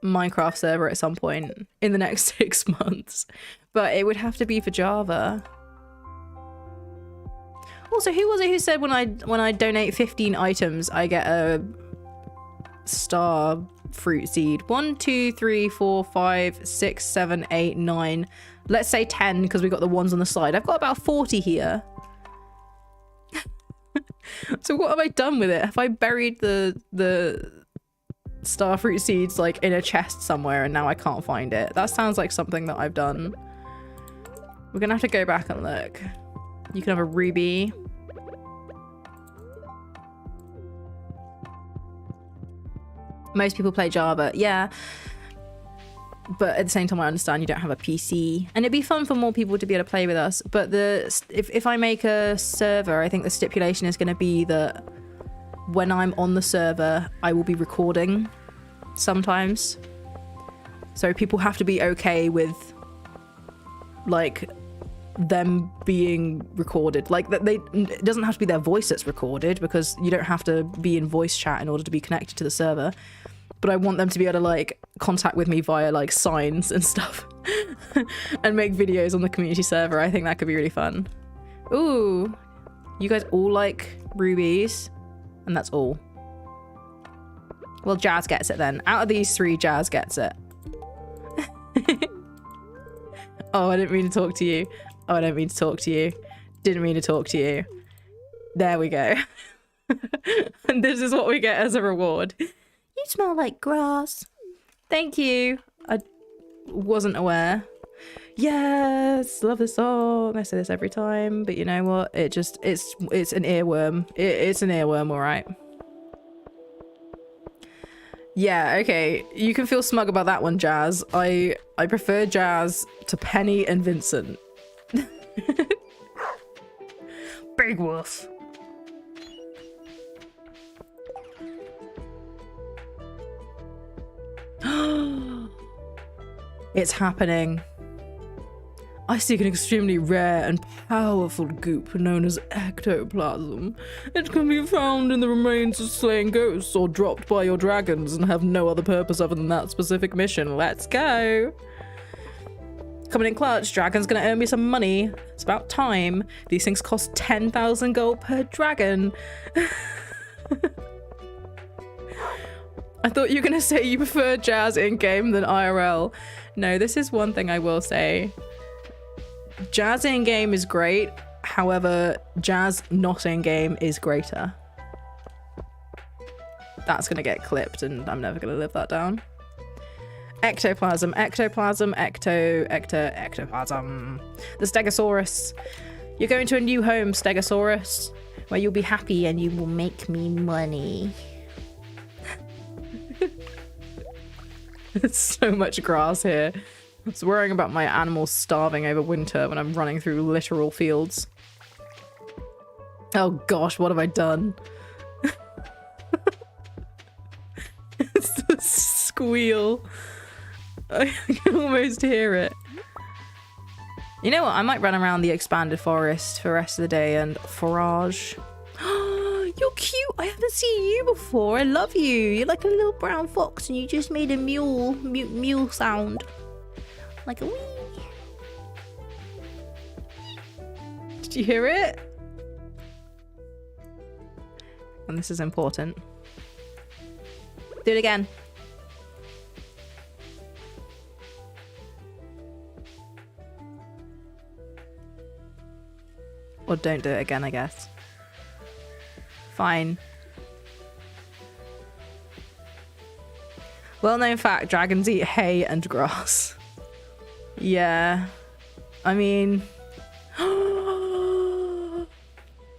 Minecraft server at some point in the next 6 months, but it would have to be for Java. Also, who was it who said when I donate 15 items, I get a star fruit seed? 1, 2, 3, 4, 5, 6, 7, 8, 9. Let's say 10 because we got the ones on the side. I've got about 40 here. So what have I done with it? Have I buried the starfruit seeds like in a chest somewhere and now I can't find it? That sounds like something that I've done. We're gonna have to go back and look. You can have a ruby. Most people play Java, yeah. But at the same time, I understand you don't have a PC. And it'd be fun for more people to be able to play with us. But if I make a server, I think the stipulation is going to be that when I'm on the server, I will be recording sometimes. So people have to be okay with, like, them being recorded. Like, it doesn't have to be their voice that's recorded, because you don't have to be in voice chat in order to be connected to the server. But I want them to be able to, like, contact with me via, like, signs and stuff. And make videos on the community server. I think that could be really fun. Ooh. You guys all like rubies. And that's all. Well, Jazz gets it then. Out of these 3, Jazz gets it. Oh, I didn't mean to talk to you. Oh, I don't mean to talk to you. Didn't mean to talk to you. There we go. And this is what we get as a reward. You smell like grass. Thank you. I wasn't aware. Yes, love this song. I say this every time, but you know what? It's an earworm. It's an earworm, all right. Yeah, okay. You can feel smug about that one, Jazz. I prefer Jazz to Penny and Vincent. Big wolf. It's happening. I seek an extremely rare and powerful goop known as ectoplasm. It can be found in the remains of slain ghosts or dropped by your dragons and have no other purpose other than that specific mission. Let's go! Coming in clutch, dragon's gonna earn me some money. It's about time. These things cost 10,000 gold per dragon. I thought you were gonna say you prefer Jazz in-game than IRL. No, this is one thing I will say. Jazz in-game is great, however, Jazz not in-game is greater. That's gonna get clipped and I'm never gonna live that down. Ectoplasm, ectoplasm, ectoplasm. The Stegosaurus. You're going to a new home, Stegosaurus, where you'll be happy and you will make me money. There's so much grass here. I was worrying about my animals starving over winter when I'm running through literal fields. Oh gosh, what have I done? It's the squeal. I can almost hear it. You know what? I might run around the expanded forest for the rest of the day and forage. You're cute. I haven't seen you before. I love you. You're like a little brown fox and you just made a mule sound. Like a wee. Did you hear it? And this is important. Do it again. Or don't do it again, I guess. Fine. Well-known fact, dragons eat hay and grass. Yeah. I mean...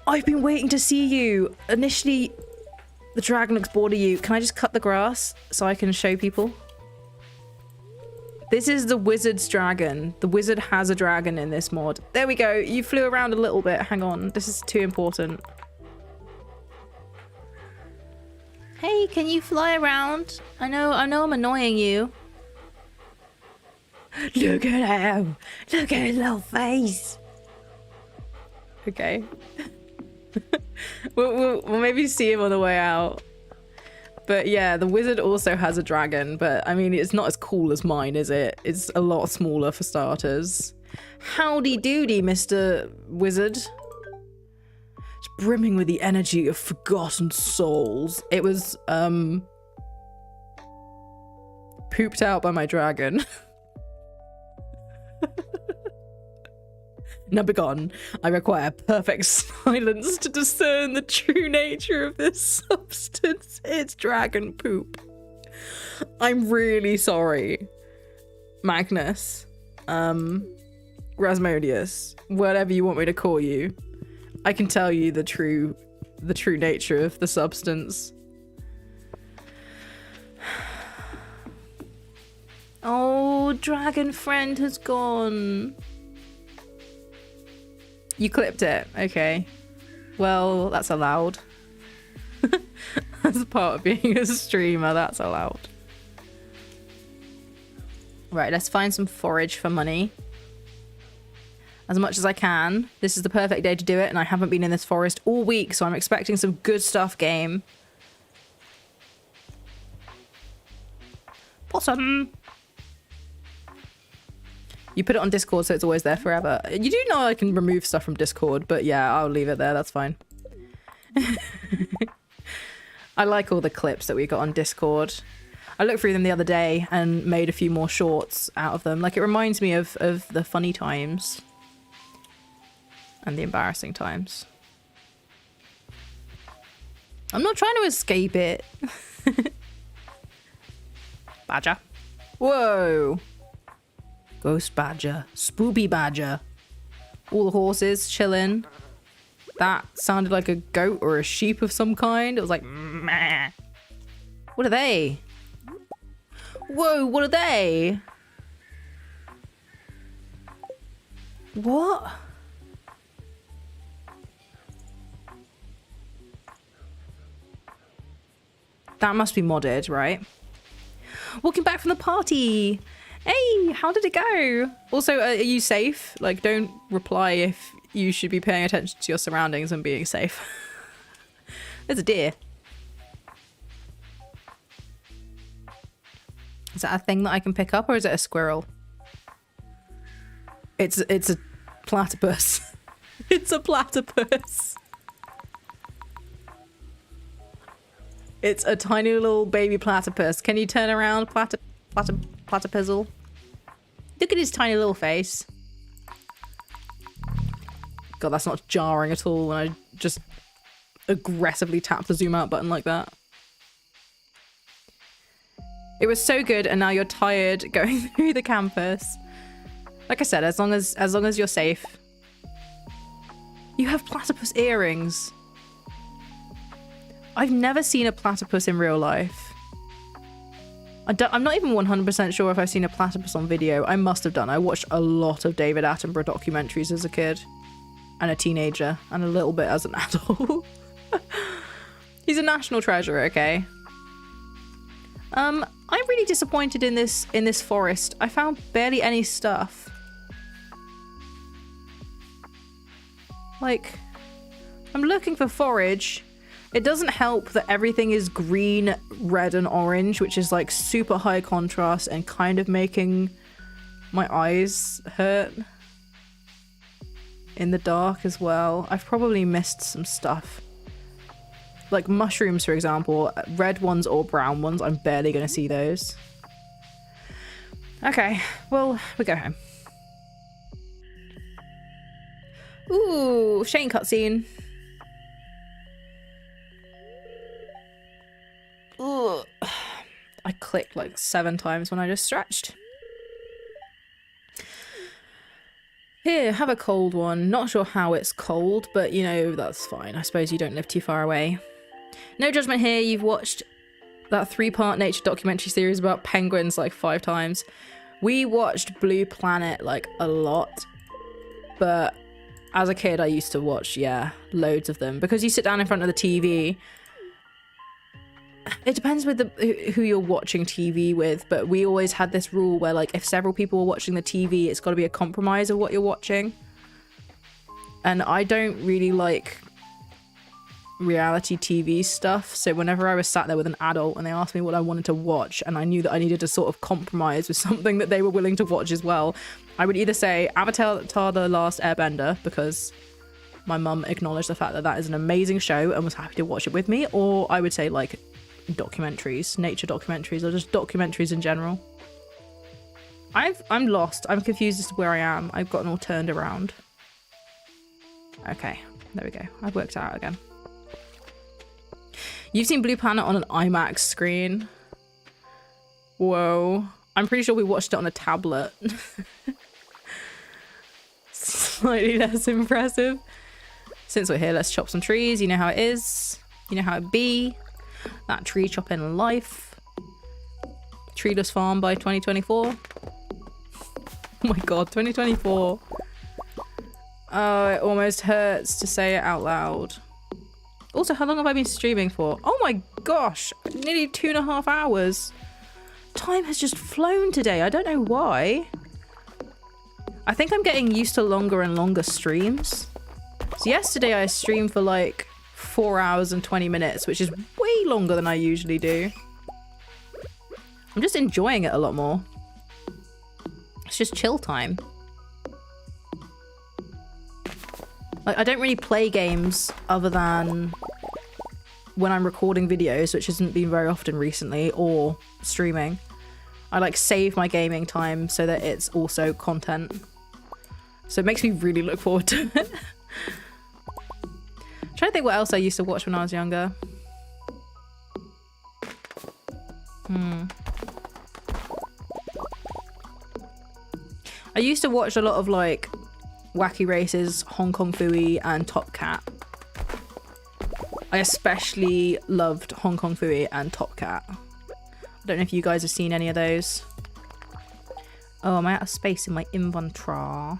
I've been waiting to see you. Initially, the dragon looks bored of you. Can I just cut the grass so I can show people? This is the wizard's dragon. The wizard has a dragon in this mod. There we go. You flew around a little bit. Hang on. This is too important. Hey, can you fly around? I know I'm annoying you. Look at him! Look at his little face! Okay. we'll maybe see him on the way out. But yeah, the wizard also has a dragon, but I mean, it's not as cool as mine, is it? It's a lot smaller for starters. Howdy doody, Mr. Wizard. It's brimming with the energy of forgotten souls. It was, pooped out by my dragon. Now begone. I require perfect silence to discern the true nature of this substance. It's dragon poop. I'm really sorry, Magnus, Rasmodius, whatever you want me to call you. I can tell you the true nature of the substance. Oh, dragon friend has gone. You clipped it. Okay. Well, that's allowed. As a part of being a streamer, that's allowed. Right, let's find some forage for money. As much as I can. This is the perfect day to do it, and I haven't been in this forest all week, so I'm expecting some good stuff, game. Possum! You put it on Discord, so it's always there forever. You do know I can remove stuff from Discord, but yeah, I'll leave it there. That's fine. I like all the clips that we got on Discord. I looked through them the other day and made a few more shorts out of them. Like, it reminds me of the funny times and the embarrassing times. I'm not trying to escape it. Badger. Whoa. Ghost badger. Spoopy badger. All the horses chilling. That sounded like a goat or a sheep of some kind. It was like, meh. What are they? Whoa, what are they? What? That must be modded, right? Walking back from the party. Hey, how did it go? Also, are you safe? Like, don't reply if you should be paying attention to your surroundings and being safe. There's a deer. Is that a thing that I can pick up, or is it a squirrel? It's a platypus. It's a platypus. It's a tiny little baby platypus. Can you turn around, platypuzzle? Look at his tiny little face. God, that's not jarring at all when I just aggressively tap the zoom out button like that. It was so good, and now you're tired going through the campus. Like I said, as long as you're safe. You have platypus earrings. I've never seen a platypus in real life. I'm not even 100% sure if I've seen a platypus on video. I must have done. I watched a lot of David Attenborough documentaries as a kid. And a teenager. And a little bit as an adult. He's a national treasure, okay? I'm really disappointed in this forest. I found barely any stuff. Like, I'm looking for forage. It doesn't help that everything is green, red, and orange, which is like super high contrast and kind of making my eyes hurt in the dark as well. I've probably missed some stuff. Like mushrooms, for example, red ones or brown ones, I'm barely going to see those. Okay, well, we go home. Ooh, Shane cutscene. Ugh. I clicked like 7 times when I just stretched. Here, have a cold one. Not sure how it's cold, but you know, that's fine. I suppose you don't live too far away. No judgment here. You've watched that 3-part nature documentary series about penguins like 5 times. We watched Blue Planet like a lot, but as a kid I used to watch, yeah, loads of them, because you sit down in front of the TV It depends with who you're watching TV with, but we always had this rule where, like, if several people are watching the TV, it's got to be a compromise of what you're watching. And I don't really like reality TV stuff, so whenever I was sat there with an adult and they asked me what I wanted to watch and I knew that I needed to sort of compromise with something that they were willing to watch as well, I would either say Avatar: The Last Airbender, because my mum acknowledged the fact that that is an amazing show and was happy to watch it with me, or I would say like documentaries, nature documentaries, or just documentaries in general. I'm lost. I'm confused as to where I am. I've gotten all turned around. Okay, there we go. I've worked it out again. You've seen Blue Planet on an IMAX screen. Whoa. I'm pretty sure we watched it on a tablet. Slightly less impressive. Since we're here, let's chop some trees. You know how it is. You know how it be. That tree chopping life. Treeless farm by 2024. Oh my god, 2024. Oh, it almost hurts to say it out loud. Also, how long have I been streaming for? Oh my gosh, nearly 2.5 hours. Time has just flown today. I don't know why. I think I'm getting used to longer and longer streams. So yesterday I streamed for like 4 hours and 20 minutes, which is way longer than I usually do. I'm just enjoying it a lot more. It's just chill time. Like, I don't really play games other than when I'm recording videos, which hasn't been very often recently, or streaming. I like save my gaming time so that it's also content. So it makes me really look forward to it. I'm trying to think what else I used to watch when I was younger. I used to watch a lot of like Wacky Races, Hong Kong Phooey, and Top Cat. I especially loved Hong Kong Phooey and Top Cat. I don't know if you guys have seen any of those. Oh, am I out of space in my inventory?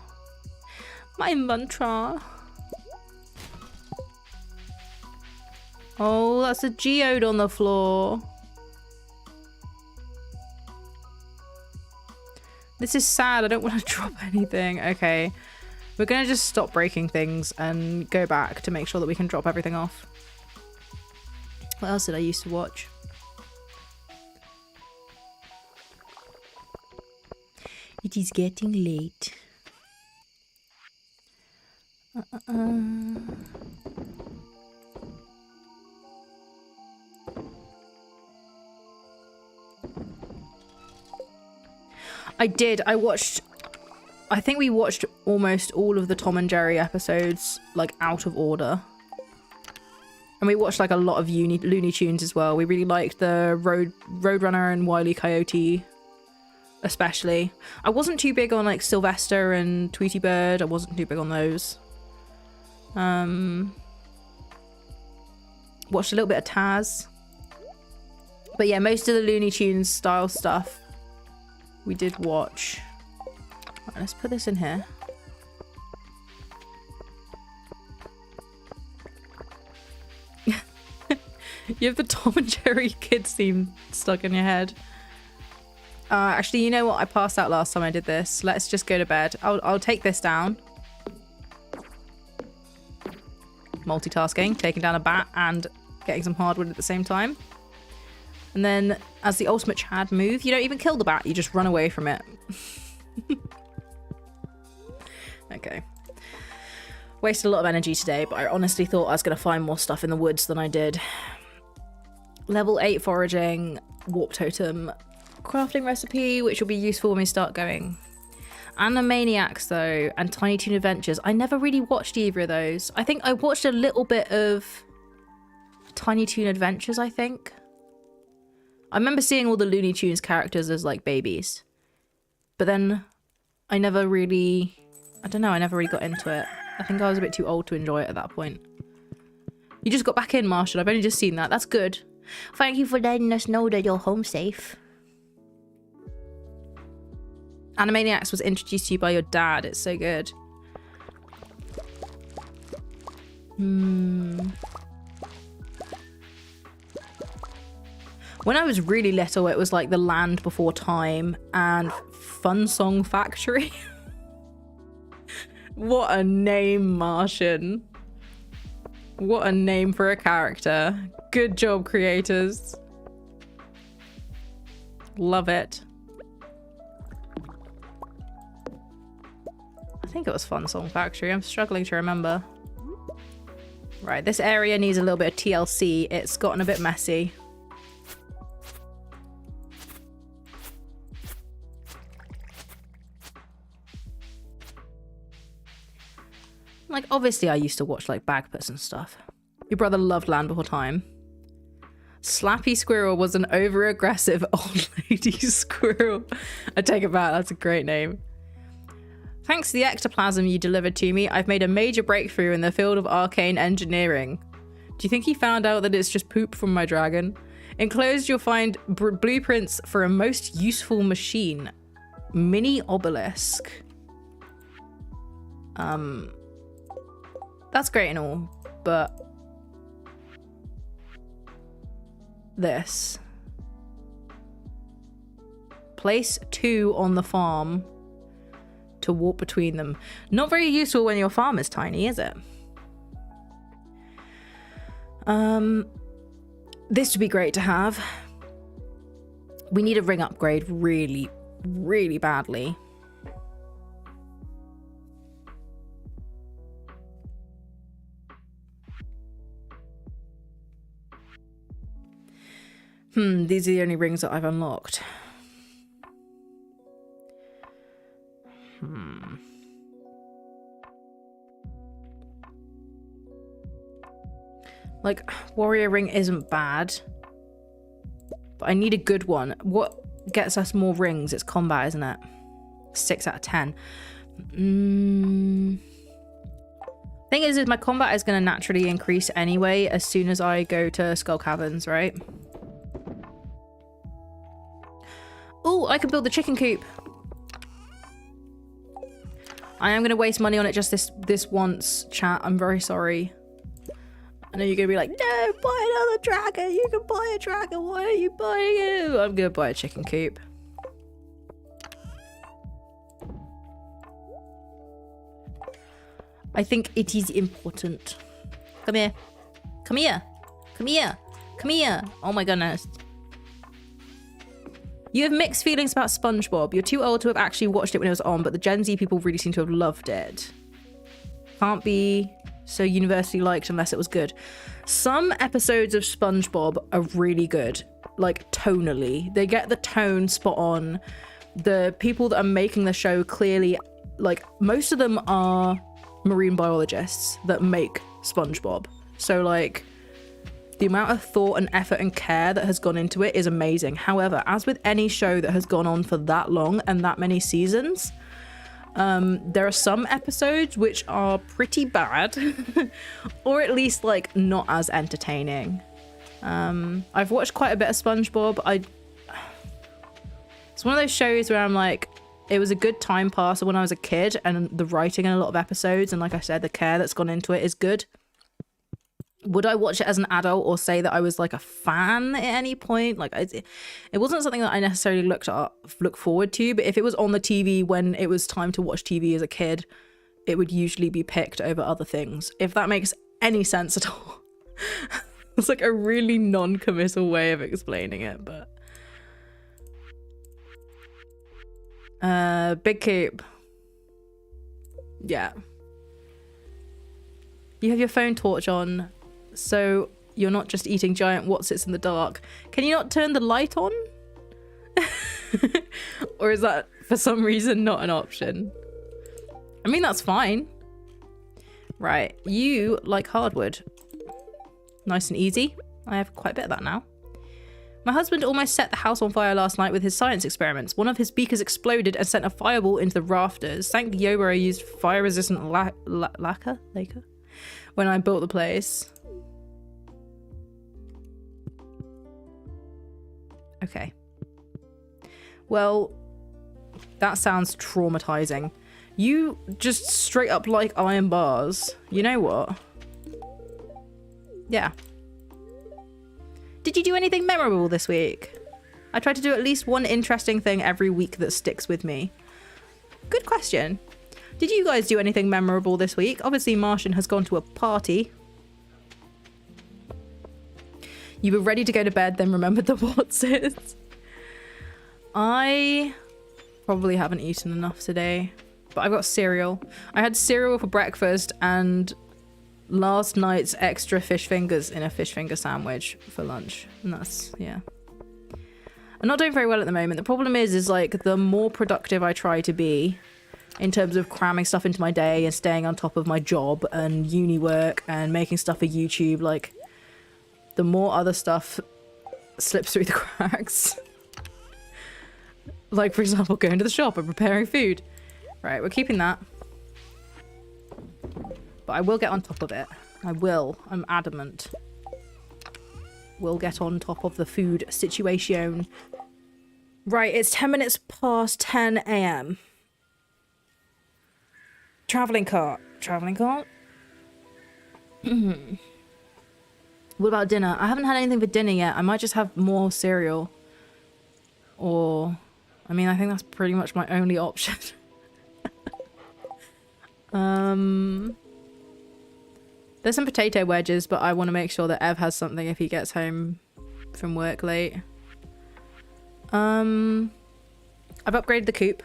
My inventory. Oh, that's a geode on the floor. This is sad. I don't want to drop anything. Okay. We're going to just stop breaking things and go back to make sure that we can drop everything off. What else did I used to watch? It is getting late. I think we watched almost all of the Tom and Jerry episodes, like, out of order. And we watched, like, a lot of Looney Tunes as well. We really liked the Roadrunner and Wile E. Coyote, especially. I wasn't too big on, like, Sylvester and Tweety Bird. I wasn't too big on those. Watched a little bit of Taz. But yeah, most of the Looney Tunes style stuff we did watch. Right, let's put this in here. You have the Tom and Jerry kids theme stuck in your head. Actually, you know what? I passed out last time I did this. Let's just go to bed. I'll take this down. Multitasking, taking down a bat and getting some hardwood at the same time. And then, as the ultimate Chad move, you don't even kill the bat, you just run away from it. Okay. Wasted a lot of energy today, but I honestly thought I was going to find more stuff in the woods than I did. Level 8 foraging, warp totem, crafting recipe, which will be useful when we start going. Animaniacs, though, and Tiny Toon Adventures. I never really watched either of those. I think I watched a little bit of Tiny Toon Adventures, I think. I remember seeing all the Looney Tunes characters as, like, babies. But then I never really... I don't know, I never really got into it. I think I was a bit too old to enjoy it at that point. You just got back in, Marshall. I've only just seen that. That's good. Thank you for letting us know that you're home safe. Animaniacs was introduced to you by your dad. It's so good. When I was really little, it was like The Land Before Time and Fun Song Factory. What a name, Martian. What a name for a character. Good job, creators. Love it. I think it was Fun Song Factory. I'm struggling to remember. Right, this area needs a little bit of TLC. It's gotten a bit messy. Like, obviously I used to watch, like, Bagpuss and stuff. Your brother loved Land Before Time. Slappy Squirrel was an over-aggressive old lady squirrel. I take it back, that's a great name. Thanks to the ectoplasm you delivered to me, I've made a major breakthrough in the field of arcane engineering. Do you think he found out that it's just poop from my dragon? Enclosed, you'll find blueprints for a most useful machine. Mini obelisk. That's great and all, but this. Place 2 on the farm to walk between them. Not very useful when your farm is tiny, is it? This would be great to have. We need a ring upgrade really, really badly. These are the only rings that I've unlocked. Like, warrior ring isn't bad, but I need a good one. What gets us more rings? It's combat, isn't it? 6 out of 10. Thing is my combat is going to naturally increase anyway as soon as I go to Skull Caverns, right? Oh, I can build the chicken coop. I am going to waste money on it just this once, chat. I'm very sorry. I know you're going to be like, no, buy another dragon. You can buy a dragon. Why are you buying it? I'm going to buy a chicken coop. I think it is important. Come here. Come here. Come here. Come here. Oh my goodness. You have mixed feelings about SpongeBob. You're too old to have actually watched it when it was on, but the Gen Z people really seem to have loved it. Can't be so universally liked unless it was good. Some episodes of SpongeBob are really good, like tonally. They get the tone spot on. The people that are making the show clearly, like most of them are marine biologists that make SpongeBob. So like the amount of thought and effort and care that has gone into it is amazing. However, as with any show that has gone on for that long and that many seasons, there are some episodes which are pretty bad or at least like not as entertaining. I've watched quite a bit of SpongeBob. It's one of those shows where I'm like, it was a good time passer when I was a kid, and the writing in a lot of episodes and like I said, the care that's gone into it is good. Would I watch it as an adult or say that I was like a fan at any point? Like it wasn't something that I necessarily look forward to, but if it was on the TV when it was time to watch TV as a kid, it would usually be picked over other things, if that makes any sense at all. It's like a really non-committal way of explaining it, but big coop. Yeah. You have your phone torch on, so you're not just eating giant whatsits in the dark. Can you not turn the light on? Or is that for some reason not an option? I mean, that's fine. Right, you like hardwood. Nice and easy. I have quite a bit of that now. My husband almost set the house on fire last night with his science experiments. One of his beakers exploded and sent a fireball into the rafters. Thank Yoba I used fire-resistant lacquer when I built the place. Okay. Well, that sounds traumatizing. You just straight up like iron bars. You know what? Yeah. Did you do anything memorable this week? I try to do at least one interesting thing every week that sticks with me. Good question. Did you guys do anything memorable this week? Obviously, Martian has gone to a party. You were ready to go to bed, then remembered the what's-its. I probably haven't eaten enough today, but I've got cereal. I had cereal for breakfast and last night's extra fish fingers in a fish finger sandwich for lunch. And that's, yeah. I'm not doing very well at the moment. The problem is like the more productive I try to be in terms of cramming stuff into my day and staying on top of my job and uni work and making stuff for YouTube, like the more other stuff slips through the cracks. Like, for example, going to the shop and preparing food. Right, we're keeping that. But I will get on top of it. I will. I'm adamant. We'll get on top of the food situation. Right, it's 10 minutes past 10 a.m. Traveling cart. Traveling cart? What about dinner? I haven't had anything for dinner yet. I might just have more cereal. Or... I mean, I think that's pretty much my only option. There's some potato wedges, but I want to make sure that Ev has something if he gets home from work late. I've upgraded the coop.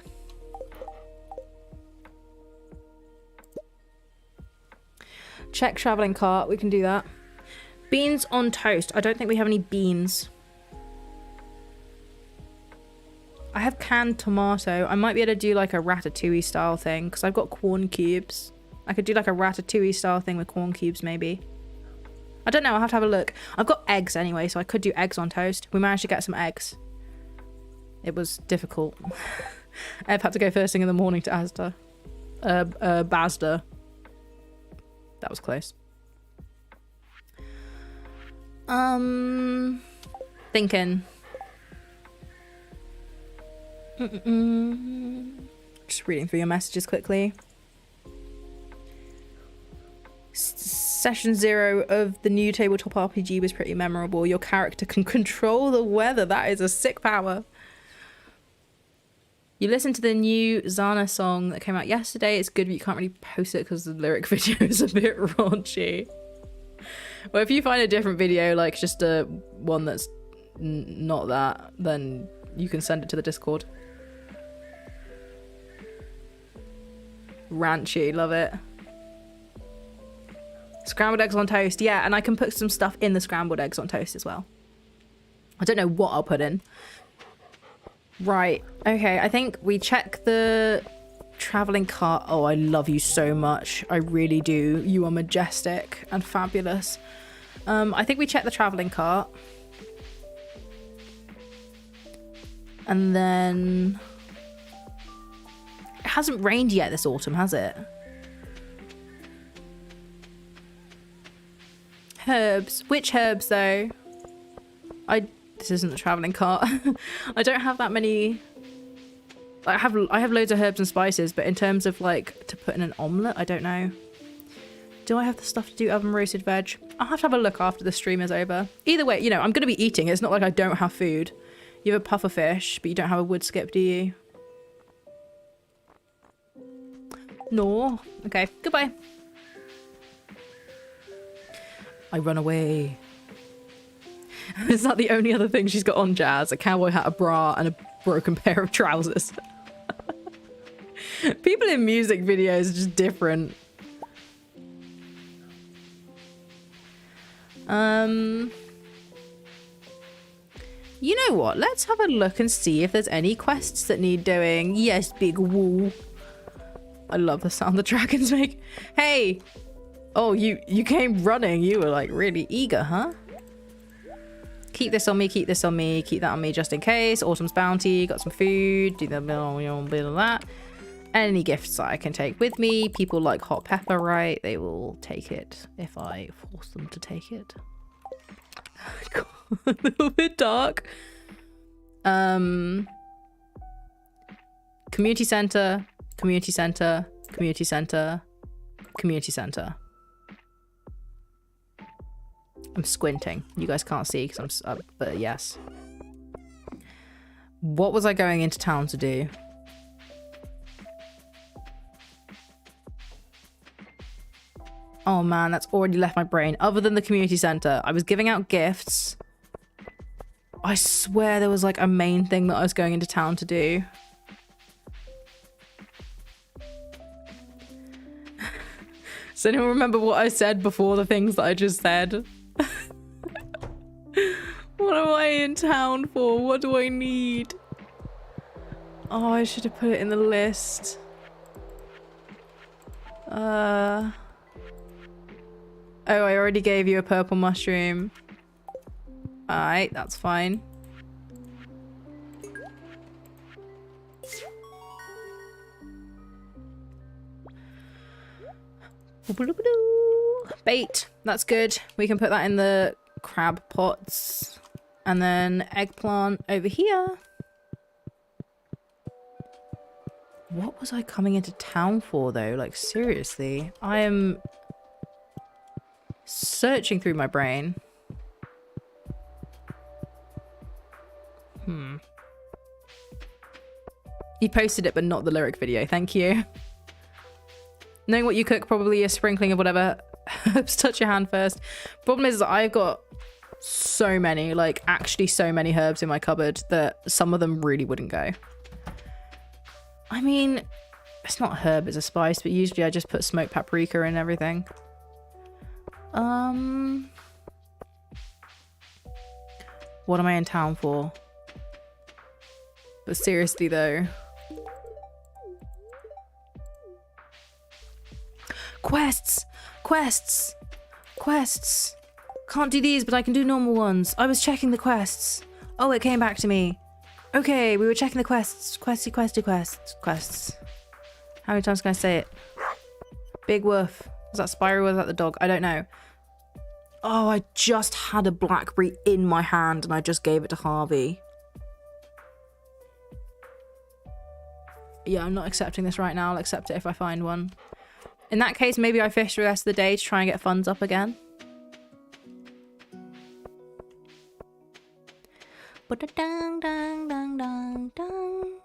Check traveling cart. We can do that. Beans on toast. I don't think we have any beans. I have canned tomato. I might be able to do like a ratatouille style thing because I've got corn cubes. I could do like a ratatouille style thing with corn cubes maybe. I don't know. I'll have to have a look. I've got eggs anyway, so I could do eggs on toast. We managed to get some eggs. It was difficult. Ev had to go first thing in the morning to Asda. Basda. That was close. Thinking. Just reading through your messages quickly. Session 0 of the new tabletop RPG was pretty memorable. Your character can control the weather. That is a sick power. You listened to the new Zana song that came out yesterday. It's good, but you can't really post it because the lyric video is a bit raunchy. Well, if you find a different video, like just a one that's not that, then you can send it to the Discord. Ranchy, love it. Scrambled eggs on toast, yeah, and I can put some stuff in the scrambled eggs on toast as well. I don't know what I'll put in. Right, okay, I think we check the traveling cart. Oh, I love you so much. I really do. You are majestic and fabulous. I think we check the traveling cart. And then... It hasn't rained yet this autumn, has it? Herbs. Which herbs, though? This isn't the traveling cart. I don't have that many... I have loads of herbs and spices, but in terms of, like, to put in an omelette, I don't know. Do I have the stuff to do oven roasted veg? I'll have to have a look after the stream is over. Either way, you know, I'm going to be eating. It's not like I don't have food. You have a puffer fish, but you don't have a wood skip, do you? No. Okay, goodbye. I run away. Is that the only other thing she's got on, Jazz? A cowboy hat, a bra, and a broken pair of trousers. People in music videos are just different. You know what? Let's have a look and see if there's any quests that need doing. Yes, big woo. I love the sound the dragons make. Hey! Oh, you came running. You were like really eager, huh? Keep this on me, keep this on me, keep that on me just in case. Autumn's bounty, got some food, do the bit of that. Any gifts that I can take with me. People like hot pepper, right? They will take it if I force them to take it. A little bit dark. Community center, community center, community center, community center. I'm squinting. You guys can't see because but yes. What was I going into town to do? Oh man, that's already left my brain. Other than the community center, I was giving out gifts. I swear there was like a main thing that I was going into town to do. Does anyone remember what I said before the things that I just said? What am I in town for? What do I need? Oh, I should have put it in the list. Oh, I already gave you a purple mushroom. Alright, that's fine. Bait. That's good. We can put that in the crab pots. And then eggplant over here. What was I coming into town for though? Like seriously, I am searching through my brain. You posted it, but not the lyric video. Thank you. Knowing what you cook, probably a sprinkling of whatever herbs touch your hand first. Problem is that I've got so many, like actually so many herbs in my cupboard that some of them really wouldn't go. I mean, it's not a herb, it's a spice, but usually I just put smoked paprika in everything. What am I in town for? But seriously though. Quests! Quests! Quests! Can't do these, but I can do normal ones. I was checking the quests. Oh, it came back to me. Okay, we were checking the quests. Quests. How many times can I say it? Big woof. Was that Spyro or was that the dog? I don't know. Oh, I just had a blackberry in my hand and I just gave it to Harvey. Yeah, I'm not accepting this right now. I'll accept it if I find one. In that case, maybe I fish the rest of the day to try and get funds up again. Ba-da-dang, dang, dang, dang, dang.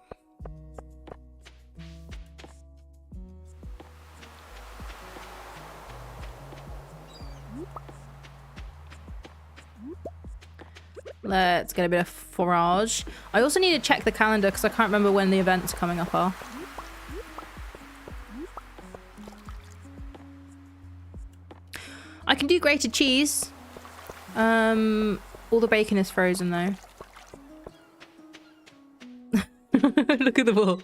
Let's get a bit of forage. I also need to check the calendar because I can't remember when the events coming up are. I can do grated cheese. All the bacon is frozen though. Look at the ball.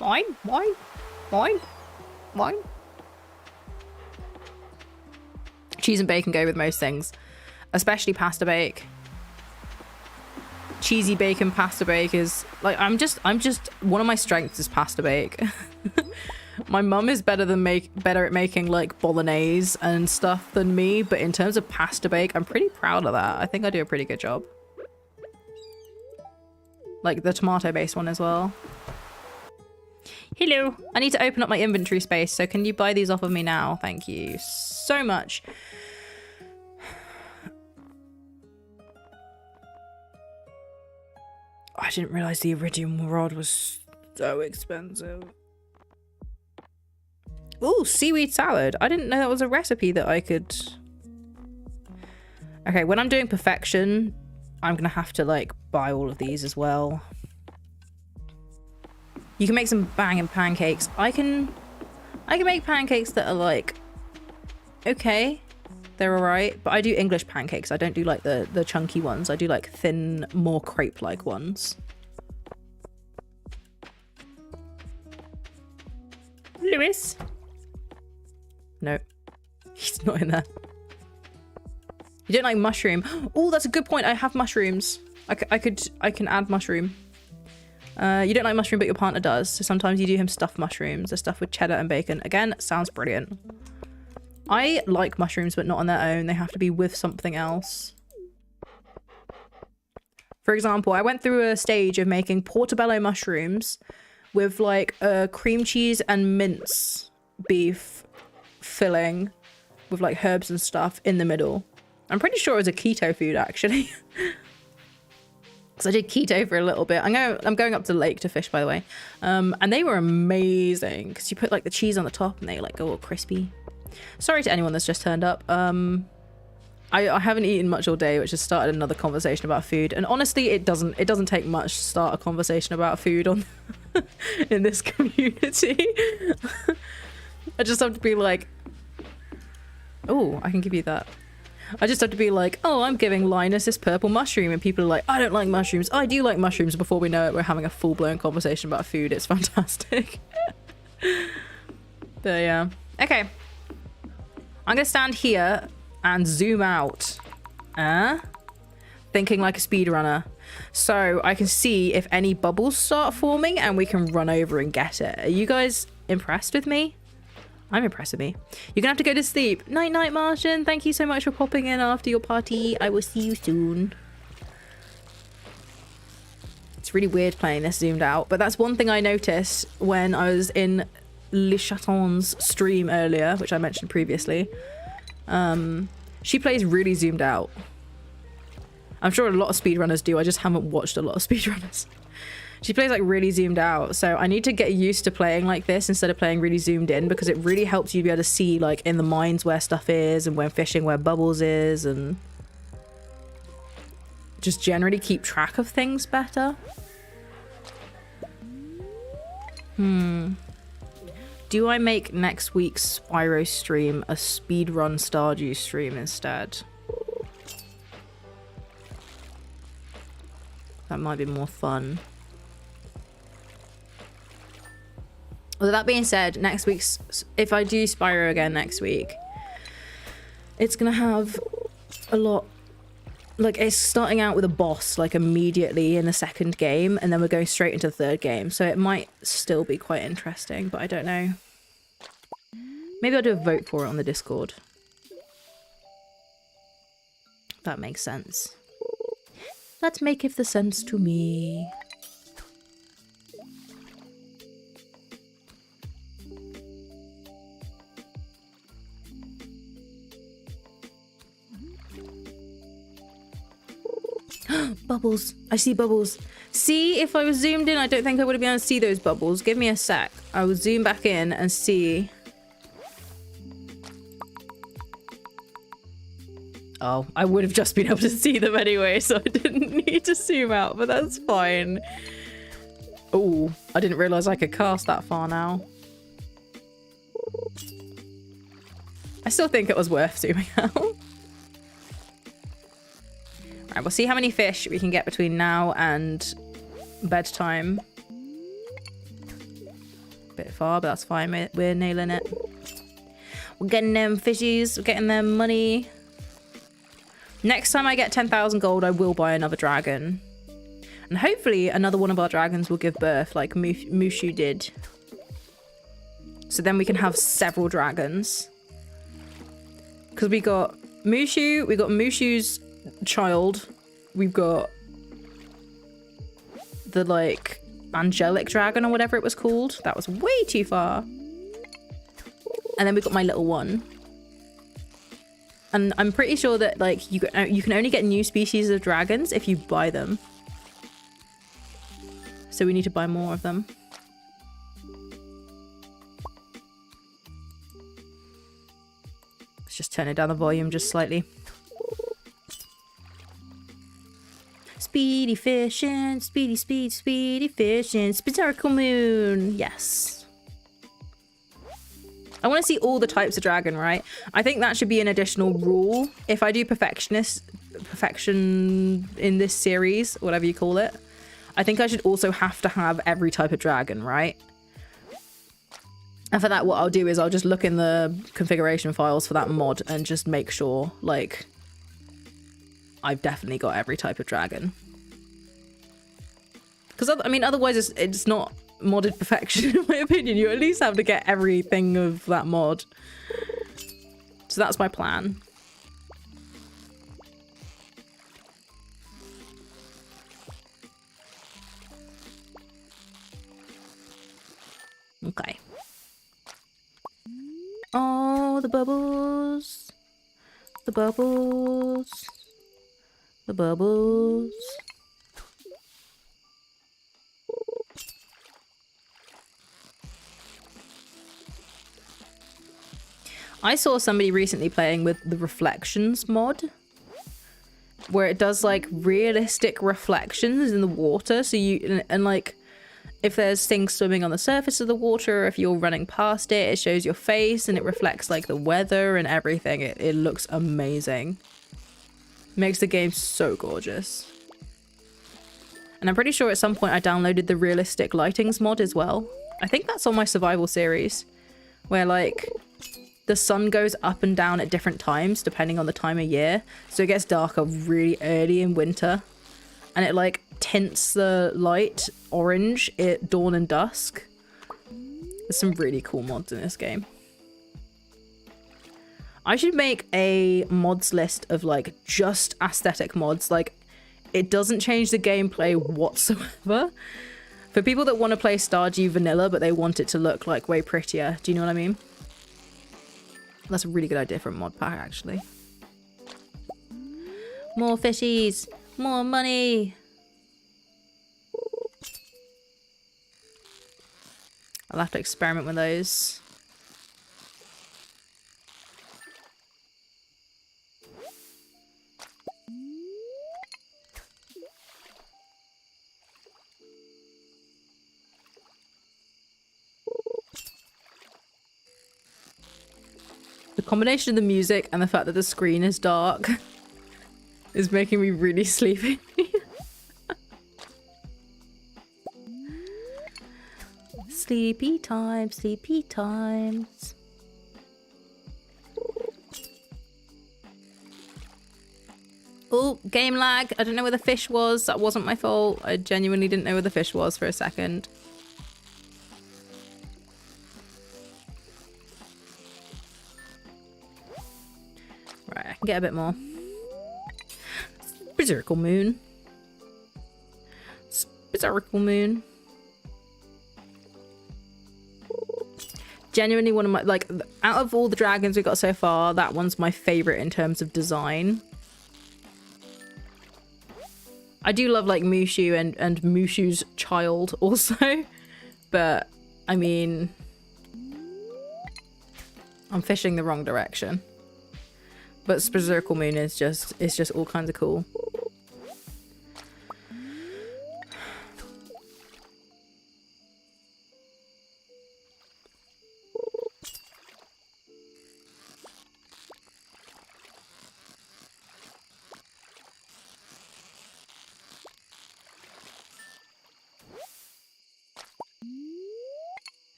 Mine. Cheese and bacon go with most things, especially pasta bake. Cheesy bacon pasta bake is like I'm just one of my strengths is pasta bake. My mum is better at making like bolognese and stuff than me, but in terms of pasta bake, I'm pretty proud of that. I think I do a pretty good job. Like the tomato-based one as well. Hello. I need to open up my inventory space, so can you buy these off of me now? Thank you so much. I didn't realize the iridium rod was so expensive. Ooh, seaweed salad. I didn't know that was a recipe that I could... Okay, when I'm doing perfection, I'm gonna have to like buy all of these as well. You can make some banging pancakes. I can make pancakes that are like, okay, they're all right, but I do English pancakes. I don't do like the chunky ones. I do like thin, more crepe-like ones. Lewis? No, he's not in there. You don't like mushroom? Oh, that's a good point. I have mushrooms. I can add mushroom. You don't like mushroom, but your partner does. So sometimes you do him stuffed mushrooms. They're stuffed with cheddar and bacon. Again, sounds brilliant. I like mushrooms, but not on their own. They have to be with something else. For example, I went through a stage of making portobello mushrooms with like cream cheese and mince beef filling with like herbs and stuff in the middle. I'm pretty sure it was a keto food, actually. So I did keto for a little bit. I'm going up to the lake to fish, by the way. And they were amazing because you put like the cheese on the top and they like go all crispy. Sorry to anyone that's just turned up. I haven't eaten much all day, which has started another conversation about food. And honestly, it doesn't take much to start a conversation about food on in this community. I just have to be like, oh, I can give you that. I just have to be like, oh, I'm giving Linus this purple mushroom, and people are like, I don't like mushrooms. I do like mushrooms. Before we know it, we're having a full-blown conversation about food. It's fantastic. But yeah. Okay. I'm gonna stand here and zoom out. Thinking like a speedrunner. So I can see if any bubbles start forming and we can run over and get it. Are you guys impressed with me? I'm impressed with me. You're gonna have to go to sleep. Night night, Martian. Thank you so much for popping in after your party. I will see you soon. It's really weird playing this zoomed out, but that's one thing I noticed when I was in Le Chaton's stream earlier, which I mentioned previously. She plays really zoomed out. I'm sure a lot of speedrunners do. I just haven't watched a lot of speedrunners. She plays like really zoomed out, so I need to get used to playing like this instead of playing really zoomed in, because it really helps you be able to see like in the mines where stuff is and when fishing where bubbles is, and just generally keep track of things better. Do I make next week's Spyro stream a speedrun Stardew stream instead? That might be more fun. With that being said, next week's, if I do Spyro again next week, it's gonna have a lot, like it's starting out with a boss like immediately in the second game, and then we're going straight into the third game, so it might still be quite interesting, but I don't know. Maybe I'll do a vote for it on the Discord. That makes sense. That maketh the sense to me. Bubbles. I see bubbles. See, if I was zoomed in, I don't think I would have been able to see those bubbles. Give me a sec. I will zoom back in and see. Oh, I would have just been able to see them anyway, so I didn't need to zoom out, but that's fine. Oh, I didn't realize I could cast that far now. I still think it was worth zooming out. Alright, we'll see how many fish we can get between now and bedtime. Bit far, but that's fine. We're nailing it. We're getting them fishies. We're getting them money. Next time I get 10,000 gold, I will buy another dragon. And hopefully another one of our dragons will give birth like Mushu did. So then we can have several dragons. Because we got Mushu, we got Mushu's child, we've got the like angelic dragon or whatever it was called. That was way too far. And then we got my little one. And I'm pretty sure that like you can only get new species of dragons if you buy them. So we need to buy more of them. Let's just turn it down the volume just slightly. Speedy fishing, speedy fishing, Spitaracle Moon. Yes. I want to see all the types of dragon, right? I think that should be an additional rule. If I do perfection in this series, whatever you call it, I think I should also have to have every type of dragon, right? And for that, what I'll do is I'll just look in the configuration files for that mod and just make sure, like, I've definitely got every type of dragon. Because, I mean, otherwise it's not modded perfection, in my opinion. You at least have to get everything of that mod. So that's my plan. Okay. Oh, the bubbles. The bubbles. The bubbles. I saw somebody recently playing with the reflections mod, where it does like realistic reflections in the water. So you, and like, if there's things swimming on the surface of the water, or if you're running past it, it shows your face and it reflects like the weather and everything. It looks amazing. Makes the game so gorgeous. And I'm pretty sure at some point I downloaded the realistic lightings mod as well. I think that's on my survival series, where like the sun goes up and down at different times depending on the time of year. So it gets darker really early in winter, and it like tints the light orange at dawn and dusk. There's some really cool mods in this game. I should make a mods list of like just aesthetic mods. Like, it doesn't change the gameplay whatsoever. For people that want to play Stardew vanilla but they want it to look like way prettier. Do you know what I mean? That's a really good idea for a mod pack, actually. More fishies! More money! I'll have to experiment with those. The combination of the music and the fact that the screen is dark is making me really sleepy. Sleepy time, sleepy times. Oh, game lag. I don't know where the fish was. That wasn't my fault. I genuinely didn't know where the fish was for a second. Right, I can get a bit more. Berserkle moon. Berserkle moon. Genuinely one of my, like, out of all the dragons we got so far, that one's my favorite in terms of design. I do love like Mushu and Mushu's child also, but I mean, I'm fishing the wrong direction. But Berserkle moon is just, it's just all kinds of cool.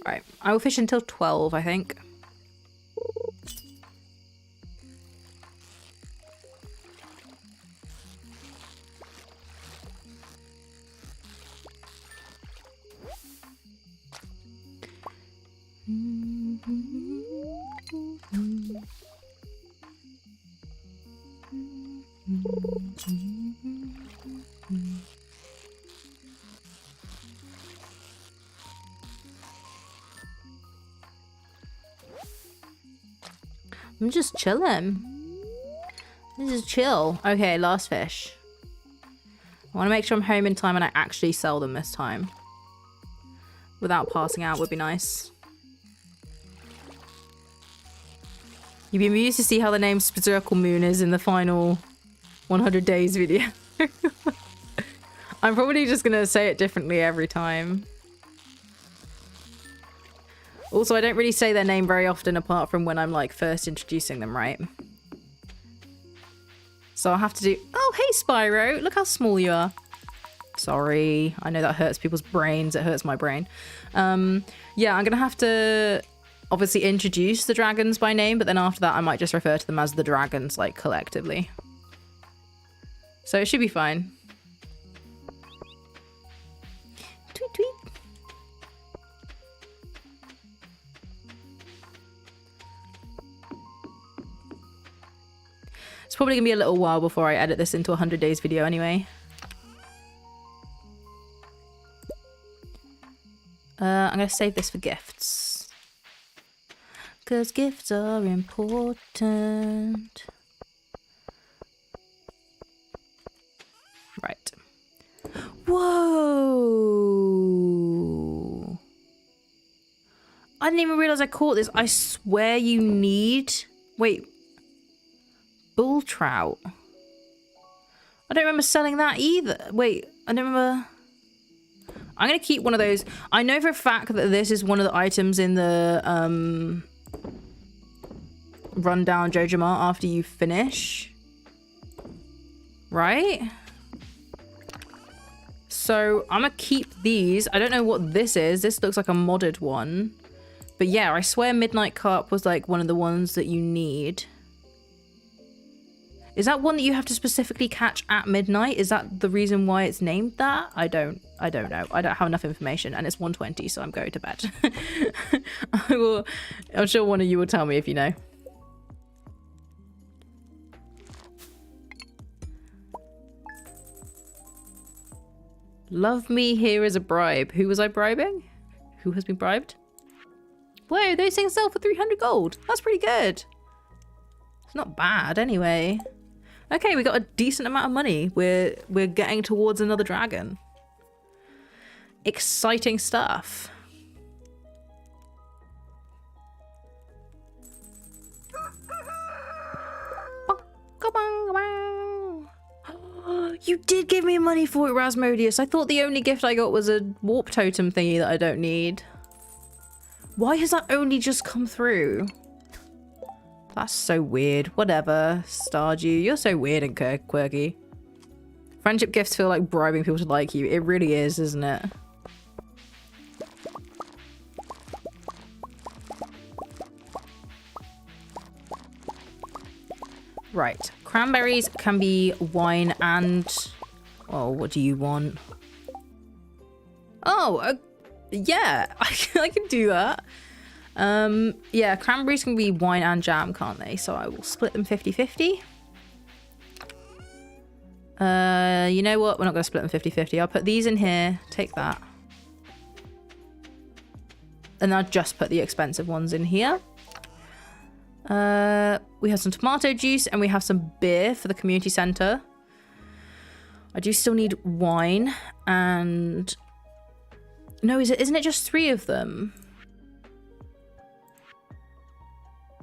Right, I will fish until 12, I think. I'm just chilling. This is chill. Okay, last fish. I want to make sure I'm home in time and I actually sell them this time. Without passing out would be nice. You'd be amused to see how the name Berserkle moon is in the final 100 days video. I'm probably just going to say it differently every time. Also, I don't really say their name very often apart from when I'm like first introducing them, right? So I'll have to do... Oh, hey Spyro! Look how small you are. Sorry. I know that hurts people's brains. It hurts my brain. Yeah, I'm going to have to obviously introduce the dragons by name, but then after that I might just refer to them as the dragons, like, collectively. So it should be fine. Tweet, tweet. It's probably gonna be a little while before I edit this into a 100 days video anyway. I'm gonna save this for gifts. 'cause gifts are important. Right. Whoa! I didn't even realize I caught this. I swear you need... Wait. Bull trout. I don't remember selling that either. Wait, I don't remember... I'm going to keep one of those. I know for a fact that this is one of the items in the rundown Jojama after you finish. Right? So I'm going to keep these. I don't know what this is. This looks like a modded one. But yeah, I swear Midnight Carp was like one of the ones that you need. Is that one that you have to specifically catch at midnight? Is that the reason why it's named that? I don't know. I don't have enough information, and it's 1:20, so I'm going to bed. I'm sure one of you will tell me if you know. Love me here is a bribe. Who was I bribing? Who has been bribed? Whoa, those things sell for 300 gold. That's pretty good. It's not bad anyway. Okay, we got a decent amount of money. We're getting towards another dragon. Exciting stuff. You did give me money for it, Rasmodius. I thought the only gift I got was a warp totem thingy that I don't need. Why has that only just come through? That's so weird. Whatever, Stardew. You're so weird and quirky. Friendship gifts feel like bribing people to like you. It really is, isn't it? Right. Cranberries can be wine and... Oh, what do you want? Oh, yeah. I can do that. Yeah, cranberries can be wine and jam, can't they? So I will split them 50-50. You know what? We're not going to split them 50-50. I'll put these in here. Take that. And I'll just put the expensive ones in here. We have some tomato juice and we have some beer for the community center. I do still need wine and... No, isn't it just 3 of them?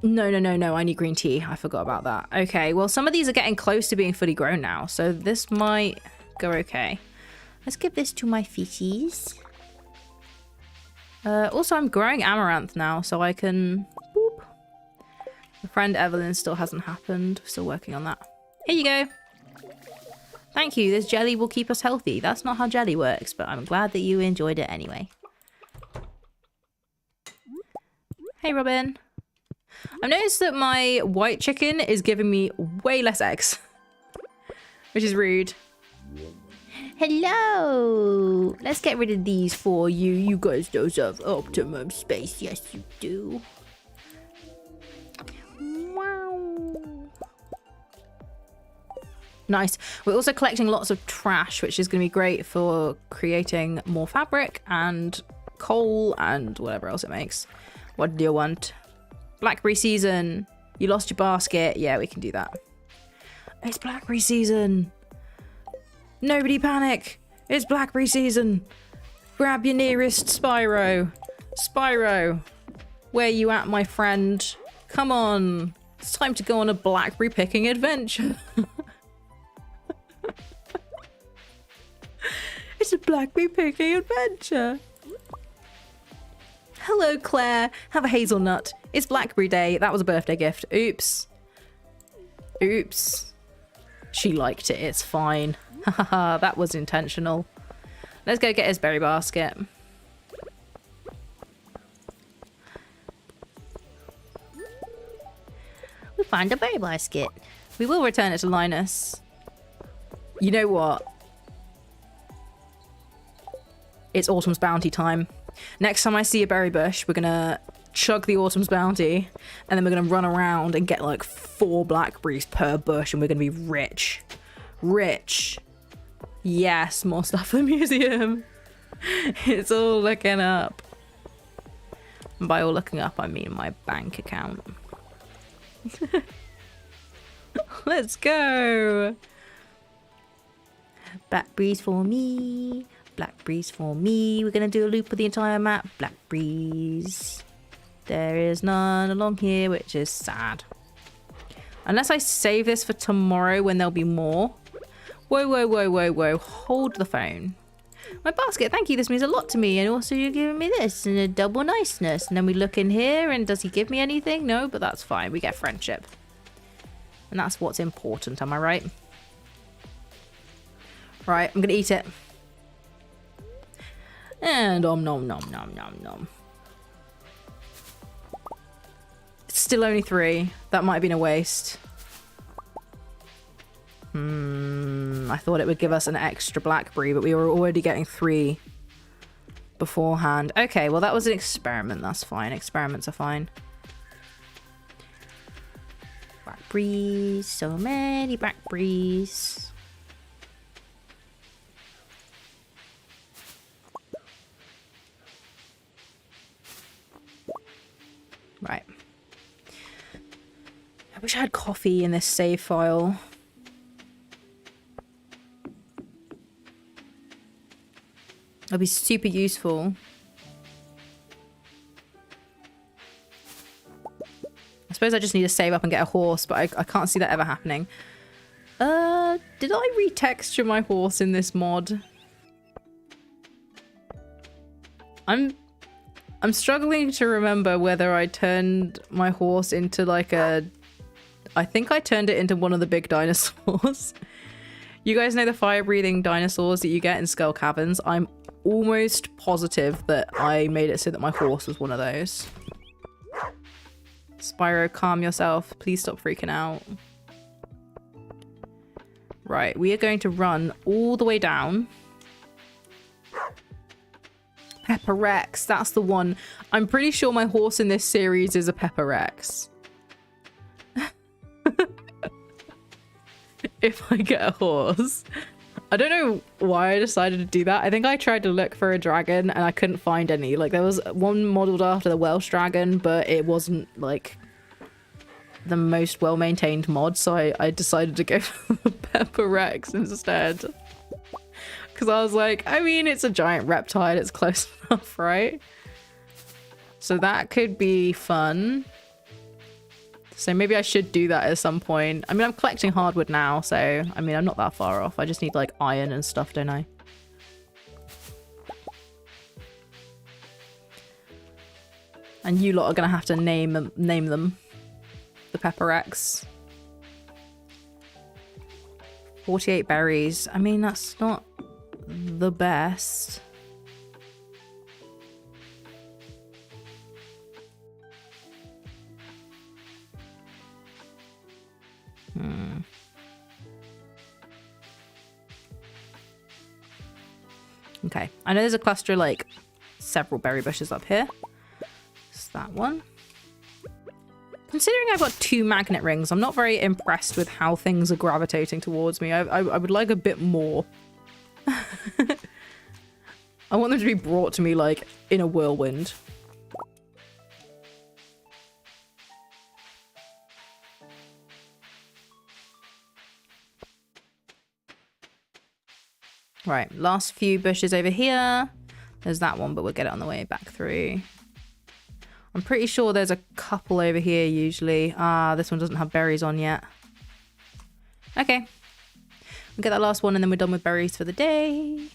No. I need green tea. I forgot about that. Okay, well, some of these are getting close to being fully grown now, so this might go okay. Let's give this to my fishies. Also, I'm growing amaranth now, so I can... Boop. My friend Evelyn still hasn't happened. Still working on that. Here you go. Thank you. This jelly will keep us healthy. That's not how jelly works, but I'm glad that you enjoyed it anyway. Hey, Robin. I've noticed that my white chicken is giving me way less eggs, which is rude. Hello! Let's get rid of these for you. You guys don't have optimum space. Yes, you do. Wow. Nice. We're also collecting lots of trash, which is going to be great for creating more fabric and coal and whatever else it makes. What do you want? Blackberry season. You lost your basket. Yeah, we can do that. It's blackberry season. Nobody panic. It's blackberry season. Grab your nearest Spyro. Spyro. Where you at, my friend? Come on. It's time to go on a blackberry picking adventure. It's a blackberry picking adventure. Hello, Claire. Have a hazelnut. It's Blackberry Day. That was a birthday gift. Oops. Oops. She liked it. It's fine. Haha, that was intentional. Let's go get his berry basket. We find a berry basket. We will return it to Linus. You know what? It's Autumn's Bounty time. Next time I see a berry bush, we're gonna chug the Autumn's Bounty, and then we're gonna run around and get like 4 blackberries per bush, and we're gonna be rich. Rich. Yes, more stuff for the museum. It's all looking up. And by all looking up, I mean my bank account. Let's go. Black breeze for me. Black breeze for me. We're going to do a loop of the entire map. Black breeze. There is none along here, which is sad. Unless I save this for tomorrow when there'll be more. Whoa, whoa, whoa, whoa, whoa. Hold the phone. My basket, thank you. This means a lot to me. And also you're giving me this and a double niceness. And then we look in here and does he give me anything? No, but that's fine. We get friendship. And that's what's important, am I right? Right, I'm going to eat it. And nom nom nom nom nom. It's still only 3. That might have been a waste. I thought it would give us an extra blackberry, but we were already getting 3 beforehand. Okay, well that was an experiment. That's fine. Experiments are fine. Blackberries. So many blackberries. Right. I wish I had coffee in this save file. That'd be super useful. I suppose I just need to save up and get a horse, but I can't see that ever happening. Did I retexture my horse in this mod? I'm struggling to remember whether I turned my horse into like a... I think I turned it into one of the big dinosaurs. You guys know the fire-breathing dinosaurs that you get in Skull Caverns? I'm almost positive that I made it so that my horse was one of those. Spyro, calm yourself. Please stop freaking out. Right, we are going to run all the way down. Pepper Rex, that's the one. I'm pretty sure my horse in this series is a Pepper Rex. If I get a horse. I don't know why I decided to do that. I think I tried to look for a dragon and I couldn't find any. Like there was one modeled after the Welsh dragon, but it wasn't like the most well-maintained mod, so I decided to go for the Pepper Rex instead. Because I was like, I mean, it's a giant reptile, it's close enough, right? So that could be fun. So maybe I should do that at some point. I mean, I'm collecting hardwood now, so I mean, I'm not that far off. I just need like iron and stuff, don't I? And you lot are gonna have to name them. The Pepper Rex. 48 berries. I mean, that's not the best. Okay, I know there's a cluster of, like, several berry bushes up here. It's that one. Considering I've got 2 magnet rings, I'm not very impressed with how things are gravitating towards me. I would like a bit more. I want them to be brought to me, like, in a whirlwind. Right, last few bushes over here. There's that one, but we'll get it on the way back through. I'm pretty sure there's a couple over here usually. Ah, this one doesn't have berries on yet. Okay. We'll get that last one and then we're done with berries for the day.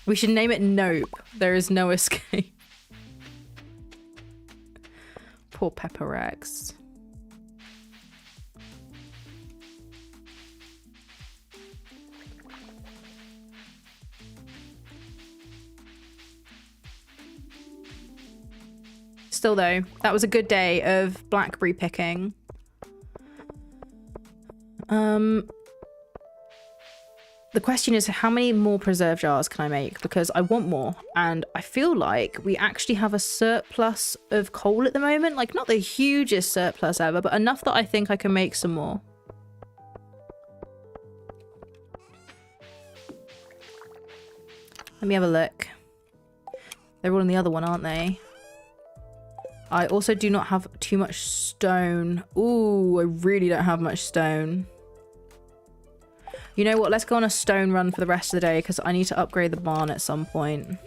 We should name it Nope. There is no escape. Poor Pepper Rex. Still though, that was a good day of blackberry picking. The question is, how many more preserve jars can I make? Because I want more, and I feel like we actually have a surplus of coal at the moment. Like, not the hugest surplus ever, but enough that I think I can make some more. Let me have a look. They're all in the other one, aren't they? I also do not have too much stone. Ooh, I really don't have much stone. You know what? Let's go on a stone run for the rest of the day because I need to upgrade the barn at some point.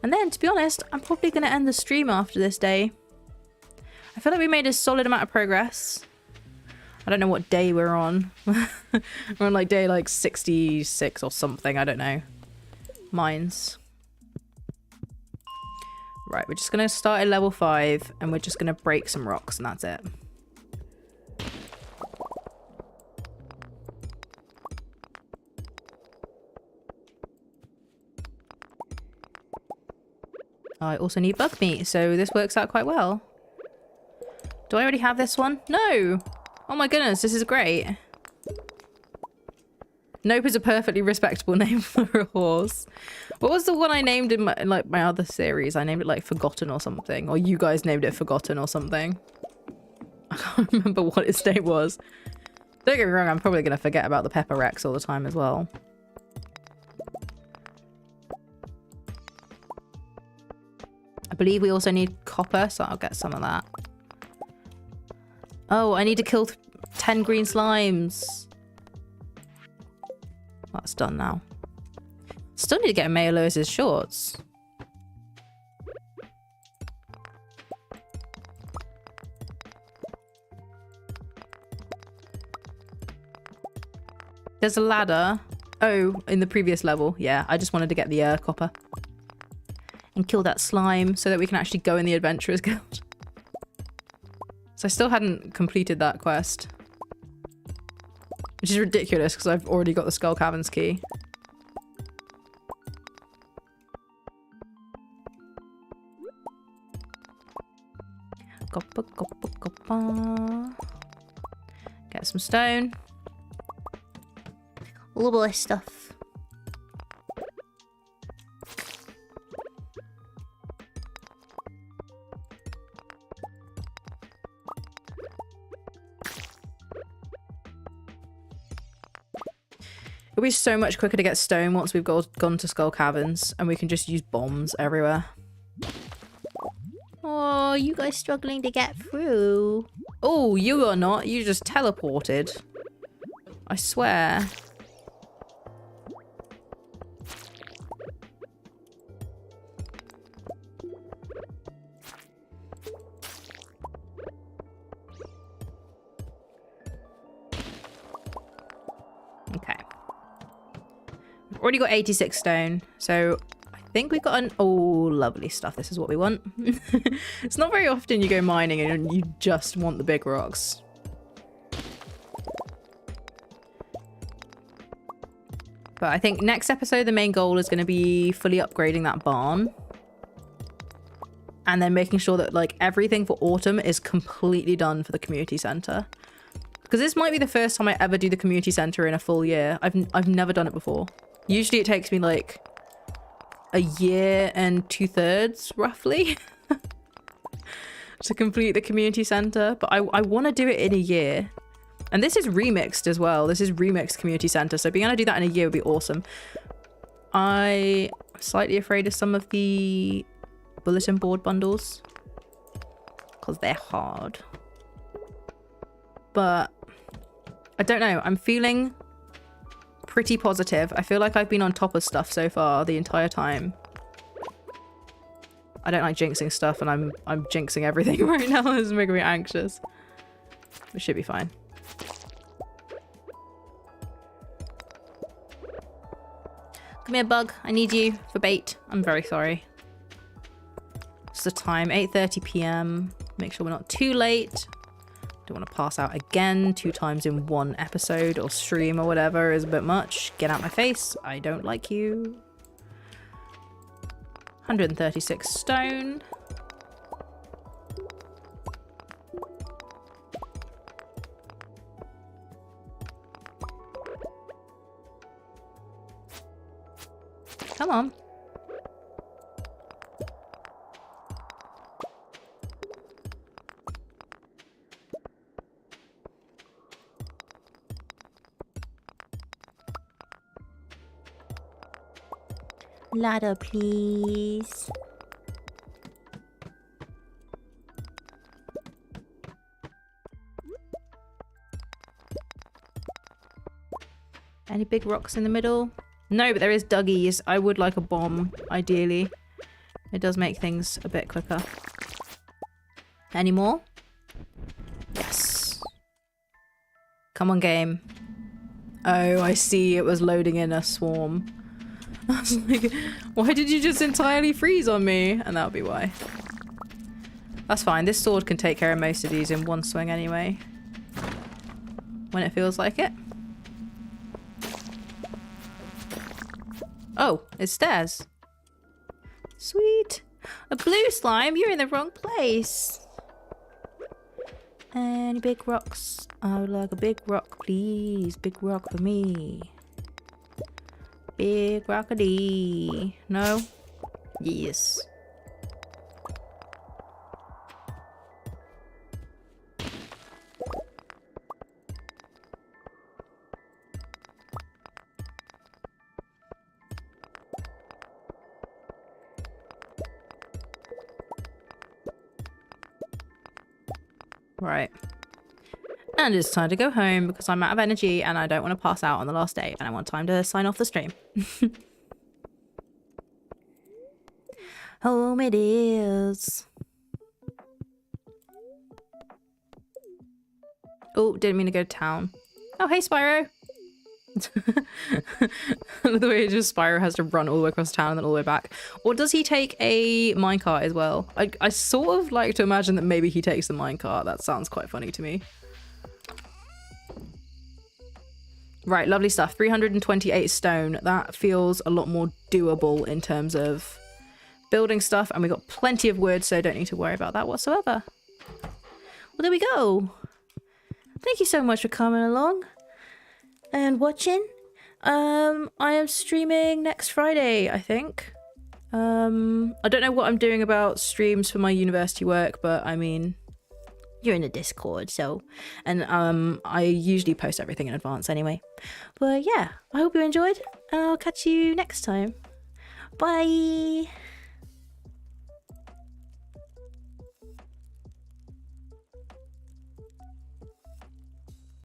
And then, to be honest, I'm probably going to end the stream after this day. I feel like we made a solid amount of progress. I don't know what day we're on. We're on like day like 66 or something. I don't know. Mines. Right, we're just going to start at level 5 and we're just going to break some rocks and that's it. I also need bug meat, so this works out quite well. Do I already have this one? No! Oh my goodness, this is great. Nope is a perfectly respectable name for a horse. What was the one I named in my other series? I named it like Forgotten or something. Or you guys named it Forgotten or something. I can't remember what its name was. Don't get me wrong, I'm probably going to forget about the Pepper Rex all the time as well. I believe we also need copper, so I'll get some of that. Oh, I need to kill 10 green slimes. That's done now. Still need to get Mayor Lewis's shorts. There's a ladder. Oh, in the previous level. Yeah, I just wanted to get the copper. And kill that slime so that we can actually go in the Adventurers Guild. So I still hadn't completed that quest. Which is ridiculous because I've already got the Skull Caverns key. Copper, copper, copper. Get some stone. All of this stuff. It'll be so much quicker to get stone once we've gone to Skull Caverns and we can just use bombs everywhere. Oh, you guys struggling to get through. Oh, you are not. You just teleported. I swear. Okay. We've already got 86 stone, so I think we've got an... Oh, lovely stuff. This is what we want. It's not very often you go mining and you just want the big rocks. But I think next episode, the main goal is going to be fully upgrading that barn. And then making sure that like everything for autumn is completely done for the community center. Because this might be the first time I ever do the community center in a full year. I've never done it before. Usually it takes me like a year and 2/3 roughly to complete the community center. But I want to do it in a year. And this is remixed as well. This is remixed community center. So being able to do that in a year would be awesome. I'm slightly afraid of some of the bulletin board bundles. Because they're hard. But I don't know. I'm feeling pretty positive. I feel like I've been on top of stuff so far the entire time. I don't like jinxing stuff and I'm jinxing everything right now. This is making me anxious. It should be fine. Come here, bug. I need you for bait. I'm very sorry. What's the time? 8:30 p.m. Make sure we're not too late. Don't want to pass out again 2 times in one episode or stream or whatever is a bit much. Get out my face. I don't like you. 136 stone. Come on. Ladder, please. Any big rocks in the middle? No, but there is Duggies. I would like a bomb, ideally. It does make things a bit quicker. Any more? Yes. Come on, game. Oh, I see. It was loading in a swarm. I was like, why did you just entirely freeze on me? And that would be why. That's fine. This sword can take care of most of these in one swing anyway. When it feels like it. Oh, it's stairs. Sweet. A blue slime? You're in the wrong place. Any big rocks? I would like a big rock, please. Big rock for me. Big rockety. No? Yes. Right. And it's time to go home because I'm out of energy and I don't want to pass out on the last day and I want time to sign off the stream. Home it is. Oh, didn't mean to go to town. Oh, hey, Spyro. The way just Spyro has to run all the way across town and then all the way back. Or does he take a minecart as well? I sort of like to imagine that maybe he takes the minecart. That sounds quite funny to me. Right, lovely stuff. 328 stone. That feels a lot more doable in terms of building stuff. And we got plenty of wood, so don't need to worry about that whatsoever. Well, there we go. Thank you so much for coming along and watching. I am streaming next Friday, I think. I don't know what I'm doing about streams for my university work, but I mean, you're in the Discord, so, and I usually post everything in advance anyway. But yeah, I hope you enjoyed, and I'll catch you next time. Bye.